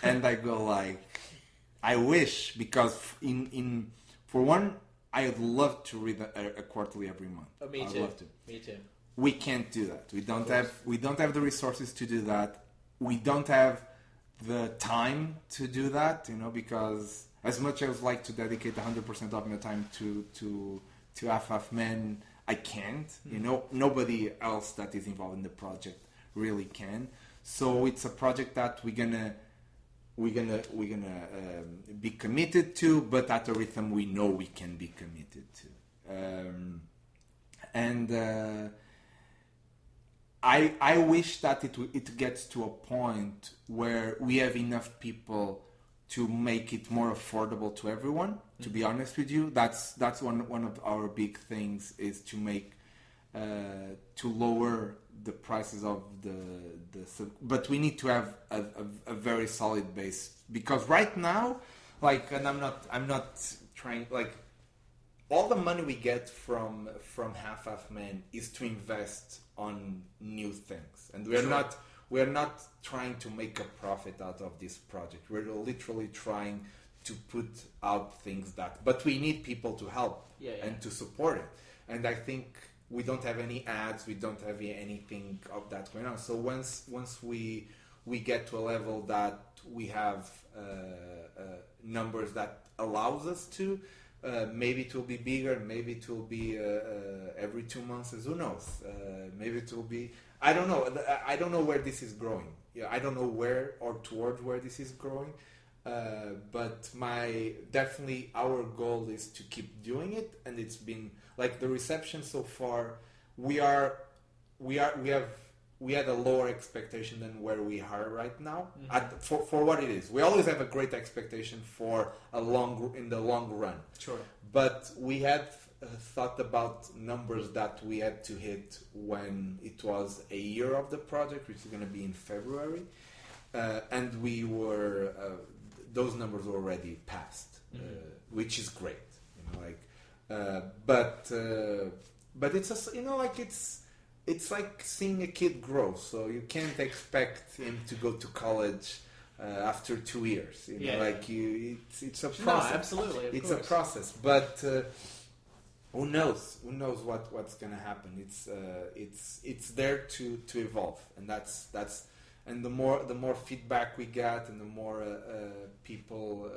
Speaker 2: And I go like, I wish, because for one, I'd love to read a Quarterly every month.
Speaker 1: Oh, me too. I'd love to. Me too.
Speaker 2: We can't do that. We don't have the resources to do that. We don't have the time to do that, because as much as I would like to dedicate 100% of my time to FF Men, I can't. Mm-hmm. Nobody else that is involved in the project really can. So it's a project that we're gonna be committed to, but at a rhythm we know we can be committed to. I wish that it gets to a point where we have enough people to make it more affordable to everyone. Mm-hmm. To be honest with you, that's one of our big things, is to make to lower the prices of but we need to have a very solid base, because right now, like, and I'm not trying, like, all the money we get from Half Men is to invest on new things, and we are not trying to make a profit out of this project. We're literally trying to put out things but we need people to help and to support it. And I think we don't have any ads, we don't have anything of that going on. So once we get to a level that we have numbers that allows us to, maybe it will be bigger, maybe it will be every 2 months, who knows? Maybe it will be, I don't know. I don't know where this is growing. I don't know where or towards where this is growing. But definitely our goal is to keep doing it, and it's been like the reception so far. We had a lower expectation than where we are right now. For what it is, we always have a great expectation for in the long run.
Speaker 1: Sure.
Speaker 2: But we had thought about numbers that we had to hit when it was a year of the project, which is going to be in February, and we were. Those numbers were already passed, which is great, but it's it's like seeing a kid grow. So you can't expect him to go to college after 2 years. It's a process.
Speaker 1: No, absolutely,
Speaker 2: it's a process, but who knows? Who knows what's gonna happen? It's there to evolve, and that's. And the more feedback we get, and the more people,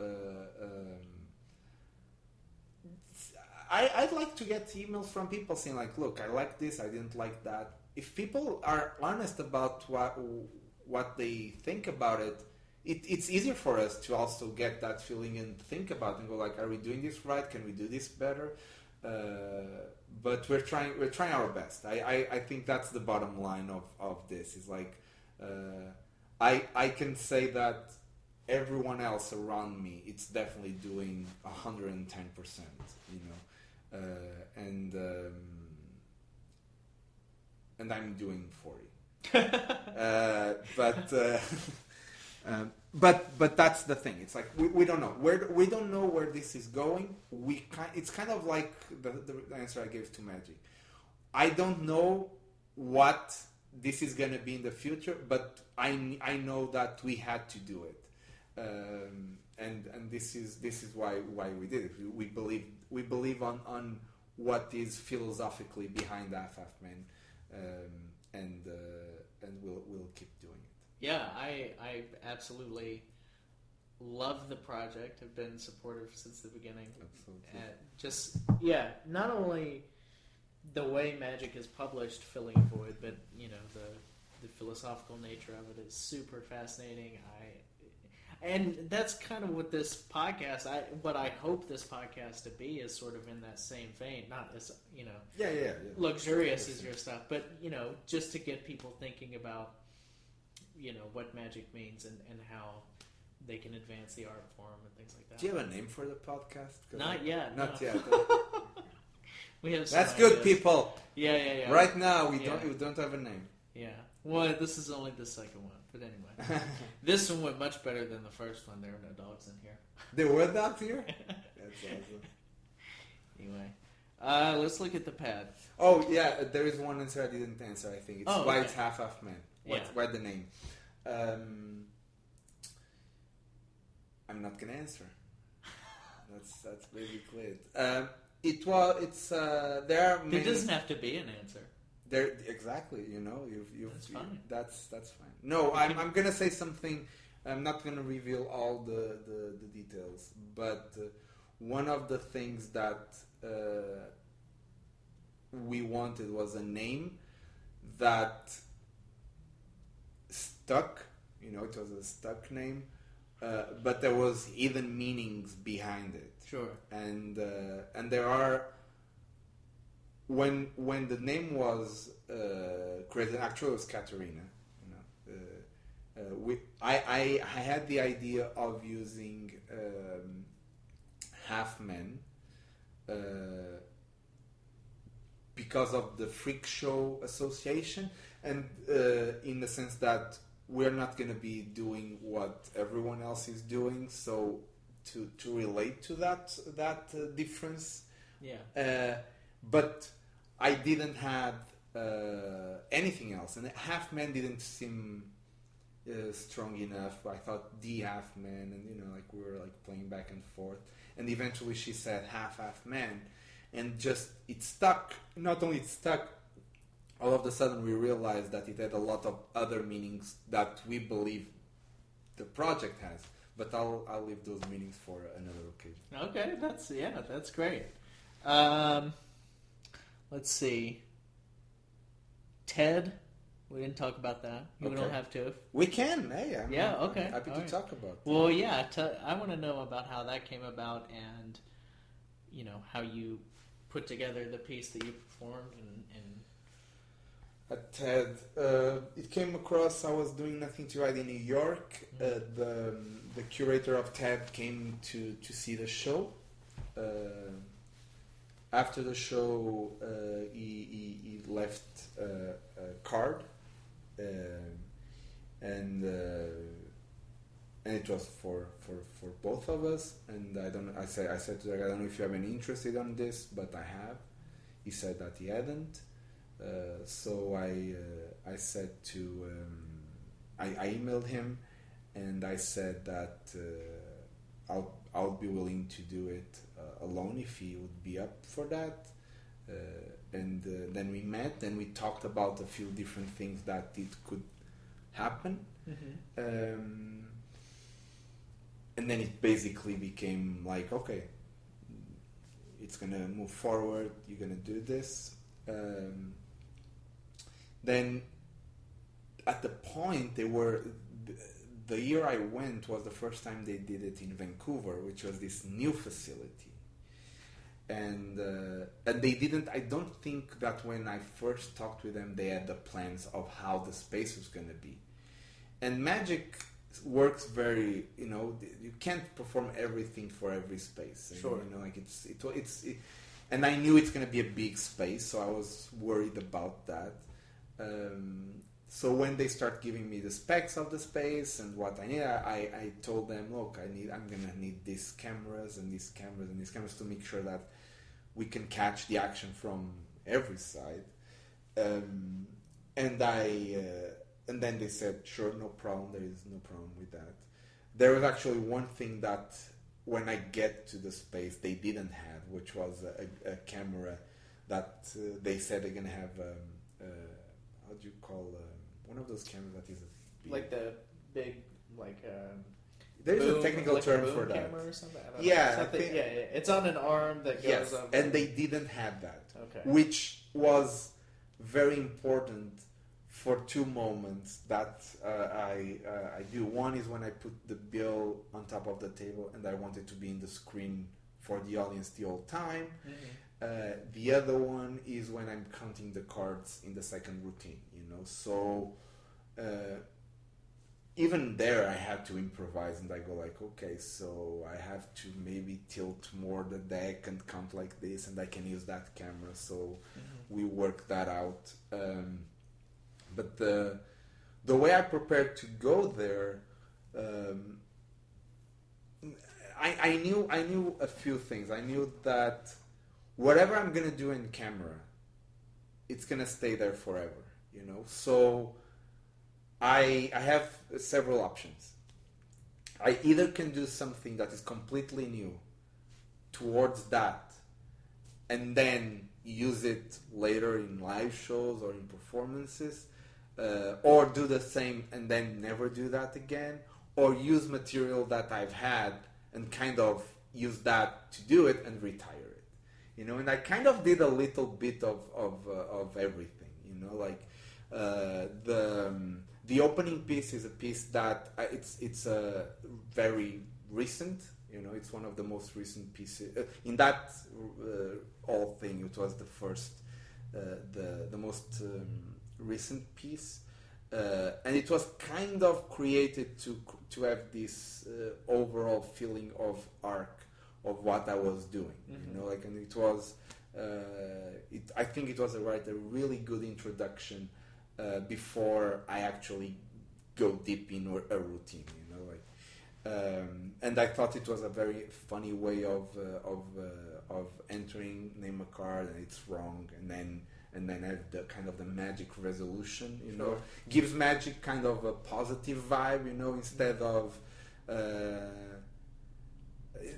Speaker 2: I'd like to get emails from people saying like, "Look, I like this, I didn't like that." If people are honest about what they think about it, it's easier for us to also get that feeling and think about it and go like, "Are we doing this right? Can we do this better?" But we're trying our best. I think that's the bottom line of this. Is like. I can say that everyone else around me, it's definitely doing 110%, and I'm doing 40. But that's the thing. It's like we don't know where this is going. It's kind of like the answer I gave to Magic. I don't know what this is going to be in the future, but I know that we had to do it, and this is why we did it. We believe on what is philosophically behind Half Men, and we'll keep doing it.
Speaker 1: Yeah, I absolutely love the project. I've been supportive since the beginning.
Speaker 2: Absolutely.
Speaker 1: Not only the way Magic is published, filling a void, but the philosophical nature of it is super fascinating. And that's kind of what this podcast, what I hope this podcast to be, is sort of in that same vein. Not as luxurious as your stuff, but just to get people thinking about what Magic means and how they can advance the art form and things like that.
Speaker 2: Do you have a name for the podcast?
Speaker 1: Not yet.
Speaker 2: Not yet.
Speaker 1: We have.
Speaker 2: That's good, people.
Speaker 1: Yeah.
Speaker 2: Right now, we don't have a name.
Speaker 1: Yeah. Well, this is only the second one, but anyway, this one went much better than the first one. There were no dogs in here.
Speaker 2: There were dogs here. That's awesome.
Speaker 1: Anyway, let's look at the pad.
Speaker 2: Oh yeah, there is one answer I didn't answer. I think it's why it's Half Men. Why the name? I'm not gonna answer. That's basically it. There are many.
Speaker 1: It doesn't have to be an answer.
Speaker 2: There exactly. That's
Speaker 1: fine.
Speaker 2: That's fine. No, I'm gonna say something. I'm not gonna reveal all the details, but one of the things that we wanted was a name that stuck. It was a stuck name. But there was hidden meanings behind it.
Speaker 1: Sure. And
Speaker 2: there are when the name was created, actually it was Katerina. I had the idea of using Half Men because of the freak show association, and in the sense that we're not going to be doing what everyone else is doing, so to relate to that difference.
Speaker 1: Yeah.
Speaker 2: But I didn't have anything else, and Half Men didn't seem strong enough. I thought D half man, and like we were like playing back and forth. And eventually she said half man, and just it stuck. Not only it stuck, all of a sudden we realized that it had a lot of other meanings that we believe the project has. But I'll leave those meanings for another occasion.
Speaker 1: Okay, that's great. Let's see. Ted, we didn't talk about that. You don't have to.
Speaker 2: We can. Hey, I'm
Speaker 1: okay.
Speaker 2: happy to talk about that.
Speaker 1: Well, yeah, I want to know about how that came about and, how you put together the piece that you performed and
Speaker 2: At TED, it came across. I was doing nothing to write in New York. The curator of TED came to see the show. After the show, he left a card, and it was for both of us. And I said to him, I don't know if you have any interest on this, but I have. He said that he hadn't. So I said to I emailed him, and I said that I'll be willing to do it alone if he would be up for that. And then we met and we talked about a few different things that it could happen. Mm-hmm. And then it basically became like, okay, it's gonna move forward. You're gonna do this. Then at the point the year I went was the first time they did it in Vancouver, which was this new facility. And they didn't, I don't think that when I first talked with them, they had the plans of how the space was going to be. And magic works very, you can't perform everything for every space.
Speaker 1: Sure.
Speaker 2: And I knew it's going to be a big space, so I was worried about that. So when they start giving me the specs of the space and what I need, I told them, look, I'm gonna need these cameras and these cameras and these cameras to make sure that we can catch the action from every side. And then they said, sure, no problem. There is no problem with that. There was actually one thing that when I get to the space they didn't have, which was a camera that they said they're gonna have. How do you call one of those cameras that is
Speaker 1: like the big
Speaker 2: there's
Speaker 1: boom,
Speaker 2: a technical
Speaker 1: like
Speaker 2: term
Speaker 1: a boom
Speaker 2: for that.
Speaker 1: Camera or something? I don't
Speaker 2: Yeah,
Speaker 1: know. Something, it's on an arm that goes up.
Speaker 2: And they didn't have that.
Speaker 1: Okay.
Speaker 2: Which was very important for two moments that I do. One is when I put the bill on top of the table and I want it to be in the screen for the audience the whole time. Mm-hmm. The other one is when I'm counting the cards in the second routine, So even there I had to improvise, and I go like, okay, so I have to maybe tilt more the deck and count like this, and I can use that camera. So mm-hmm. we worked that out. But the way I prepared to go there, I knew a few things. I knew that whatever I'm gonna do in camera, it's gonna stay there forever, So I have several options. I either can do something that is completely new towards that, and then use it later in live shows or in performances, or do the same and then never do that again, or use material that I've had and kind of use that to do it and retire it. And I kind of did a little bit of everything, the opening piece is a piece that it's a very recent, it's one of the most recent pieces in that whole thing. It was the first, the most recent piece, and it was kind of created to have this overall feeling of arc of what I was doing, mm-hmm. And it was, I think it was a really good introduction before I actually go deep in a routine, and I thought it was a very funny way of entering, name a card and it's wrong, and then and then have the kind of the magic resolution, you know.
Speaker 1: Sure.
Speaker 2: Gives magic kind of a positive vibe, you know, instead of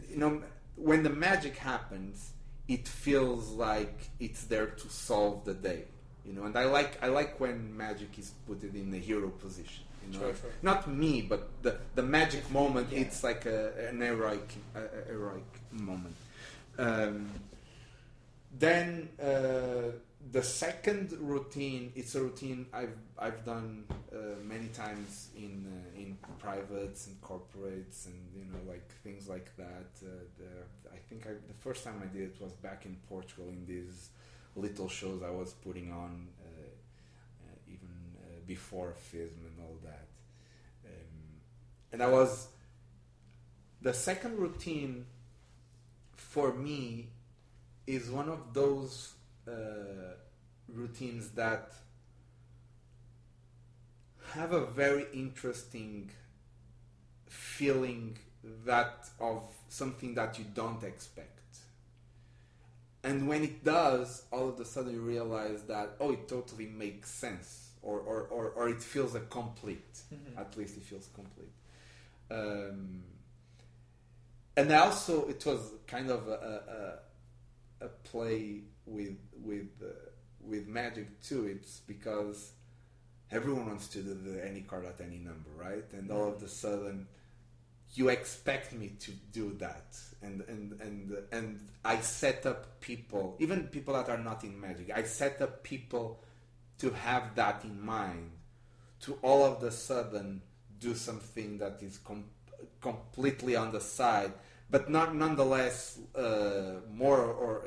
Speaker 2: you know, when the magic happens, it feels like it's there to solve the day, you know. And I like when magic is put it in the hero position, you know.
Speaker 1: Sure.
Speaker 2: Not me, but the magic moment.
Speaker 1: Yeah.
Speaker 2: It's like an heroic moment. Then the second routine, it's a routine I've done many times in privates and corporates, and you know, like things like that. I think the first time I did it was back in Portugal in these little shows I was putting on, even before FISM and all that. And the second routine for me is one of those routines that have a very interesting feeling, that of something that you don't expect. And when it does, all of a sudden you realize that, oh, it totally makes sense, or it feels complete.
Speaker 1: Mm-hmm.
Speaker 2: At least it feels complete. And also, it was kind of a play with magic too. It's because everyone wants to do any card at any number, right? And all of a sudden, you expect me to do that, and I set up people, even people that are not in magic. I set up people to have that in mind, to all of a sudden do something that is completely on the side, but not nonetheless more or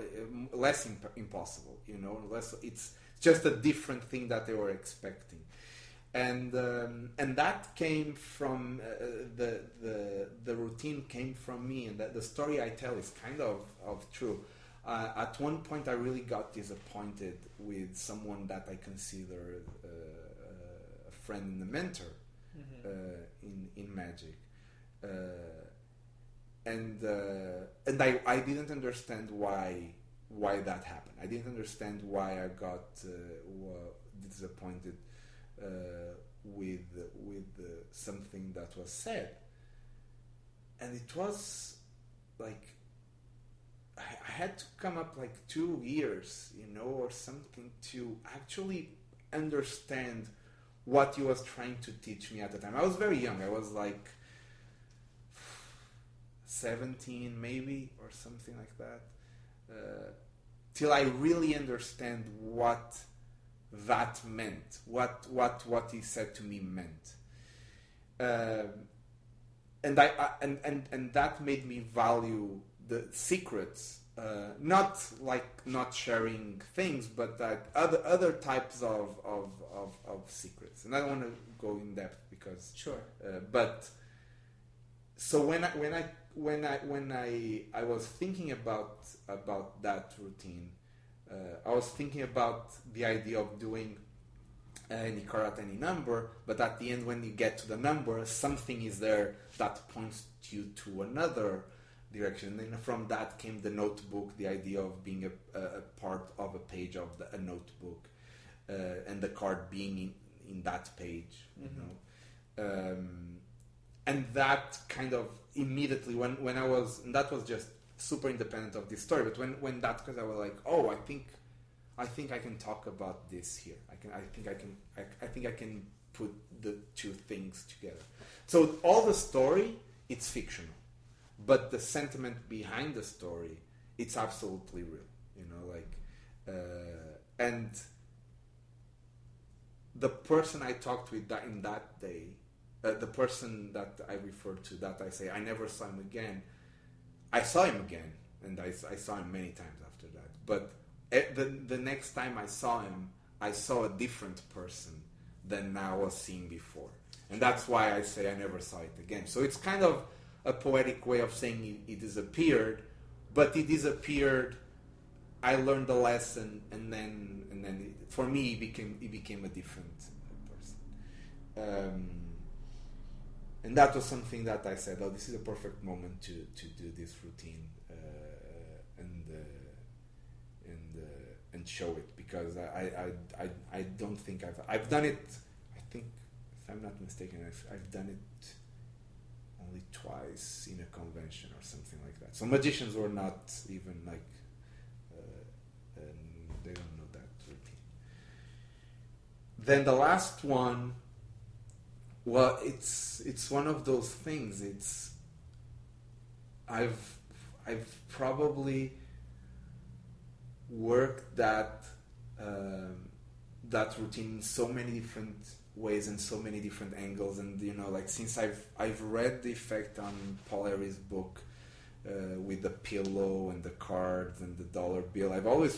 Speaker 2: less impossible. You know, it's just a different thing that they were expecting. And that came from the routine came from me, and that the story I tell is kind of true. At one point, I really got disappointed with someone that I consider a friend and a mentor, mm-hmm. in magic, and I didn't understand why that happened. I didn't understand why I got disappointed with something that was said, and it was like I had to come up like 2 years, you know, or something, to actually understand what he was trying to teach me at the time. I was very young. I was like 17 maybe, or something like that, till I really understand what that meant, what he said to me meant, and that made me value the secrets, not sharing things, but that other types of secrets. And I don't want to go in depth because
Speaker 1: sure.
Speaker 2: But so when I was thinking about that routine, I was thinking about the idea of doing any card at any number, but at the end, when you get to the number, something is there that points you to another direction. And then from that came the notebook, the idea of being a part of a page of a notebook, and the card being in that page, mm-hmm. you know. And that kind of immediately, when I was, and that was just super independent of this story, but when that, because I was like, oh, I think I can talk about this here. I think I can put the two things together. So all the story, it's fictional, but the sentiment behind the story, it's absolutely real. You know, like, and the person I talked with in that day, the person that I referred to, that I say I never saw him again. I saw him again, and I saw him many times after that. But the next time I saw him, I saw a different person than I was seeing before. And that's why I say I never saw it again. So it's kind of a poetic way of saying it disappeared, but it disappeared. I learned the lesson, and then for me, it became a different person. And that was something that I said, oh, this is a perfect moment and show it, because I don't think I've done it. I think, if I'm not mistaken, I've done it only twice in a convention or something like that. So magicians were not even like, and they don't know that routine. Then the last one, well, it's one of those things. I've probably worked that routine in so many different ways and so many different angles, and like since I've read the effect on Paul Harry's book with the pillow and the cards and the dollar bill, I was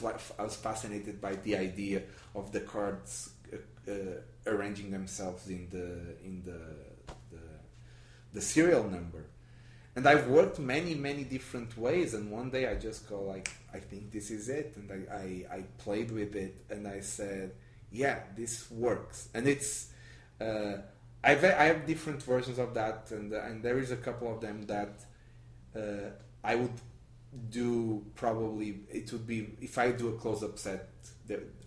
Speaker 2: fascinated by the idea of the cards arranging themselves in the serial number. And I've worked many different ways, and one day I just go like, I think this is it, and I played with it, and I said, yeah, this works. And it's I have different versions of that, and there is a couple of them that I would do. Probably it would be, if I do a close-up set,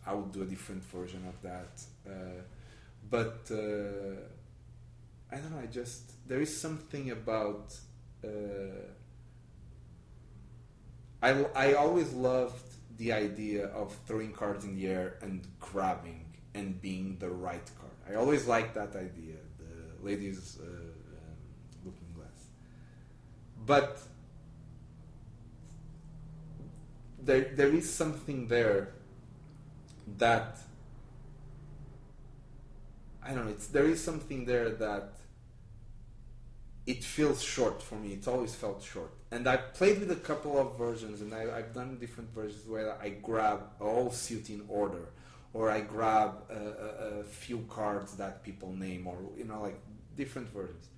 Speaker 2: I would do a different version of that. But I don't know. There is something about. I always loved the idea of throwing cards in the air and grabbing and being the right card. I always liked that idea, the ladies looking glass. But there is something there that I don't know. There is something there that it feels short for me. It's always felt short. And I've played with a couple of versions, and I've done different versions where I grab a whole suit in order, or I grab a few cards that people name, or like different versions.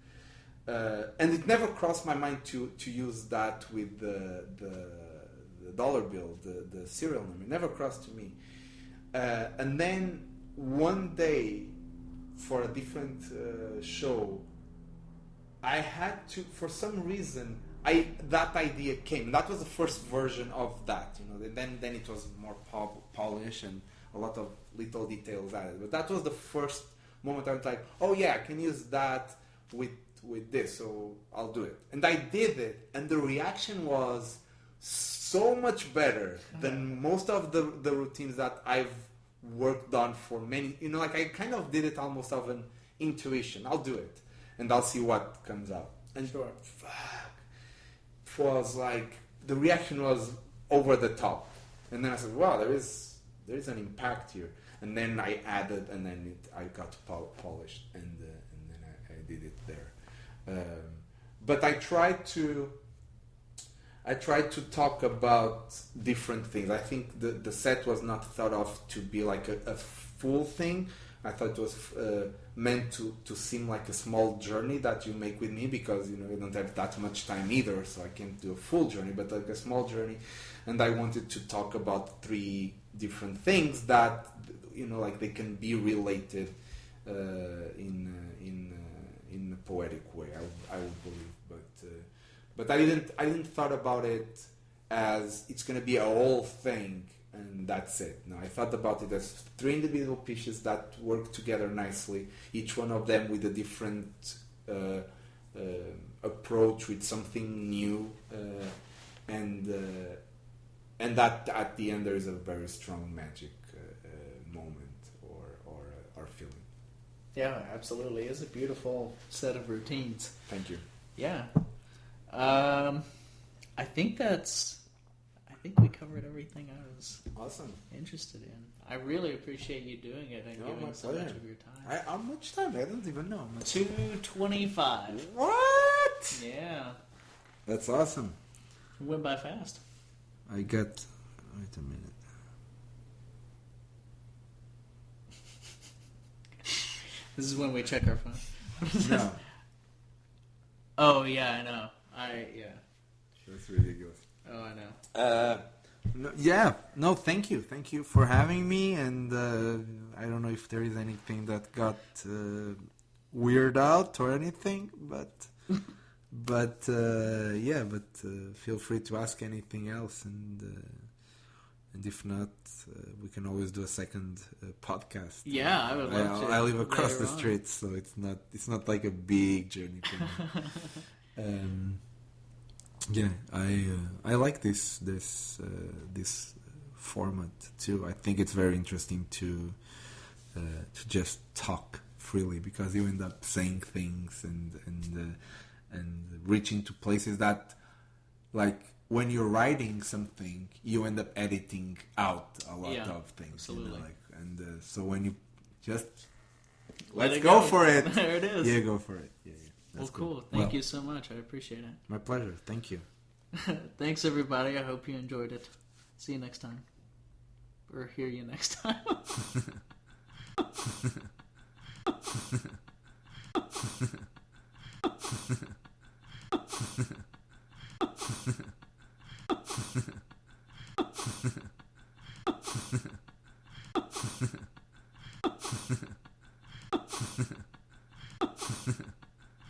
Speaker 2: And it never crossed my mind to use that with the dollar bill, the serial number. It never crossed to me. And then one day, for a different show, I had to, for some reason, that idea came. That was the first version of that, Then it was more polished and a lot of little details added. But that was the first moment I was like, oh yeah, I can use that with this, so I'll do it. And I did it, and the reaction was so much better than most of the routines that I've worked on for many. Like I kind of did it almost of an intuition. I'll do it, and I'll see what comes out. And
Speaker 1: sure.
Speaker 2: Was like, the reaction was over the top, and then I said, wow, there is an impact here. And then I added, and then I got polished, and then I did it there. But I tried to talk about different things. I think the set was not thought of to be like a full thing. I thought it was meant to seem like a small journey that you make with me, because we don't have that much time either, so I can't do a full journey, but like a small journey. And I wanted to talk about 3 different things that like they can be related in a poetic way. I would believe, but I didn't thought about it as it's going to be a whole thing and that's it. No, I thought about it as 3 individual pieces that work together nicely, each one of them with a different approach, with something new, and that at the end there is a very strong magic moment or feeling.
Speaker 1: Yeah, absolutely. It's a beautiful set of routines.
Speaker 2: Thank you.
Speaker 1: Yeah. I think we covered everything I was
Speaker 2: awesome
Speaker 1: interested in. I really appreciate you doing it and giving so much of your time.
Speaker 2: How much time? I don't even know.
Speaker 1: 2:25.
Speaker 2: What?
Speaker 1: Yeah.
Speaker 2: That's awesome.
Speaker 1: It went by fast.
Speaker 2: Wait a minute.
Speaker 1: This is when we check our phone.
Speaker 2: No.
Speaker 1: Oh, yeah, I know. Yeah.
Speaker 2: That's ridiculous.
Speaker 1: Oh, I know.
Speaker 2: No, thank you. Thank you for having me, and I don't know if there is anything that got weird out or anything, but feel free to ask anything else, And if not, we can always do a second podcast.
Speaker 1: Yeah, I would love to.
Speaker 2: I live across the
Speaker 1: on.
Speaker 2: street, so it's not like a big journey for me. Yeah, I like this format too. I think it's very interesting to just talk freely, because you end up saying things and reaching to places that, like, when you're writing something, you end up editing out a lot of things.
Speaker 1: Absolutely.
Speaker 2: You know, and so when you just
Speaker 1: Let
Speaker 2: let's
Speaker 1: it
Speaker 2: go
Speaker 1: go.
Speaker 2: for it.
Speaker 1: There it is.
Speaker 2: Yeah, go for it. Yeah.
Speaker 1: Well,
Speaker 2: That's
Speaker 1: cool.
Speaker 2: good.
Speaker 1: Thank you so much. I appreciate it.
Speaker 2: My pleasure. Thank you.
Speaker 1: Thanks, everybody. I hope you enjoyed it. See you next time. Or hear you next time.